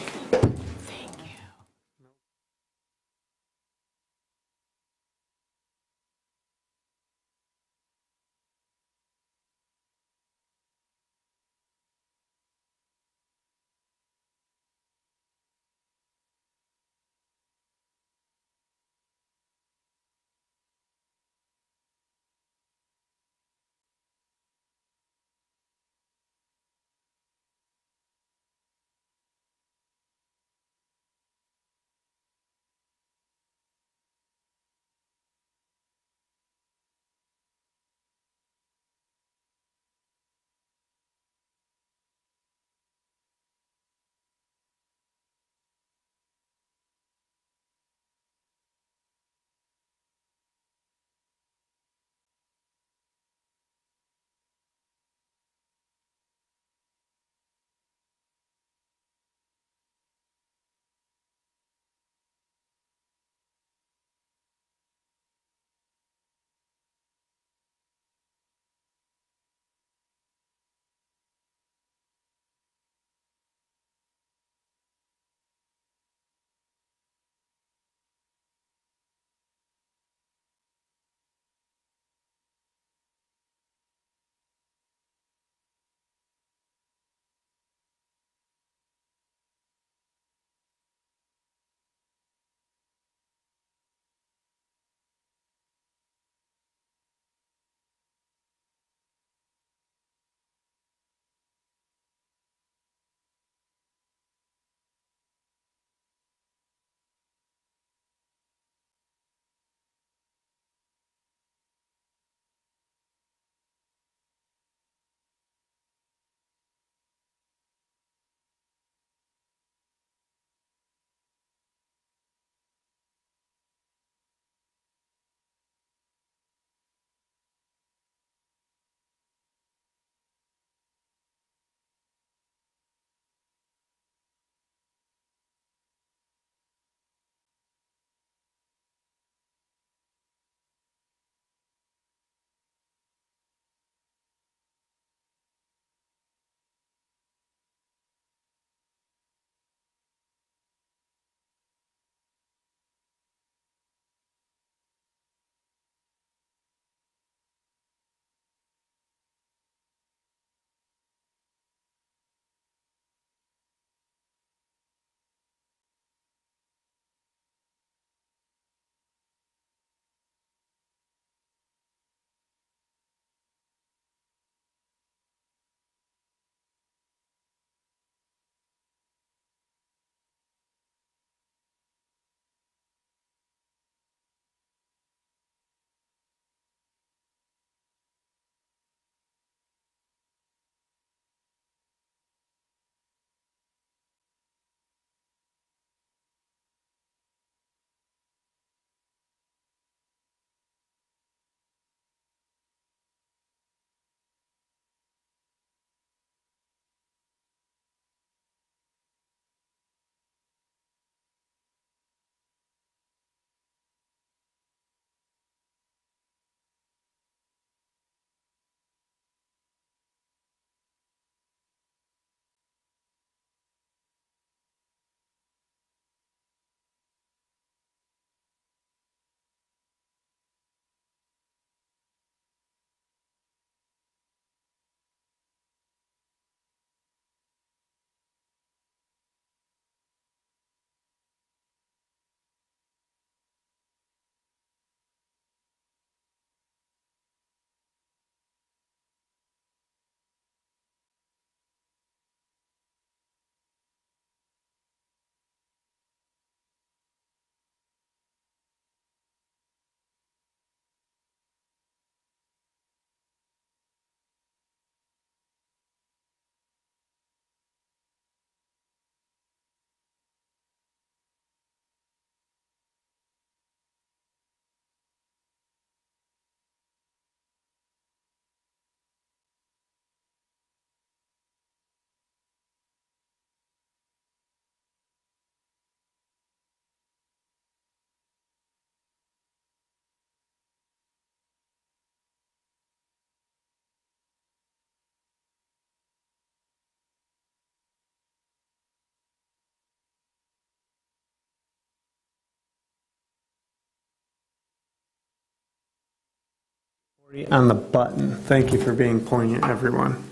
Speaker 1: On the button. Thank you for being poignant, everyone.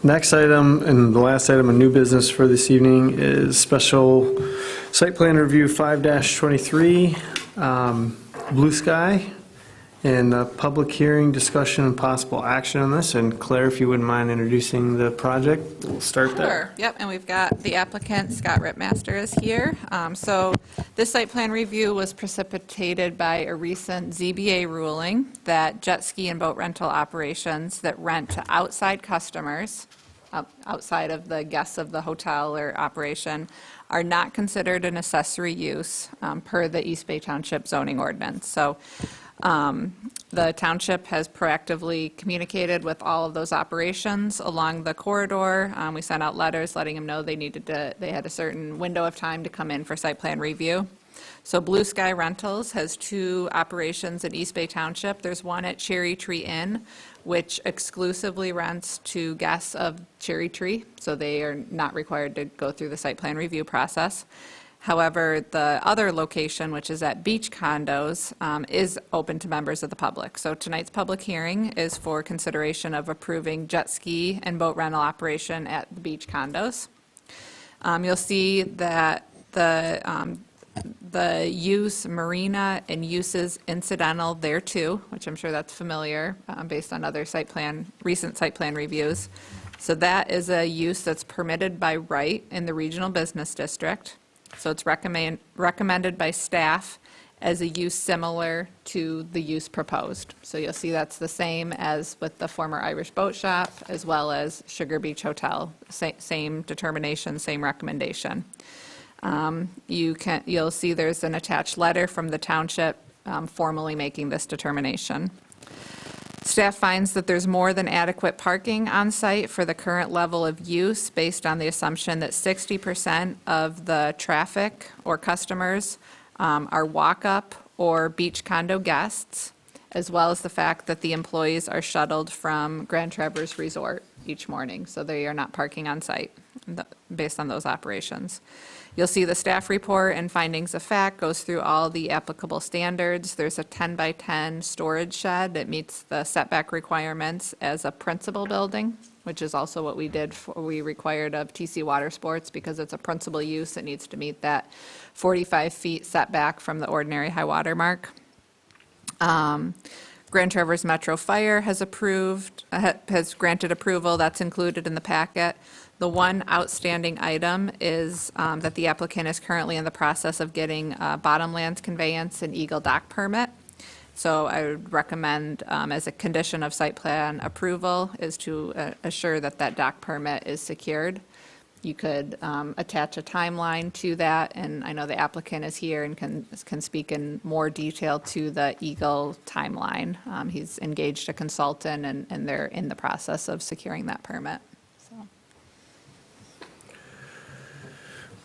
Speaker 1: Next item, and the last item of new business for this evening, is special site plan review 5-23, Blue Sky, and a public hearing, discussion, and possible action on this. And Claire, if you wouldn't mind introducing the project, we'll start there.
Speaker 2: Sure, yep, and we've got the applicant, Scott Rittmaster, is here. So this site plan review was precipitated by a recent ZBA ruling that jet ski and boat rental operations that rent to outside customers, outside of the guests of the hotel or operation, are not considered an accessory use per the East Bay Township zoning ordinance. So the township has proactively communicated with all of those operations along the corridor. We sent out letters letting them know they had a certain window of time to come in for site plan review. So Blue Sky Rentals has 2 operations in East Bay Township. There's one at Cherry Tree Inn, which exclusively rents to guests of Cherry Tree, so they are not required to go through the site plan review process. However, the other location, which is at Beach Condos, is open to members of the public. So tonight's public hearing is for consideration of approving jet ski and boat rental operation at the Beach Condos. You'll see that the use marina and uses incidental there too, which I'm sure that's familiar based on other recent site plan reviews. So that is a use that's permitted by right in the regional business district. So it's recommended by staff as a use similar to the use proposed. So you'll see that's the same as with the former Irish Boat Shop, as well as Sugar Beach Hotel. Same determination, same recommendation. You'll see there's an attached letter from the township formally making this determination. Staff finds that there's more than adequate parking on site for the current level of use based on the assumption that 60% of the traffic or customers are walk-up or beach condo guests, as well as the fact that the employees are shuttled from Grand Traverse Resort each morning, so they are not parking on site based on those operations. You'll see the staff report and findings of fact goes through all the applicable standards. There's a 10-by-10 storage shed that meets the setback requirements as a principal building, which is also what we required of TC Water Sports because it's a principal use. It needs to meet that 45 feet setback from the ordinary high water mark. Grand Traverse Metro Fire has granted approval. That's included in the packet. The one outstanding item is that the applicant is currently in the process of getting a Bottomlands conveyance and Eagle Dock permit. So I would recommend, as a condition of site plan approval, is to assure that that dock permit is secured. You could attach a timeline to that, and I know the applicant is here and can speak in more detail to the Eagle timeline. He's engaged a consultant, and they're in the process of securing that permit.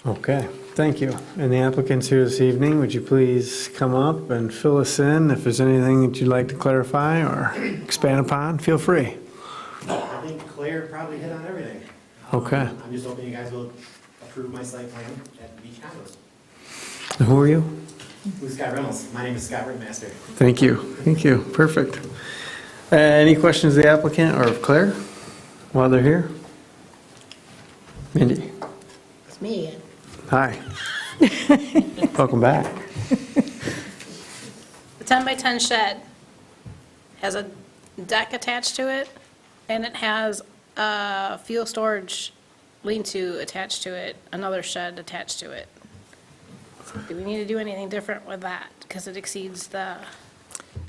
Speaker 1: Okay, thank you. And the applicant's here this evening. Would you please come up and fill us in? If there's anything that you'd like to clarify or expand upon, feel free.
Speaker 19: I think Claire probably hit on everything.
Speaker 1: Okay.
Speaker 19: I'm just hoping you guys will approve my site plan at Beach Condos.
Speaker 1: And who are you?
Speaker 19: Blue Sky Reynolds. My name is Scott Rittmaster.
Speaker 1: Thank you. Thank you. Perfect. Any questions of the applicant or of Claire while they're here? Mindy.
Speaker 20: It's me.
Speaker 1: Hi. Welcome back.
Speaker 3: The 10-by-10 shed has a deck attached to it, and it has a fuel storage lean-to attached to it, another shed attached to it. Do we need to do anything different with that? Because it exceeds the...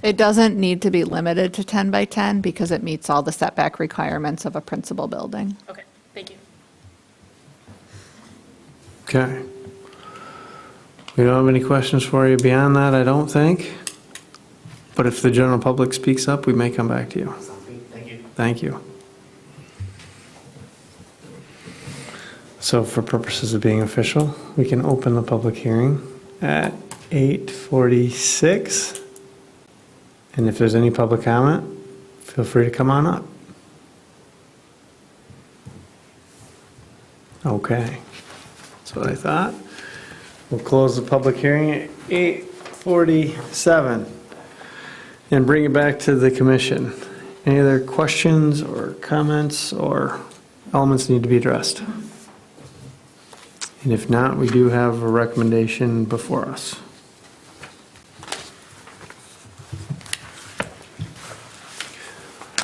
Speaker 2: It doesn't need to be limited to 10 by 10 because it meets all the setback requirements of a principal building.
Speaker 3: Okay, thank you.
Speaker 1: Okay. We don't have any questions for you beyond that, I don't think. But if the general public speaks up, we may come back to you.
Speaker 19: Thank you.
Speaker 1: Thank you. So for purposes of being official, we can open the public hearing at 8:46. And if there's any public comment, feel free to come on up. Okay. That's what I thought. We'll close the public hearing at 8:47. and bring it back to the commission. Any other questions or comments or elements need to be addressed? And if not, we do have a recommendation before us.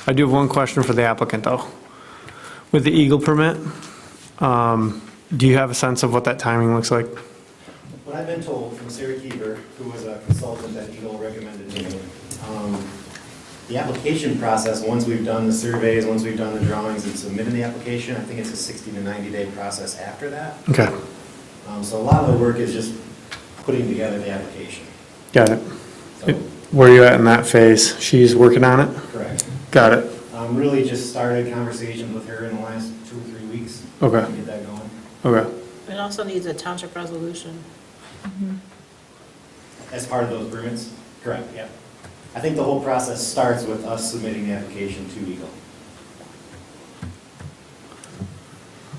Speaker 1: I do have one question for the applicant, though. With the Eagle permit, do you have a sense of what that timing looks like?
Speaker 19: What I've been told from Sarah Keever, who was a consultant that Eagle recommended to me, the application process, once we've done the surveys, once we've done the drawings and submitted the application, I think it's a 60 to 90-day process after that.
Speaker 1: Okay,
Speaker 19: So a lot of the work is just putting together the application.
Speaker 1: got it. Where are you at in that phase? She's working on it?
Speaker 19: Correct.
Speaker 1: Got it.
Speaker 19: Really just started conversations with her in the last 2 or 3 weeks.
Speaker 1: Okay.
Speaker 19: To get that going.
Speaker 1: Okay,
Speaker 16: It also needs a township resolution.
Speaker 19: As part of those permits? Correct, yeah. I think the whole process starts with us submitting the application to Eagle.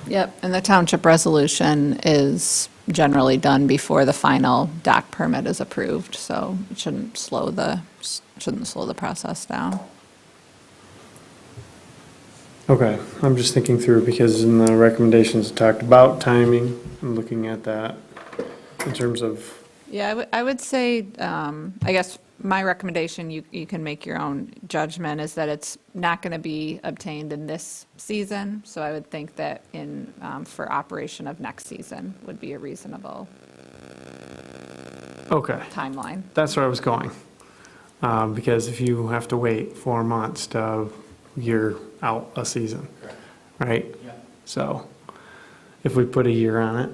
Speaker 2: Yep, and the township resolution is generally done before the final dock permit is approved, so it shouldn't slow the process down.
Speaker 1: okay. I'm just thinking through because in the recommendations it talked about timing and looking at that in terms of,
Speaker 2: Yeah, I would say, I guess my recommendation, you can make your own judgment, is that it's not going to be obtained in this season. So I would think that for operation of next season would be a reasonable
Speaker 1: okay.
Speaker 2: timeline.
Speaker 1: That's where I was going. Because if you have to wait 4 months to year out a season, right?
Speaker 19: Yeah.
Speaker 1: So if we put a year on it,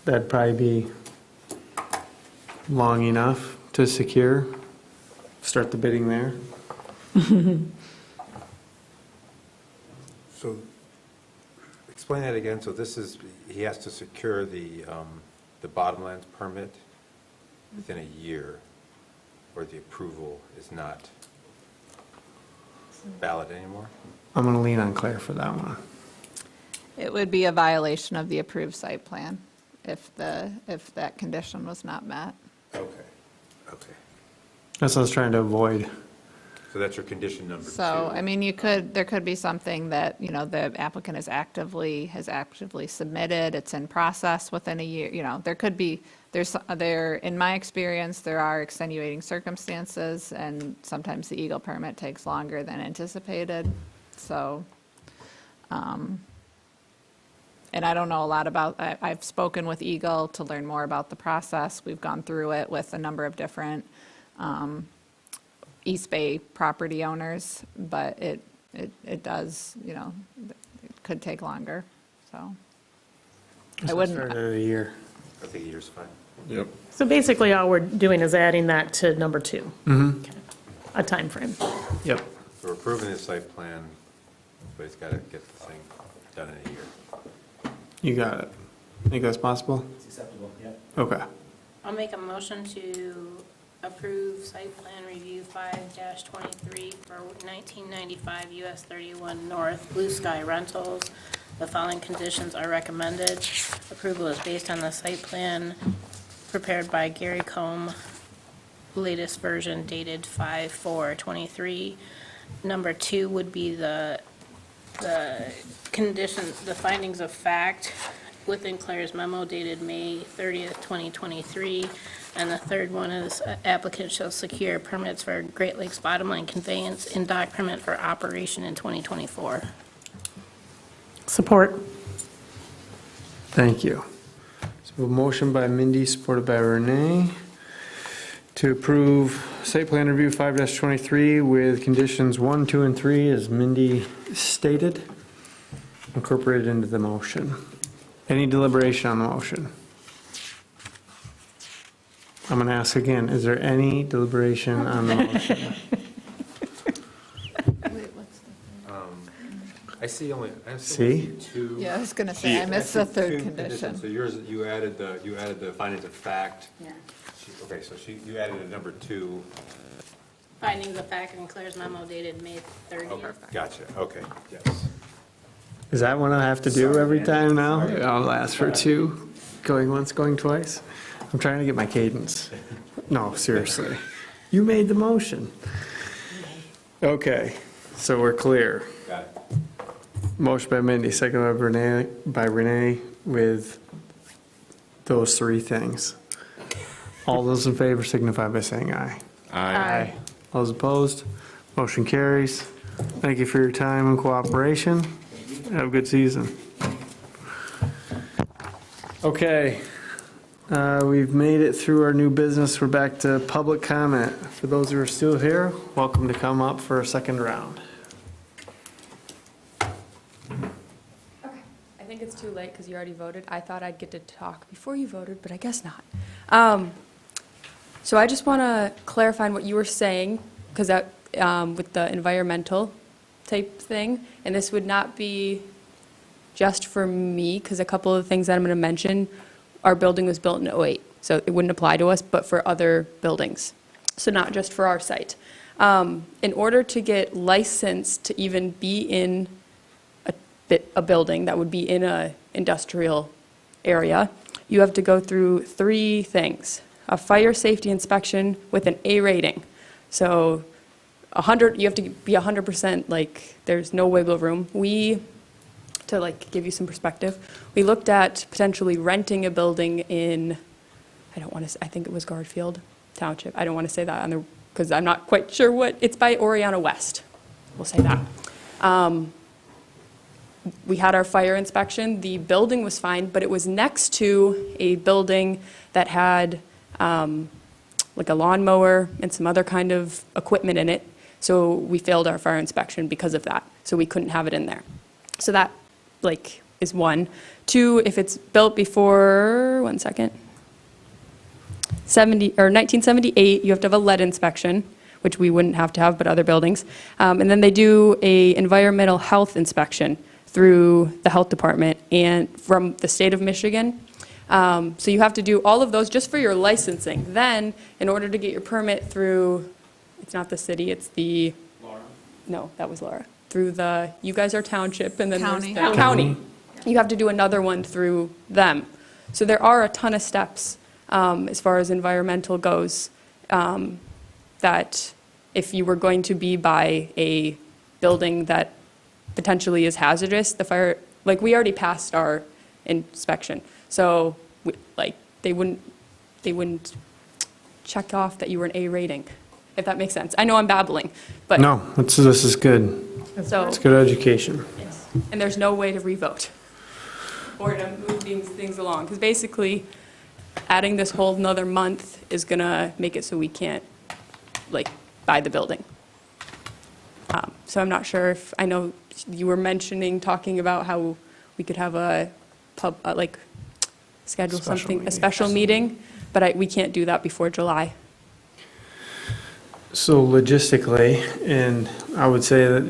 Speaker 1: that'd probably be long enough to secure, start the bidding there.
Speaker 15: So, explain that again. So this is, he has to secure the bottomlands permit within a year, or the approval is not valid anymore?
Speaker 1: I'm going to lean on Claire for that one.
Speaker 2: It would be a violation of the approved site plan if that condition was not met.
Speaker 15: Okay, okay.
Speaker 1: That's what I was trying to avoid.
Speaker 15: So that's your condition number 2.
Speaker 2: So, I mean, there could be something that, the applicant has actively submitted, it's in process within a year, there could be, in my experience, there are extenuating circumstances, and sometimes the Eagle permit takes longer than anticipated, so, and I don't know a lot about, I've spoken with Eagle to learn more about the process, we've gone through it with a number of different East Bay property owners, but it does, it could take longer, so. I wouldn't.
Speaker 1: Start at a year.
Speaker 15: I think a year's fine.
Speaker 13: Yep.
Speaker 16: So basically, all we're doing is adding that to number 2.
Speaker 1: Mm-hmm.
Speaker 16: A timeframe.
Speaker 1: Yep.
Speaker 15: So we're approving the site plan, but it's got to get the thing done in a year.
Speaker 1: You got it. Think that's possible?
Speaker 19: It's acceptable, yeah.
Speaker 1: Okay.
Speaker 3: I'll make a motion to approve site plan review 5-23 for 1995 US 31 North Blue Sky Rentals. The following conditions are recommended. Approval is based on the site plan prepared by Gary Combe, latest version dated 5/4/23. Number 2 would be the conditions, the findings of fact within Claire's memo dated May 30th, 2023. And the third one is applicant shall secure permits for Great Lakes Bottomline conveyance and dock permit for operation in 2024.
Speaker 16: Support.
Speaker 1: Thank you. So a motion by Mindy, supported by Renee, to approve site plan review 5-23 with conditions 1, 2, and 3, as Mindy stated, incorporated into the motion. Any deliberation on the motion? I'm going to ask again, is there any deliberation on the motion?
Speaker 15: I see only,
Speaker 1: See?
Speaker 15: 2.
Speaker 2: Yeah, I was going to say, I missed the third condition.
Speaker 15: So yours, you added the findings of fact.
Speaker 3: Yeah.
Speaker 15: Okay, so you added a number 2.
Speaker 3: Findings of fact in Claire's memo dated May 30th.
Speaker 15: Gotcha, okay, yes.
Speaker 1: Is that what I have to do every time now? I'll ask for 2, going once, going twice? I'm trying to get my cadence. No, seriously. You made the motion. Okay, so we're clear.
Speaker 15: Got it.
Speaker 1: Motion by Mindy, second by Renee with those three things. All those in favor signify by saying aye.
Speaker 7: Aye.
Speaker 1: All those opposed? Motion carries. Thank you for your time and cooperation. Have a good season. Okay, we've made it through our new business. We're back to public comment. For those who are still here, welcome to come up for a second round.
Speaker 7: I think it's too late because you already voted. I thought I'd get to talk before you voted, but I guess not. So I just want to clarify on what you were saying, because that, with the environmental type thing, and this would not be just for me, because a couple of the things that I'm going to mention, our building was built in '08, so it wouldn't apply to us, but for other buildings. So not just for our site. In order to get licensed to even be in a building that would be in a industrial area, you have to go through three things. A fire safety inspection with an A rating. So 100, you have to be 100%, like, there's no wiggle room. To like give you some perspective, we looked at potentially renting a building in, I think it was Garfield Township. I don't want to say that because I'm not quite sure what, it's by Oriana West. We'll say that. We had our fire inspection. The building was fine, but it was next to a building that had like a lawnmower and some other kind of equipment in it. So we failed our fire inspection because of that. So we couldn't have it in there. So that is one. Two, if it's built before, 1978, you have to have a lead inspection, which we wouldn't have to have, but other buildings. And then they do a environmental health inspection through the health department and from the state of Michigan. So you have to do all of those just for your licensing. Then, in order to get your permit through, it's not the city, it's the... Laura? No, that was Laura. Through the, you guys are township, and then there's
Speaker 2: County.
Speaker 7: the county. You have to do another one through them. So there are a ton of steps as far as environmental goes, that if you were going to be by a building that potentially is hazardous, the fire, we already passed our inspection. So they wouldn't check off that you were an A rating, if that makes sense. I know I'm babbling, but.
Speaker 1: No, this is good.
Speaker 7: So,
Speaker 1: It's good education.
Speaker 7: yes. And there's no way to revote or to move things along, because basically adding this whole another month is going to make it so we can't buy the building. So I'm not sure if, I know you were talking about how we could have a schedule
Speaker 1: Special
Speaker 7: something,
Speaker 1: meeting.
Speaker 7: a special meeting, but we can't do that before July.
Speaker 1: So logistically, and I would say that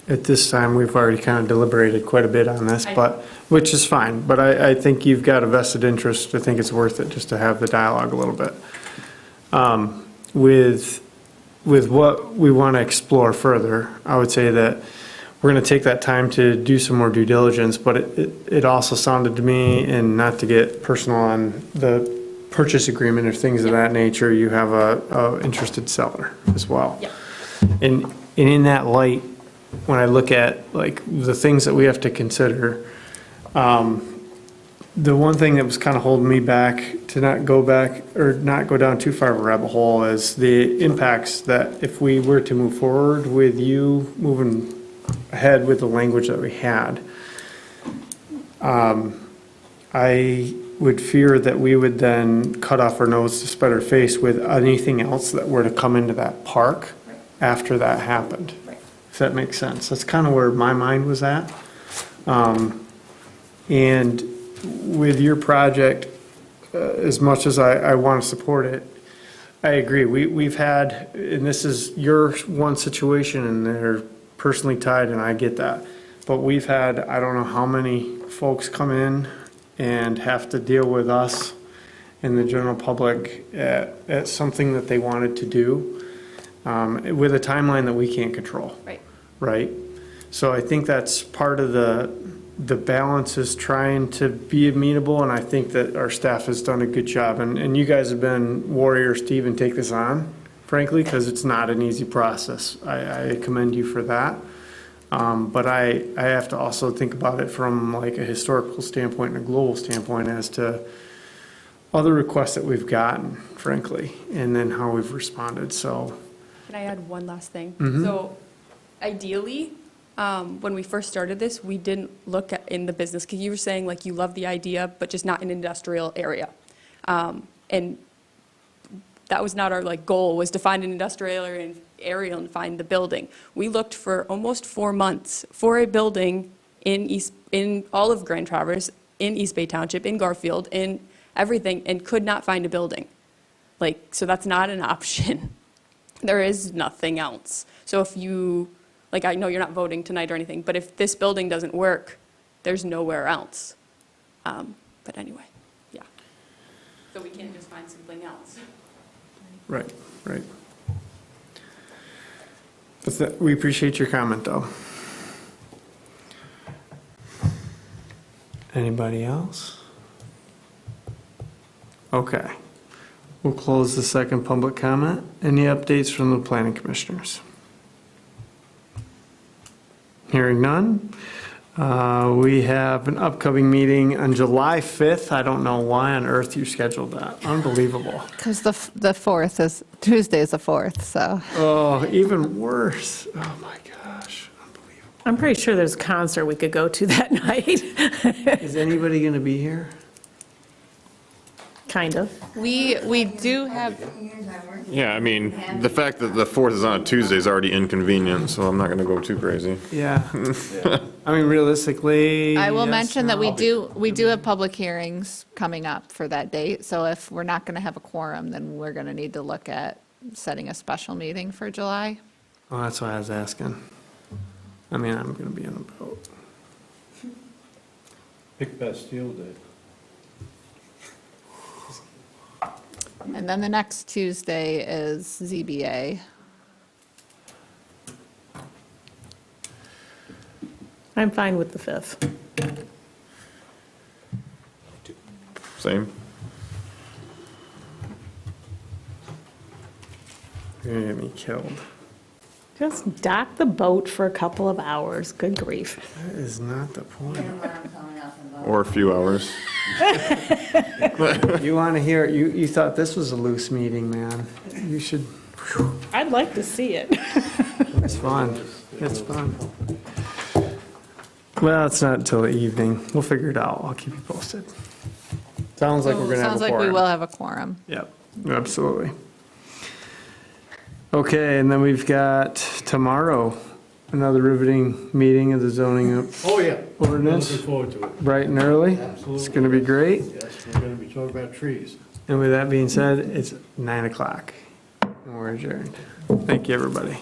Speaker 1: at this time, we've already kind of deliberated quite a bit on this, which is fine, but I think you've got a vested interest. I think it's worth it just to have the dialogue a little bit. With what we want to explore further, I would say that we're going to take that time to do some more due diligence, but it also sounded to me, and not to get personal on the purchase agreement or things of that nature, you have a interested seller as well.
Speaker 7: Yeah.
Speaker 1: And in that light, when I look at the things that we have to consider, the one thing that was kind of holding me back to not go down too far of a rabbit hole is the impacts that if we were to move forward with you moving ahead with the language that we had, I would fear that we would then cut off our nose to spite our face with anything else that were to come into that park after that happened.
Speaker 7: Right.
Speaker 1: If that makes sense. That's kind of where my mind was at. And with your project, as much as I want to support it, I agree. We've had, and this is your one situation, and they're personally tied, and I get that. But we've had, I don't know how many folks come in and have to deal with us and the general public at something that they wanted to do with a timeline that we can't control.
Speaker 7: Right.
Speaker 1: Right? So I think that's part of the balance is trying to be amenable, and I think that our staff has done a good job. And you guys have been warriors to even take this on, frankly, because it's not an easy process. I commend you for that. But I have to also think about it from like a historical standpoint and a global standpoint as to other requests that we've gotten, frankly, and then how we've responded, so.
Speaker 7: Can I add one last thing?
Speaker 1: Mhm.
Speaker 7: So ideally, when we first started this, we didn't look at in the business, because you were saying like you love the idea, but just not in an industrial area. And that was not our like goal, was to find an industrial area and find the building. We looked for almost 4 months for a building in all of Grand Traverse, in East Bay Township, in Garfield, in everything, and could not find a building. Like, so that's not an option. There is nothing else. So if you, like, I know you're not voting tonight or anything, but if this building doesn't work, there's nowhere else. But anyway, yeah. So we can't just find something else.
Speaker 1: Right, right. We appreciate your comment, though. Anybody else? Okay. We'll close the second public comment. Any updates from the planning commissioners? Hearing none. We have an upcoming meeting on July 5th. I don't know why on earth you scheduled that. Unbelievable.
Speaker 2: Because the 4th is, Tuesday is the 4th, so.
Speaker 1: Oh, even worse. Oh, my gosh.
Speaker 16: I'm pretty sure there's a concert we could go to that night.
Speaker 1: Is anybody going to be here?
Speaker 16: Kind of.
Speaker 2: We do have,
Speaker 13: Yeah, I mean, the fact that the 4th is on a Tuesday is already inconvenient, so I'm not going to go too crazy.
Speaker 1: Yeah. I mean, realistically.
Speaker 2: I will
Speaker 1: yes,
Speaker 2: mention that
Speaker 1: no.
Speaker 2: we do have public hearings coming up for that date. So if we're not going to have a quorum, then we're going to need to look at setting a special meeting for July.
Speaker 1: Oh, that's why I was asking. I mean, I'm going to be on the boat.
Speaker 5: Pick Bastille Day.
Speaker 2: And then the next Tuesday is ZBA.
Speaker 16: I'm fine with the 5th.
Speaker 13: Same.
Speaker 1: You're going to get me killed.
Speaker 16: Just dock the boat for a couple of hours. Good grief.
Speaker 1: That is not the point.
Speaker 13: Or a few hours.
Speaker 1: You want to hear it? You thought this was a loose meeting, man. You should.
Speaker 16: I'd like to see it.
Speaker 1: It's fun. It's fun. Well, it's not until the evening. We'll figure it out. I'll keep you posted. Sounds like we're going to have a
Speaker 2: Sounds like we
Speaker 1: quorum.
Speaker 2: will have a quorum.
Speaker 1: Yep, absolutely. Okay, and then we've got tomorrow, another riveting meeting of the zoning
Speaker 5: Oh, yeah.
Speaker 1: ordinance.
Speaker 5: Looking forward to it.
Speaker 1: Bright and early.
Speaker 5: Absolutely.
Speaker 1: It's going to be great.
Speaker 5: Yes, we're going to be talking about trees.
Speaker 1: And with that being said, it's 9 o'clock. And we're adjourned. Thank you, everybody.